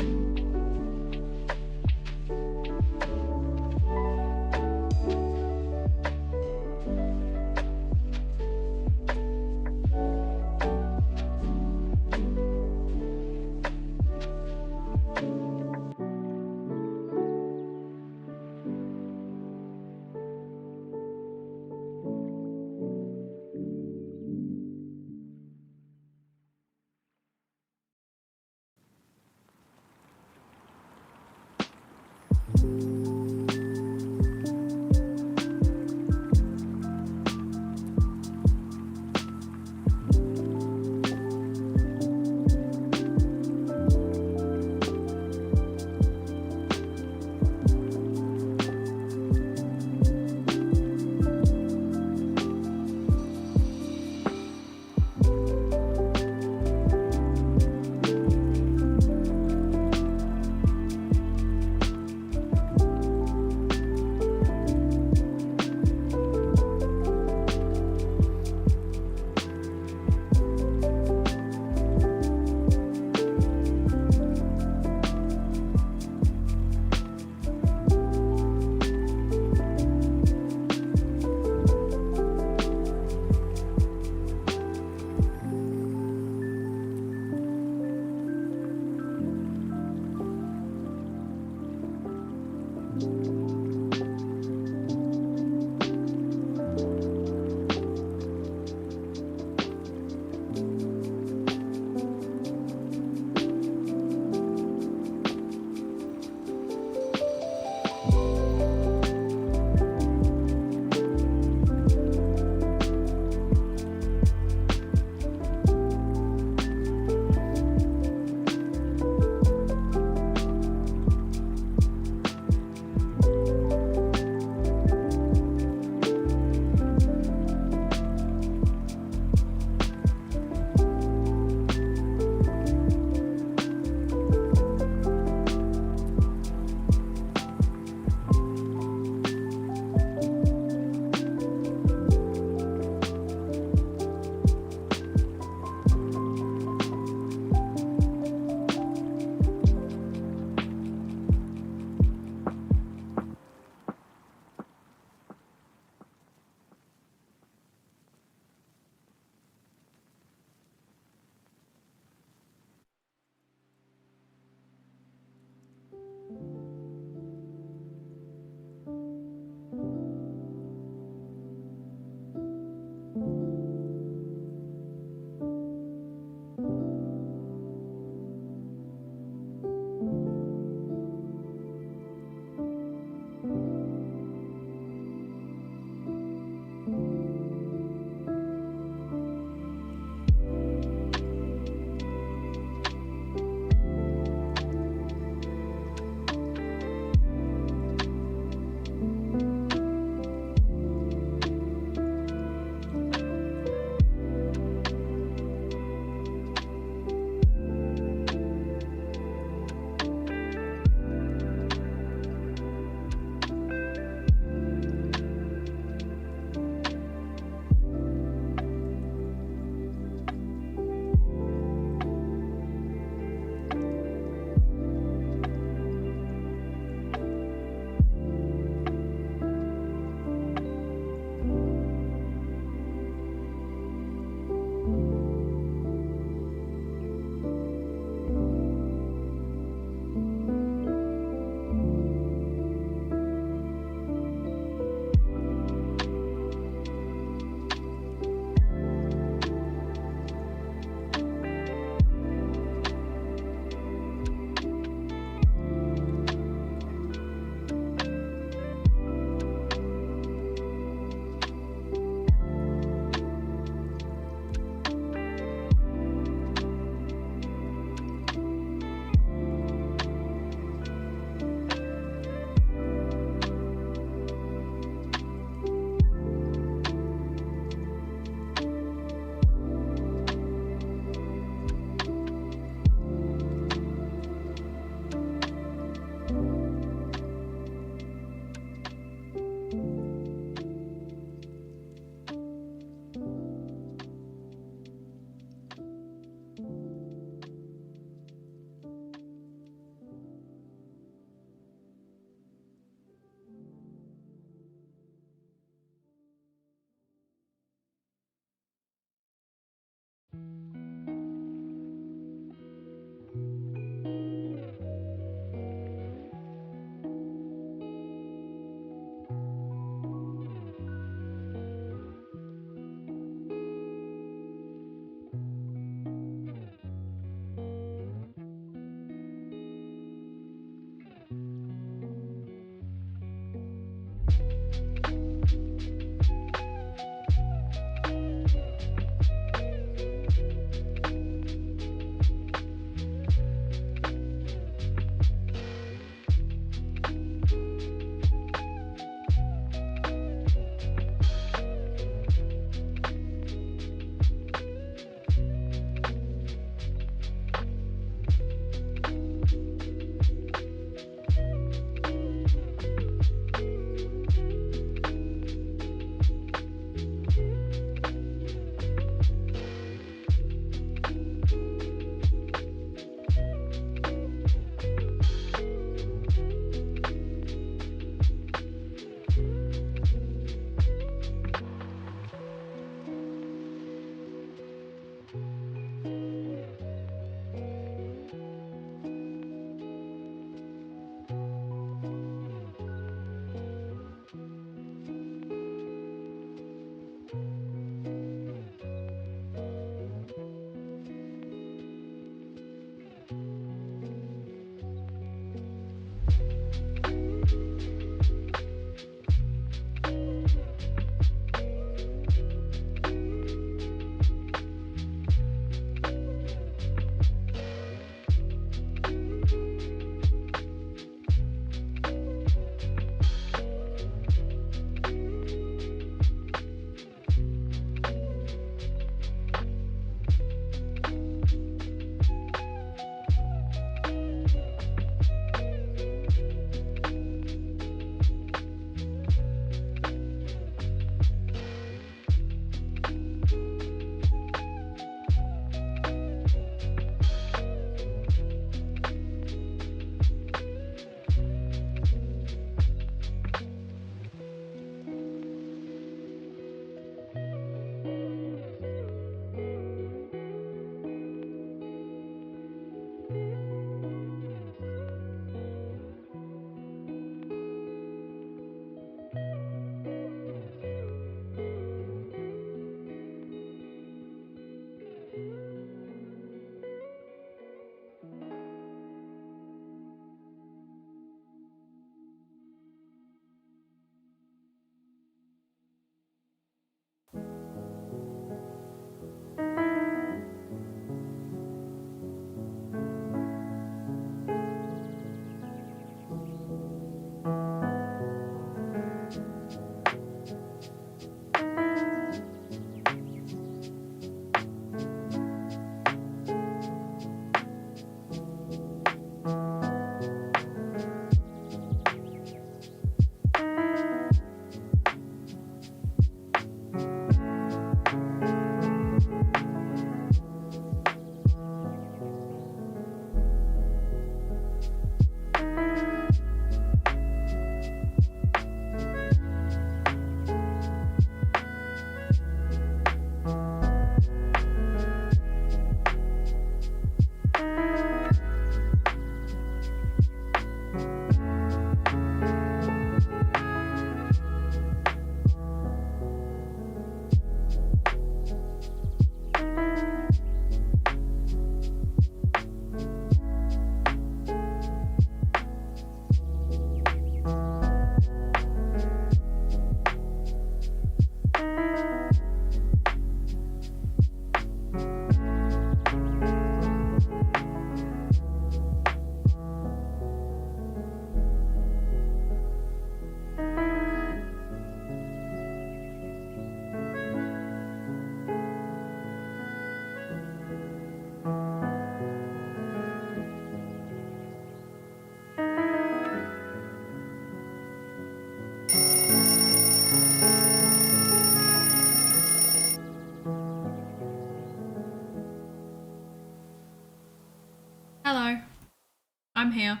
I'm here.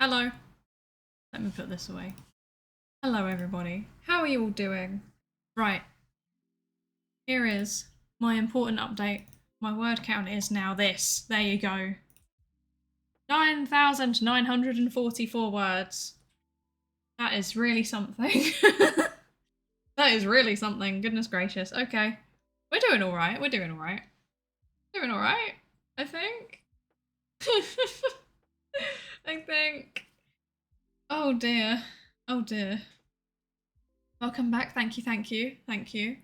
Hello. Let me put this away. Hello, everybody. How are you all doing? Right. Here is my important update. My word count is now this. There you go. 9,944 words. That is really something. That is really something. Goodness gracious. Okay. We're doing alright. We're doing alright. Doing alright, I think. I think. Oh dear. Oh dear. Welcome back. Thank you, thank you, thank you.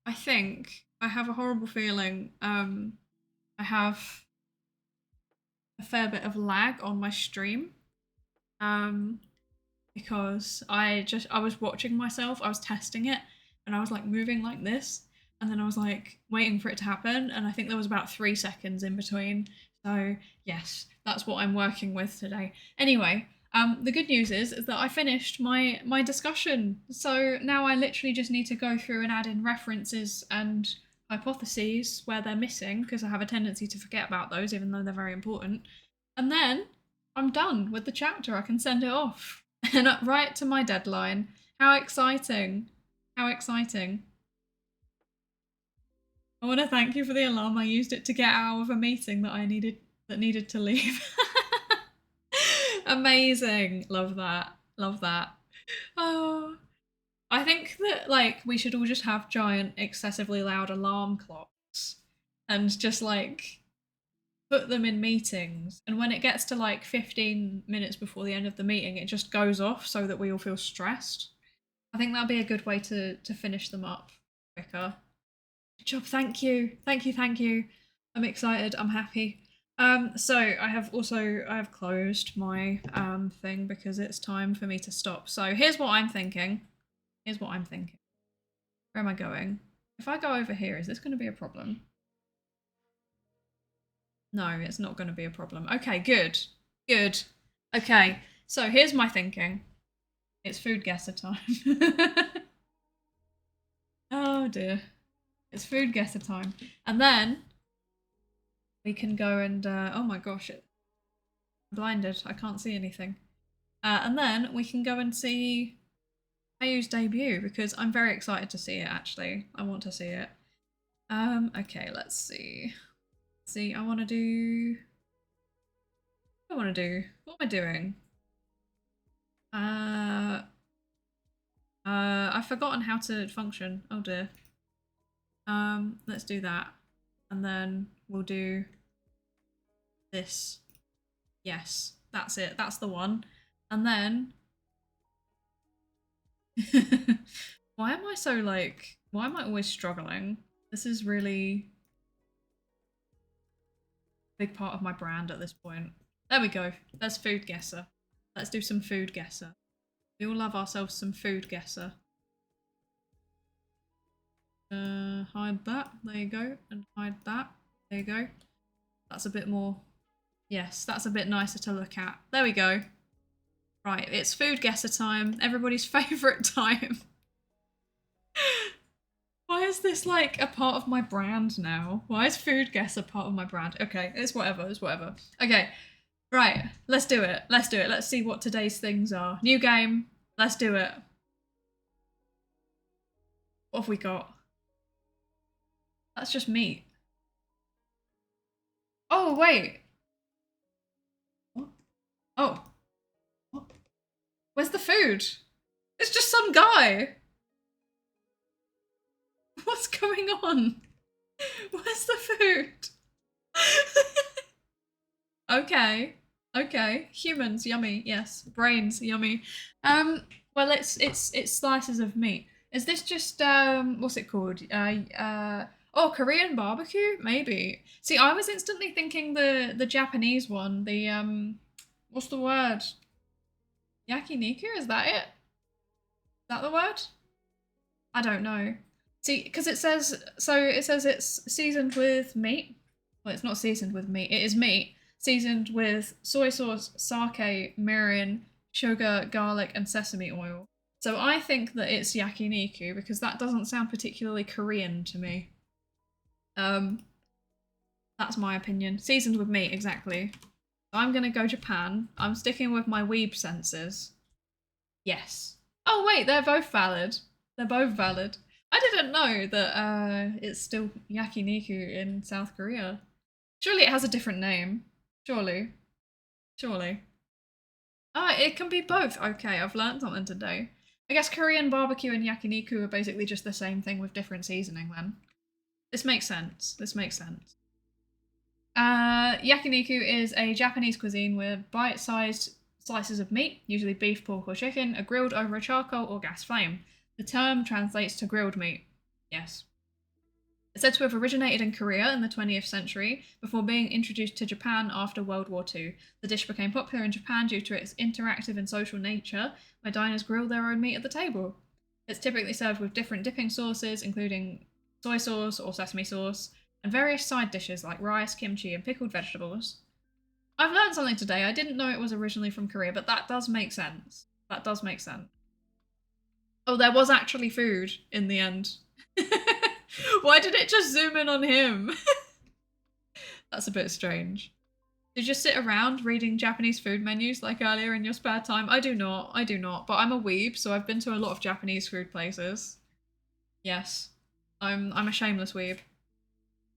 I think I have a horrible feeling I have a fair bit of lag on my stream. Because I was watching myself, I was testing it, and I was like moving like this, and then I was like waiting for it to happen, and I think there was about 3 seconds in between. So yes, that's what I'm working with today. Anyway, the good news is that I finished my discussion. So now I literally just need to go through and add in references and hypotheses where they're missing, because I have a tendency to forget about those even though they're very important. And then I'm done with the chapter. I can send it off. And right to my deadline. How exciting. How exciting. I want to thank you for the alarm. I used it to get out of a meeting that needed to leave. Amazing. Love that. Love that. Oh, I think that like we should all just have giant excessively loud alarm clocks and just like put them in meetings, and when it gets to like 15 minutes before the end of the meeting, it just goes off so that we all feel stressed. I think that'd be a good way to finish them up quicker. Good job, thank you, thank you, thank you. I'm excited, I'm happy. So I have closed my thing because it's time for me to stop. So here's what I'm thinking. Here's what I'm thinking. Where am I going? If I go over here, is this going to be a problem? No, it's not going to be a problem. Okay, good. Good. Okay, so here's my thinking. It's Foodguessr time. Oh dear. It's Foodguessr time. And then we can go and, oh my gosh, I'm blinded. I can't see anything. And then we can go and see Ayu's debut, because I'm very excited to see it, actually. I want to see it. Okay, let's see. I want to do... What am I doing? I've forgotten how to function. Oh dear. Let's do that. And then we'll do this. Yes, that's it. That's the one. And then... Why am I always struggling? This is really a big part of my brand at this point. There we go. There's Foodguessr. Let's do some Foodguessr. We all love ourselves some Foodguessr. Hide that. There you go. And hide that. There you go. That's a bit more... Yes, that's a bit nicer to look at. There we go. Right, it's Foodguessr time. Everybody's favourite time. Why is this like a part of my brand now? Why is Foodguessr part of my brand? Okay, it's whatever, it's whatever. Okay, right, let's do it. Let's do it. Let's see what today's things are. New game. Let's do it. What have we got? That's just meat. Oh, wait. What? Oh. What? Where's the food? It's just some guy. What's going on? Where's the food? Okay. Okay. Humans, yummy. Yes. Brains, yummy. Well, it's slices of meat. Is this just what's it called? Oh, Korean barbecue? Maybe. See, I was instantly thinking the Japanese one. The what's the word? Yakiniku? Is that it? Is that the word? I don't know. See, because it says it's seasoned with meat. Well, it's not seasoned with meat. It is meat seasoned with soy sauce, sake, mirin, sugar, garlic, and sesame oil. So I think that it's yakiniku because that doesn't sound particularly Korean to me. That's my opinion. Seasoned with meat, exactly. So I'm gonna go Japan. I'm sticking with my weeb senses. Yes. Oh wait, they're both valid. They're both valid. I didn't know that it's still yakiniku in South Korea. Surely it has a different name. Surely. Surely. Ah, it can be both. Okay, I've learned something today. I guess Korean barbecue and yakiniku are basically just the same thing with different seasoning then. This makes sense. This makes sense. Yakiniku is a Japanese cuisine with bite-sized slices of meat, usually beef, pork, or chicken, are grilled over a charcoal or gas flame. The term translates to grilled meat. Yes. It's said to have originated in Korea in the 20th century before being introduced to Japan after World War II. The dish became popular in Japan due to its interactive and social nature, where diners grill their own meat at the table. It's typically served with different dipping sauces, including soy sauce or sesame sauce, and various side dishes like rice, kimchi, and pickled vegetables. I've learned something today. I didn't know it was originally from Korea, but that does make sense. That does make sense. Oh, there was actually food in the end. Why did it just zoom in on him? That's a bit strange. Do you just sit around reading Japanese food menus like earlier in your spare time? I do not, but I'm a weeb, so I've been to a lot of Japanese food places. Yes. I'm a shameless weeb.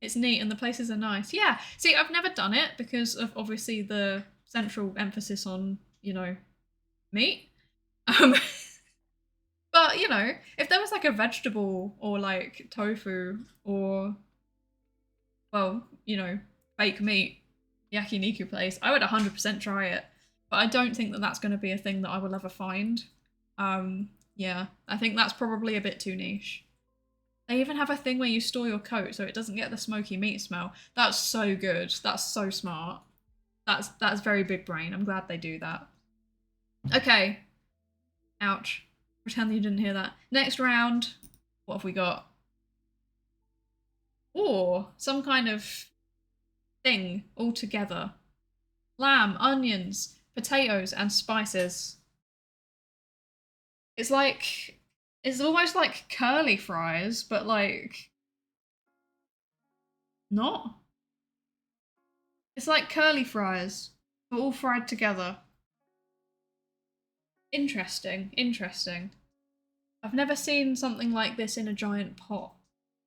It's neat and the places are nice. Yeah, see, I've never done it because of obviously the central emphasis on, you know, meat. But, you know, if there was like a vegetable or like tofu or, well, you know, fake meat yakiniku place, I would 100% try it. But I don't think that that's going to be a thing that I will ever find. Yeah, I think that's probably a bit too niche. They even have a thing where you store your coat so it doesn't get the smoky meat smell. That's so good. That's so smart. That's very big brain. I'm glad they do that. Okay. Ouch. Pretend you didn't hear that. Next round. What have we got? Or some kind of thing all together. Lamb, onions, potatoes, and spices. It's like, it's almost like curly fries, but like, not. It's like curly fries, but all fried together. Interesting, interesting. I've never seen something like this in a giant pot.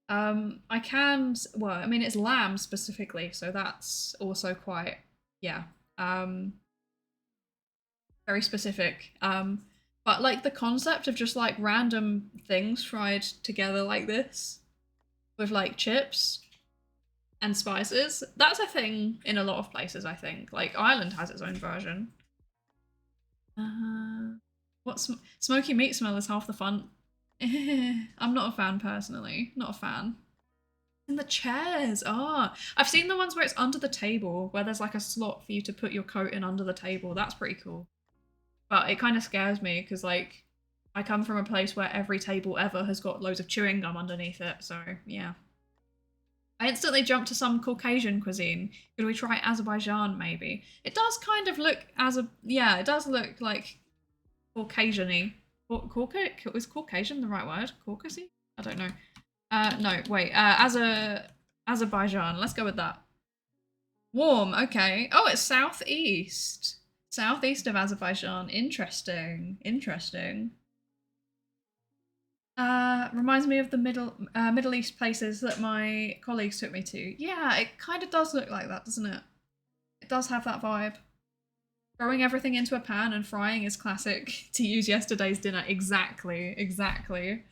I can, well, I mean, it's lamb specifically, so that's also quite, yeah, very specific. But like the concept of just like random things fried together like this with like chips and spices, that's a thing in a lot of places, I think. Like Ireland has its own version. What smoky meat smell is half the fun. I'm not a fan personally. Not a fan. And the chairs. Ah, I've seen the ones where it's under the table, where there's like a slot for you to put your coat in under the table. That's pretty cool. But it kind of scares me because like I come from a place where every table ever has got loads of chewing gum underneath it. So yeah. I instantly jumped to some Caucasian cuisine. Could we try Azerbaijan maybe? It does kind of look yeah, it does look like Caucasian-y. Is Caucasian the right word? Caucasy? I don't know. No, wait. Azerbaijan. Let's go with that. Warm. Okay. Oh, it's southeast. Southeast of Azerbaijan. Interesting. Interesting. Reminds me of the Middle East places that my colleagues took me to. Yeah, it kind of does look like that, doesn't it? It does have that vibe. Throwing everything into a pan and frying is classic to use yesterday's dinner. Exactly, exactly.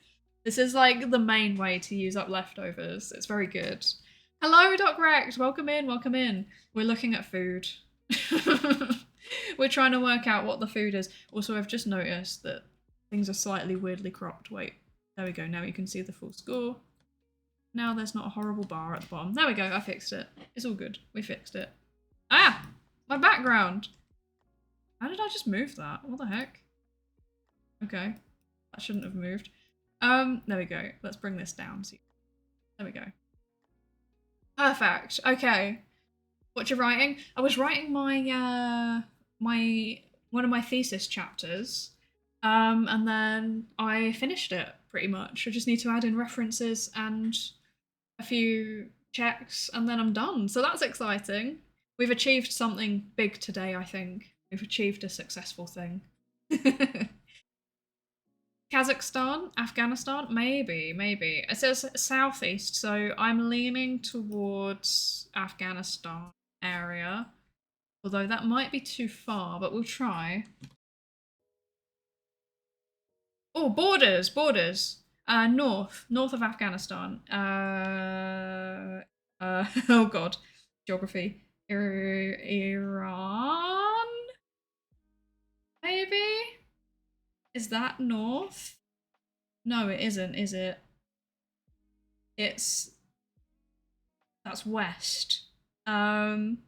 This is like the main way to use up leftovers. It's very good. Hello, Doc Rex. Welcome in, welcome in. We're looking at food. We're trying to work out what the food is. Also, I've just noticed that things are slightly weirdly cropped. Wait, there we go. Now you can see the full score. Now there's not a horrible bar at the bottom. There we go. I fixed it. It's all good. We fixed it. Ah! My background! How did I just move that? What the heck? Okay. That shouldn't have moved. There we go. Let's bring this down. There we go. Perfect. Okay. What you're writing? I was writing my one of my thesis chapters. And then I finished it pretty much. I just need to add in references and a few checks and then I'm done. So that's exciting. We've achieved something big today, I think. We've achieved a successful thing. Kazakhstan? Afghanistan? Maybe, maybe. It says southeast, so I'm leaning towards Afghanistan area. Although that might be too far, but we'll try. Oh, borders. North of Afghanistan. Oh god, geography. Iran? Maybe? Is that north? No, it isn't, is it? That's west. Um,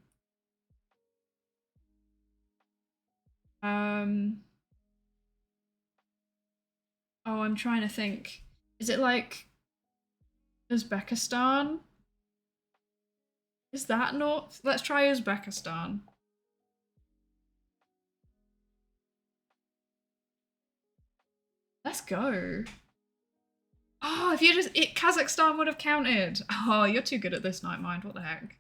oh, I'm trying to think. Is it like Uzbekistan? Is that north? Let's try Uzbekistan. Let's go. Oh, if you just Kazakhstan would have counted. Oh, you're too good at this, Night Mind. What the heck?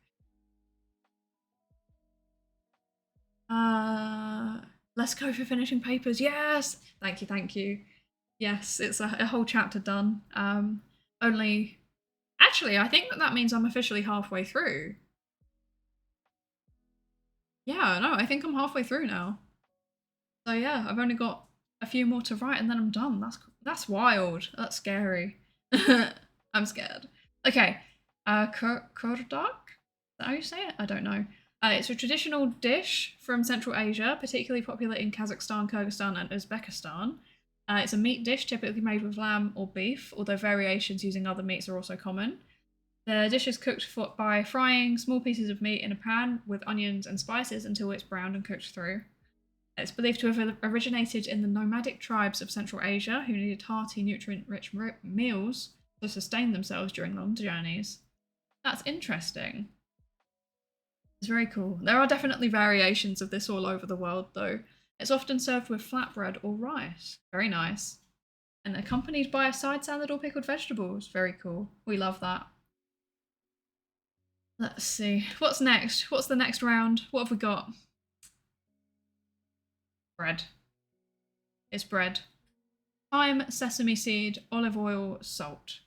Let's go for finishing papers. Yes. Thank you, thank you. Yes, it's a whole chapter done. Only actually, I think that means I'm officially halfway through. Yeah, no, I think I'm halfway through now. So yeah, I've only got a few more to write and then I'm done. That's wild. That's scary. I'm scared. Okay, Kurdak? Is that how you say it? I don't know. It's a traditional dish from Central Asia, particularly popular in Kazakhstan, Kyrgyzstan, and Uzbekistan. It's a meat dish typically made with lamb or beef, although variations using other meats are also common. The dish is cooked by frying small pieces of meat in a pan with onions and spices until it's browned and cooked through. It's believed to have originated in the nomadic tribes of Central Asia who needed hearty, nutrient-rich meals to sustain themselves during long journeys. That's interesting. It's very cool. There are definitely variations of this all over the world, though. It's often served with flatbread or rice. Very nice. And accompanied by a side salad or pickled vegetables. Very cool. We love that. Let's see. What's next? What's the next round? What have we got? Bread. It's bread. Thyme, sesame seed, olive oil, salt.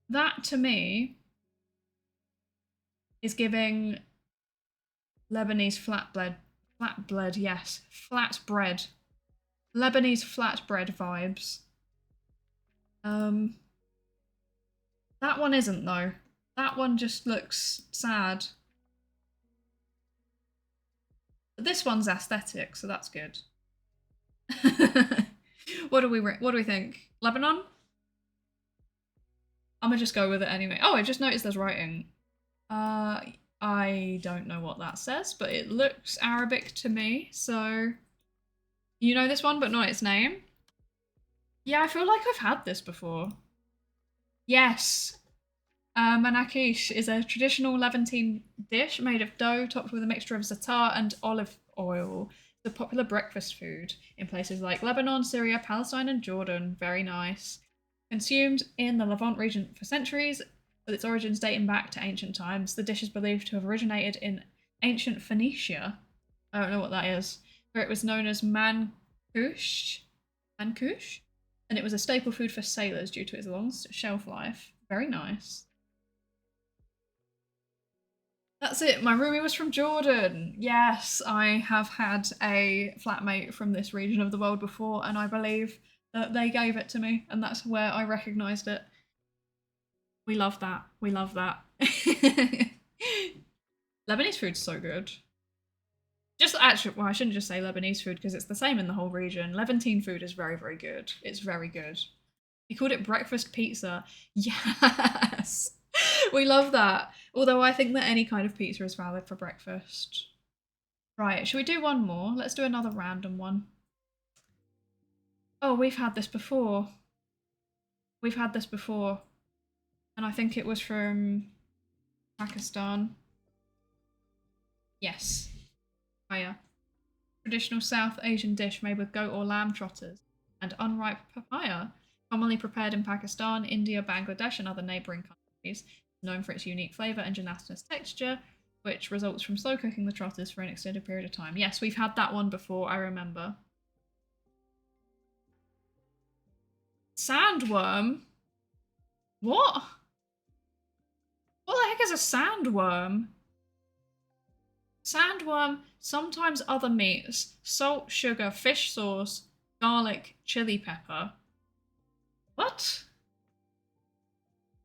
That, to me, is giving Lebanese flatbread, yes. Flatbread. Lebanese flatbread vibes. That one isn't, though. That one just looks sad. But this one's aesthetic, so that's good. What do we think? Lebanon? I'm gonna just go with it anyway. Oh, I just noticed there's writing. I don't know what that says, but it looks Arabic to me, so you know this one, but not its name. Yeah, I feel like I've had this before. Yes. Manakish is a traditional Levantine dish made of dough topped with a mixture of za'atar and olive oil. It's a popular breakfast food in places like Lebanon, Syria, Palestine, and Jordan. Very nice. Consumed in the Levant region for centuries, with its origins dating back to ancient times. The dish is believed to have originated in ancient Phoenicia. I don't know what that is, where it was known as mankush, and it was a staple food for sailors due to its long shelf life. Very nice. That's it. My roomie was from Jordan. Yes, I have had a flatmate from this region of the world before, and I believe that they gave it to me, and that's where I recognised it. We love that. We love that. Lebanese food's so good. Just actually, well, I shouldn't just say Lebanese food because it's the same in the whole region. Levantine food is very, very good. It's very good. He called it breakfast pizza. Yes. We love that. Although I think that any kind of pizza is valid for breakfast. Right, should we do one more? Let's do another random one. Oh, we've had this before. We've had this before. And I think it was from Pakistan. Yes. Papaya. Traditional South Asian dish made with goat or lamb trotters and unripe papaya, commonly prepared in Pakistan, India, Bangladesh, and other neighbouring countries. Known for its unique flavour and gelatinous texture, which results from slow cooking the trotters for an extended period of time. Yes, we've had that one before, I remember. Sandworm? What? What the heck is a sandworm? Sandworm, sometimes other meats, salt, sugar, fish sauce, garlic, chili pepper. What?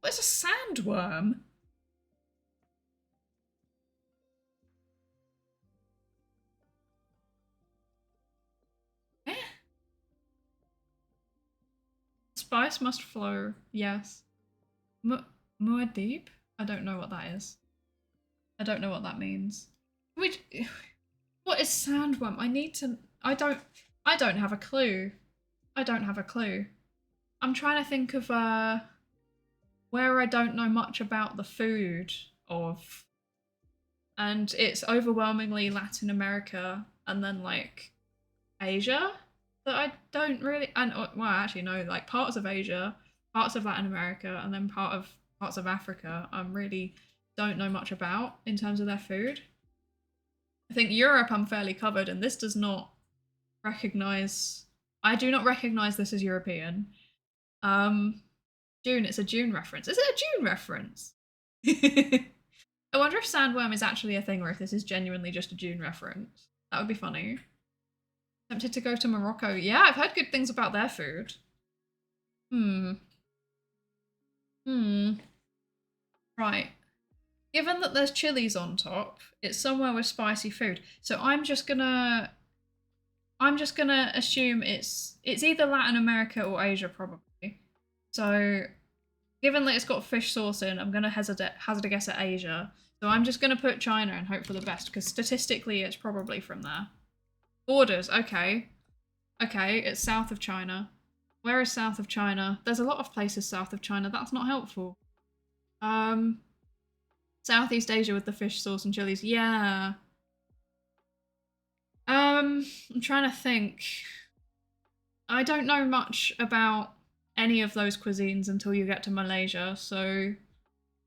What is a sandworm? Eh? Spice must flow, yes. Muad'Dib? I don't know what that is. I don't know what that means. What is sandworm? I don't have a clue. I don't have a clue. I'm trying to think of where I don't know much about the food of. And it's overwhelmingly Latin America and then like Asia that I don't really, and well, actually no, like parts of Asia, parts of Latin America, and then parts of Africa I really don't know much about in terms of their food. I think Europe I'm fairly covered, and this does not recognise, I do not recognise this as European. June, it's a June reference. Is it a June reference? I wonder if sandworm is actually a thing or if this is genuinely just a June reference. That would be funny. Tempted to go to Morocco. Yeah, I've heard good things about their food. Right. Given that there's chilies on top, it's somewhere with spicy food. So I'm just gonna assume it's either Latin America or Asia probably. So given that it's got fish sauce in, I'm gonna hazard a guess at Asia. So I'm just gonna put China and hope for the best because statistically it's probably from there. Borders, okay. Okay, it's south of China. Where is south of China? There's a lot of places south of China. That's not helpful. Southeast Asia with the fish sauce and chilies. Yeah. I'm trying to think. I don't know much about any of those cuisines until you get to Malaysia, so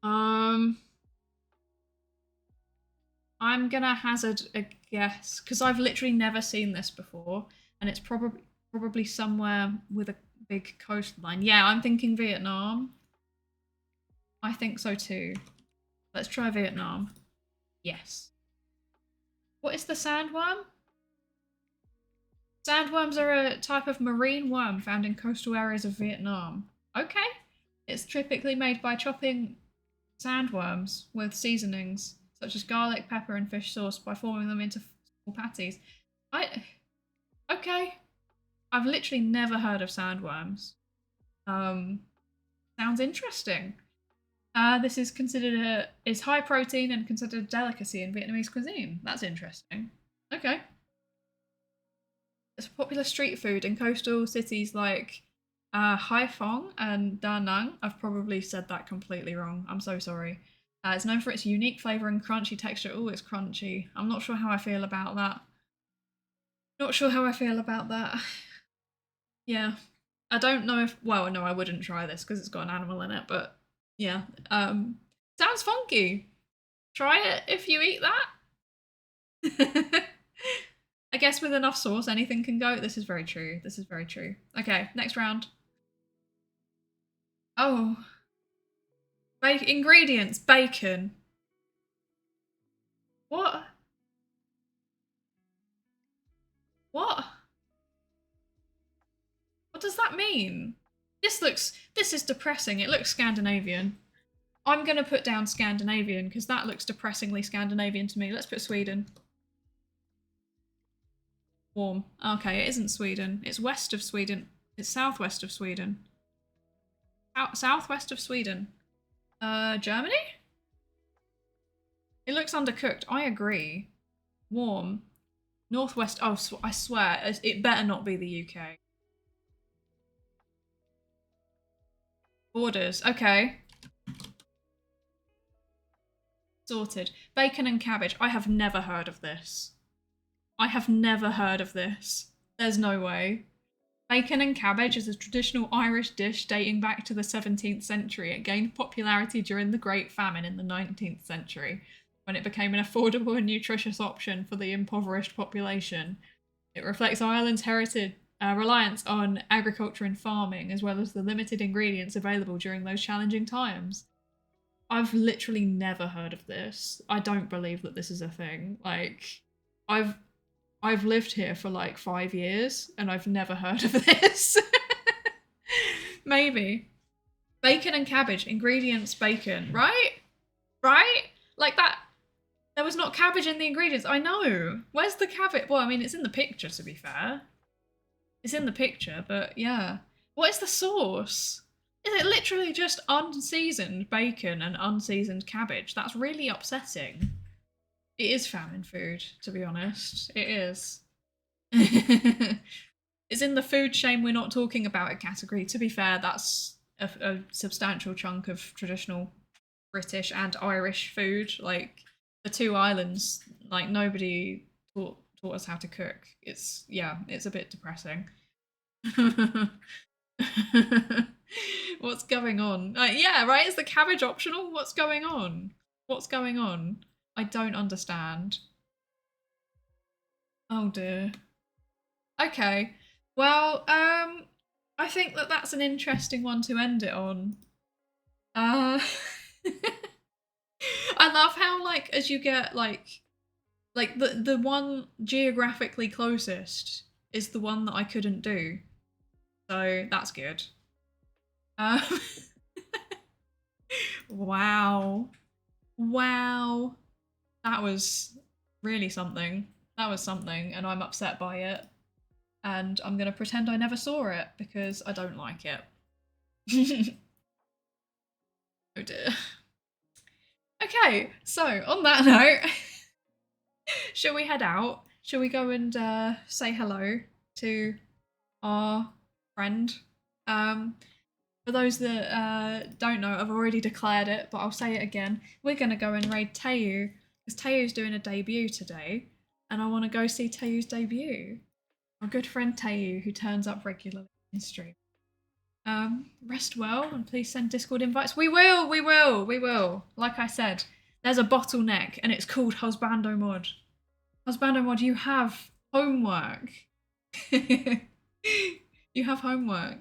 I'm gonna hazard a guess because I've literally never seen this before, and it's probably somewhere with a big coastline. Yeah, I'm thinking Vietnam. I think so too. Let's try Vietnam. Yes. What is the sandworm? Sandworms are a type of marine worm found in coastal areas of Vietnam. Okay. It's typically made by chopping sandworms with seasonings such as garlic, pepper, and fish sauce by forming them into small patties. Okay. I've literally never heard of sandworms. Sounds interesting. This is considered is high protein and considered a delicacy in Vietnamese cuisine. That's interesting. Okay. It's a popular street food in coastal cities like Haiphong and Da Nang. I've probably said that completely wrong. I'm so sorry. It's known for its unique flavour and crunchy texture. Oh, it's crunchy. I'm not sure how I feel about that. Not sure how I feel about that. Yeah. I don't know if... Well, no, I wouldn't try this because it's got an animal in it, but yeah. Sounds funky. Try it if you eat that. I guess with enough sauce, anything can go. This is very true. This is very true. Okay, next round. Oh. Ingredients. Bacon. What? What? What does that mean? This is depressing. It looks Scandinavian. I'm going to put down Scandinavian because that looks depressingly Scandinavian to me. Let's put Sweden. Warm. Okay, it isn't Sweden. It's west of Sweden. It's southwest of Sweden. Southwest of Sweden. Germany? It looks undercooked. I agree. Warm. Northwest. Oh, I swear. It better not be the UK. Borders. Okay. Sorted. Bacon and cabbage. I have never heard of this. I have never heard of this. There's no way. Bacon and cabbage is a traditional Irish dish dating back to the 17th century. It gained popularity during the Great Famine in the 19th century. when it became an affordable and nutritious option for the impoverished population. It reflects Ireland's heritage reliance on agriculture and farming, as well as the limited ingredients available during those challenging times. I've literally never heard of this. I don't believe that this is a thing. Like, I've lived here for like 5 years and I've never heard of this. Maybe. Bacon and cabbage. Ingredients, bacon. Right? Right? Like that. There was not cabbage in the ingredients. I know. Where's the cabbage? Well, I mean, it's in the picture, to be fair. It's in the picture, but yeah. What is the sauce? Is it literally just unseasoned bacon and unseasoned cabbage? That's really upsetting. It is famine food, to be honest. It is. It's in the food shame we're not talking about it category. To be fair, that's a substantial chunk of traditional British and Irish food. Like, the two islands, like, nobody taught us how to cook. It's a bit depressing. What's going on? Yeah, right? Is the cabbage optional? What's going on? What's going on? I don't understand. Oh dear. Okay. Well, I think that that's an interesting one to end it on. I love how, like, as you get, like the one geographically closest is the one that I couldn't do. So that's good. Wow. Wow. That was really something. That was something, and I'm upset by it. And I'm going to pretend I never saw it because I don't like it. Oh dear. Okay, so on that note, shall we head out? Shall we go and say hello to our friend? For those that don't know, I've already declared it, but I'll say it again. We're going to go and raid Tayu, because Tayu's doing a debut today, and I want to go see Tayu's debut. Our good friend Tayu, who turns up regularly in stream. Rest well, and please send Discord invites. We will. Like I said, there's a bottleneck, and it's called Husbando Mod. Husbando Mod, you have homework. You have homework.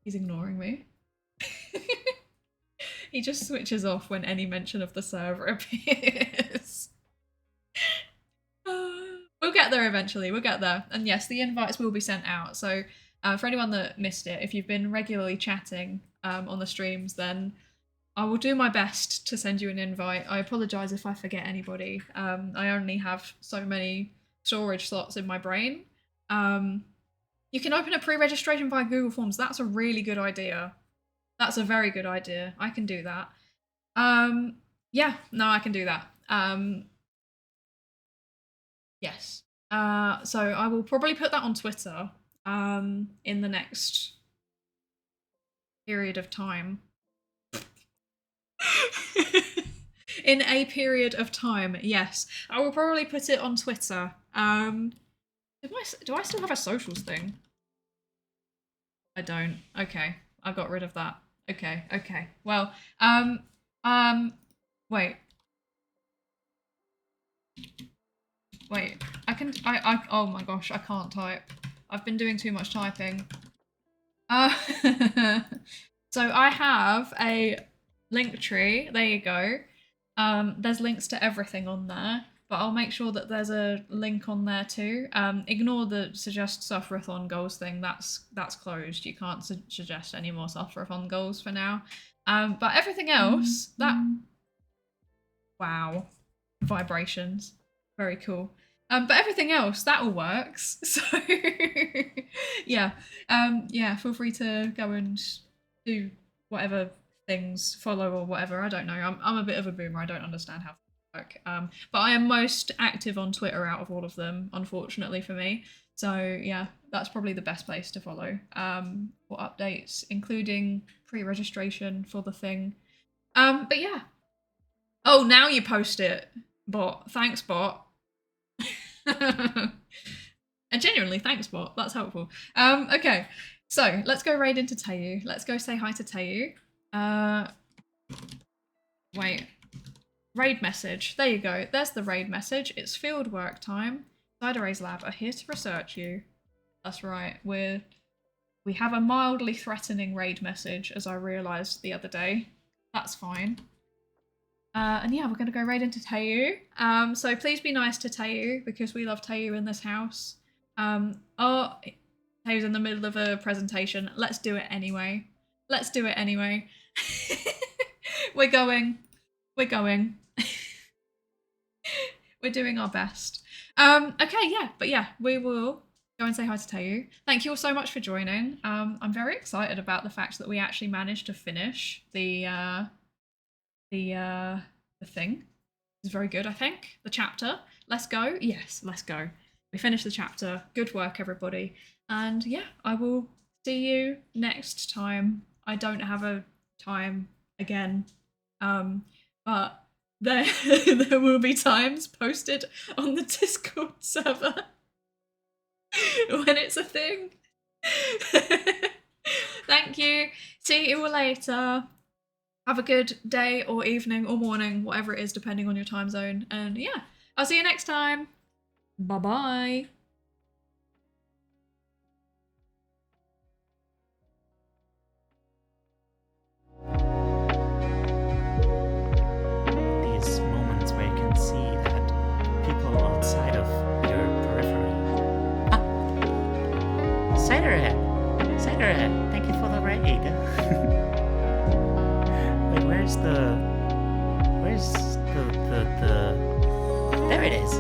He's ignoring me. He just switches off when any mention of the server appears. We'll get there eventually, we'll get there. And yes, the invites will be sent out. So for anyone that missed it, if you've been regularly chatting on the streams, then I will do my best to send you an invite. I apologise if I forget anybody. I only have so many storage slots in my brain. You can open a pre-registration via Google Forms. That's a really good idea. That's a very good idea. I can do that. Yeah, no, I can do that. Yes. So I will probably put that on Twitter in the next period of time. In a period of time, yes. I will probably put it on Twitter. Do I still have a socials thing? I don't. Okay. I got rid of that. Okay. Well, wait. Oh my gosh, I can't type. I've been doing too much typing. So I have a link tree. There you go. There's links to everything on there. But I'll make sure that there's a link on there too. Ignore the suggest suffer-a-thon goals thing. That's closed. You can't suggest any more suffer-a-thon goals for now. But everything else, wow, vibrations, very cool. But everything else, that all works. So yeah, feel free to go and do whatever things, follow or whatever. I don't know. I'm a bit of a boomer. I don't understand how. But I am most active on Twitter out of all of them, unfortunately for me. So yeah, that's probably the best place to follow for updates, including pre-registration for the thing. But yeah. Oh, now you post it, bot. Thanks, bot. And genuinely, thanks, bot. That's helpful. Okay, so let's go raid into Tayu. Let's go say hi to Tayu. Wait. Raid message. There you go. There's the raid message. It's field work time. Psydere's lab are here to research you. That's right. We have a mildly threatening raid message, as I realised the other day. That's fine. And yeah, we're going to go raid into Tayu. So please be nice to Tayu, because we love Tayu in this house. Oh, Tayu's in the middle of a presentation. Let's do it anyway. Let's do it anyway. We're going. We're going. We're doing our best. Okay, yeah, but yeah, we will go and say hi to Tayu. Thank you all so much for joining. I'm very excited about the fact that we actually managed to finish the thing. It's very good, I think. The chapter. Let's go. Yes, let's go. We finished the chapter. Good work, everybody. And yeah, I will see you next time. I don't have a time again. But there will be times posted on the Discord server when it's a thing. Thank you. See you all later. Have a good day or evening or morning, whatever it is, depending on your time zone. And yeah, I'll see you next time. Bye-bye. These moments where you can see that people outside of your periphery. Psydere! Psydere! Thank you for the raid. Wait, where's the... There it is.